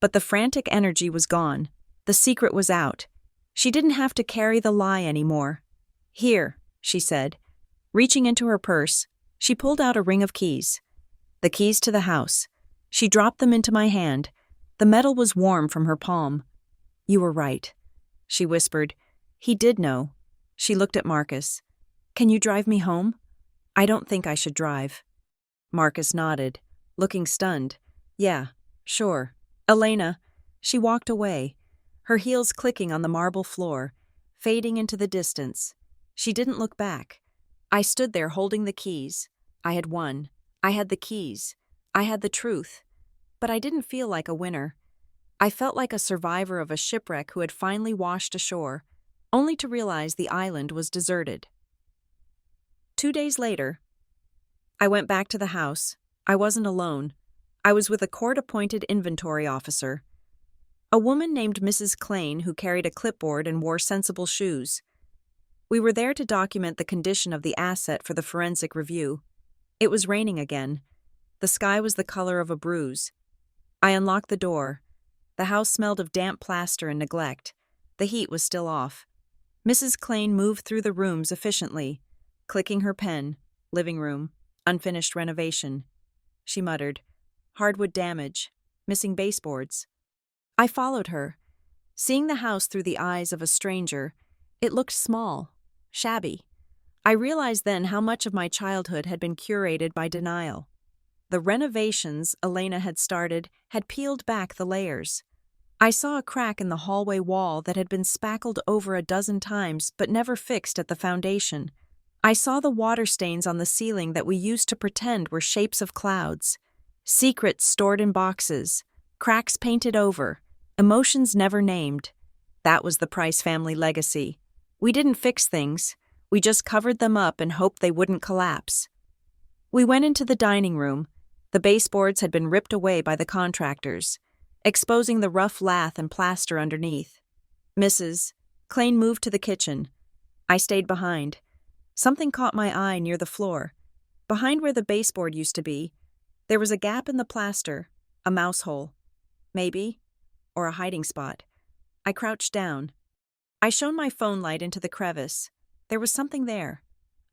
but the frantic energy was gone. The secret was out. She didn't have to carry the lie anymore. Here, she said. Reaching into her purse, she pulled out a ring of keys. The keys to the house. She dropped them into my hand. The metal was warm from her palm. You were right, she whispered. He did know. She looked at Marcus. Can you drive me home? I don't think I should drive. Marcus nodded, looking stunned. Yeah, sure. Elena. She walked away, her heels clicking on the marble floor, fading into the distance. She didn't look back. I stood there holding the keys. I had won. I had the keys. I had the truth. But I didn't feel like a winner. I felt like a survivor of a shipwreck who had finally washed ashore, only to realize the island was deserted. 2 days later, I went back to the house. I wasn't alone. I was with a court-appointed inventory officer, a woman named Mrs. Klain who carried a clipboard and wore sensible shoes. We were there to document the condition of the asset for the forensic review. It was raining again. The sky was the color of a bruise. I unlocked the door. The house smelled of damp plaster and neglect. The heat was still off. Mrs. Klain moved through the rooms efficiently, clicking her pen. Living room, unfinished renovation. She muttered, hardwood damage, missing baseboards. I followed her. Seeing the house through the eyes of a stranger, it looked small, shabby. I realized then how much of my childhood had been curated by denial. The renovations Elena had started had peeled back the layers. I saw a crack in the hallway wall that had been spackled over a dozen times but never fixed at the foundation. I saw the water stains on the ceiling that we used to pretend were shapes of clouds. Secrets stored in boxes, cracks painted over, emotions never named. That was the Price family legacy. We didn't fix things. We just covered them up and hoped they wouldn't collapse. We went into the dining room. The baseboards had been ripped away by the contractors, exposing the rough lath and plaster underneath. Mrs. Klain moved to the kitchen. I stayed behind. Something caught my eye near the floor. Behind where the baseboard used to be, there was a gap in the plaster, a mouse hole. Maybe, or a hiding spot. I crouched down. I shone my phone light into the crevice. There was something there.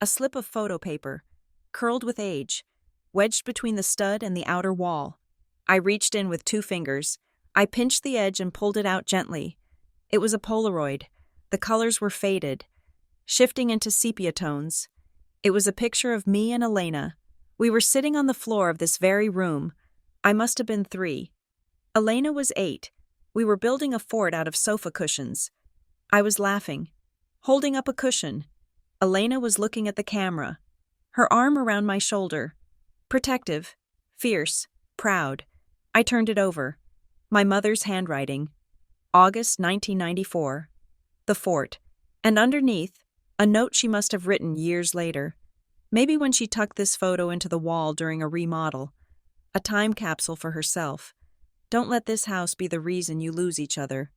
A slip of photo paper, curled with age, wedged between the stud and the outer wall. I reached in with 2 fingers. I pinched the edge and pulled it out gently. It was a Polaroid. The colors were faded, shifting into sepia tones. It was a picture of me and Elena. We were sitting on the floor of this very room. I must have been 3. Elena was 8, We were building a fort out of sofa cushions. I was laughing, holding up a cushion. Elena was looking at the camera, her arm around my shoulder. Protective, fierce, proud. I turned it over. My mother's handwriting. August 1994. The fort. And underneath, a note she must have written years later. Maybe when she tucked this photo into the wall during a remodel. A time capsule for herself. Don't let this house be the reason you lose each other.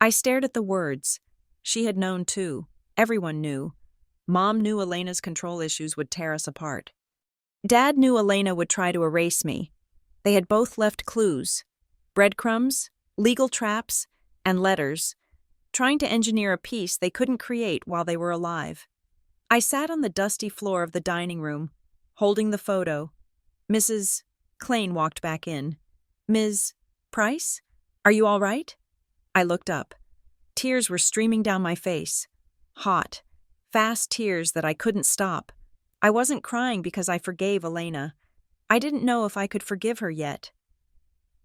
I stared at the words. She had known too. Everyone knew. Mom knew Elena's control issues would tear us apart. Dad knew Elena would try to erase me. They had both left clues. Breadcrumbs, legal traps, and letters, trying to engineer a peace they couldn't create while they were alive. I sat on the dusty floor of the dining room, holding the photo. Mrs. Klain walked back in. Ms. Price? Are you all right? I looked up. Tears were streaming down my face. Hot, fast tears that I couldn't stop. I wasn't crying because I forgave Elena. I didn't know if I could forgive her yet.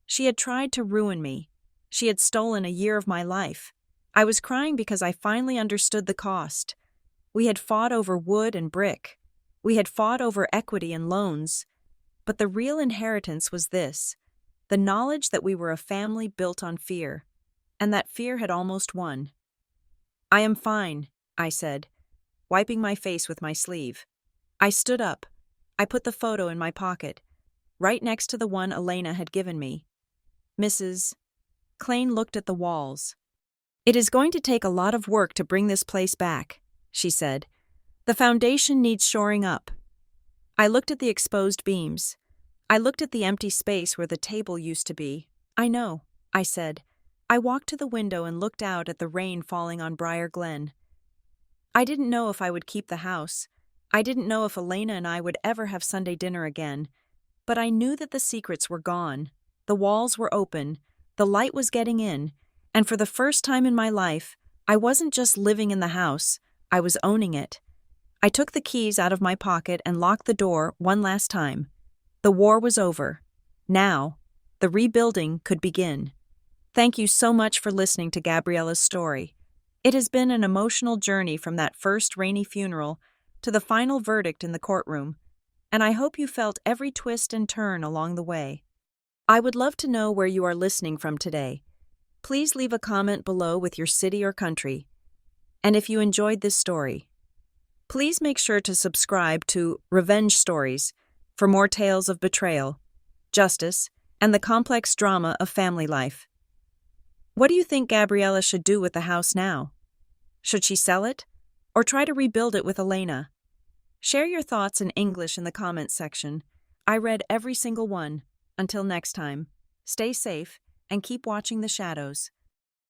She had tried to ruin me. She had stolen a year of my life. I was crying because I finally understood the cost. We had fought over wood and brick. We had fought over equity and loans. But the real inheritance was this, the knowledge that we were a family built on fear, and that fear had almost won. I am fine, I said, wiping my face with my sleeve. I stood up. I put the photo in my pocket, right next to the one Elena had given me. Mrs. Klain looked at the walls. It is going to take a lot of work to bring this place back, she said. The foundation needs shoring up. I looked at the exposed beams. I looked at the empty space where the table used to be. I know, I said. I walked to the window and looked out at the rain falling on Briar Glen. I didn't know if I would keep the house. I didn't know if Elena and I would ever have Sunday dinner again. But I knew that the secrets were gone. The walls were open. The light was getting in. And for the first time in my life, I wasn't just living in the house. I was owning it. I took the keys out of my pocket and locked the door one last time. The war was over. Now, the rebuilding could begin. Thank you so much for listening to Gabriella's story. It has been an emotional journey from that first rainy funeral to the final verdict in the courtroom, and I hope you felt every twist and turn along the way. I would love to know where you are listening from today. Please leave a comment below with your city or country. And if you enjoyed this story, please make sure to subscribe to Revenge Stories for more tales of betrayal, justice, and the complex drama of family life. What do you think Gabriella should do with the house now? Should she sell it? Or try to rebuild it with Elena? Share your thoughts in English in the comments section. I read every single one. Until next time, stay safe and keep watching the shadows.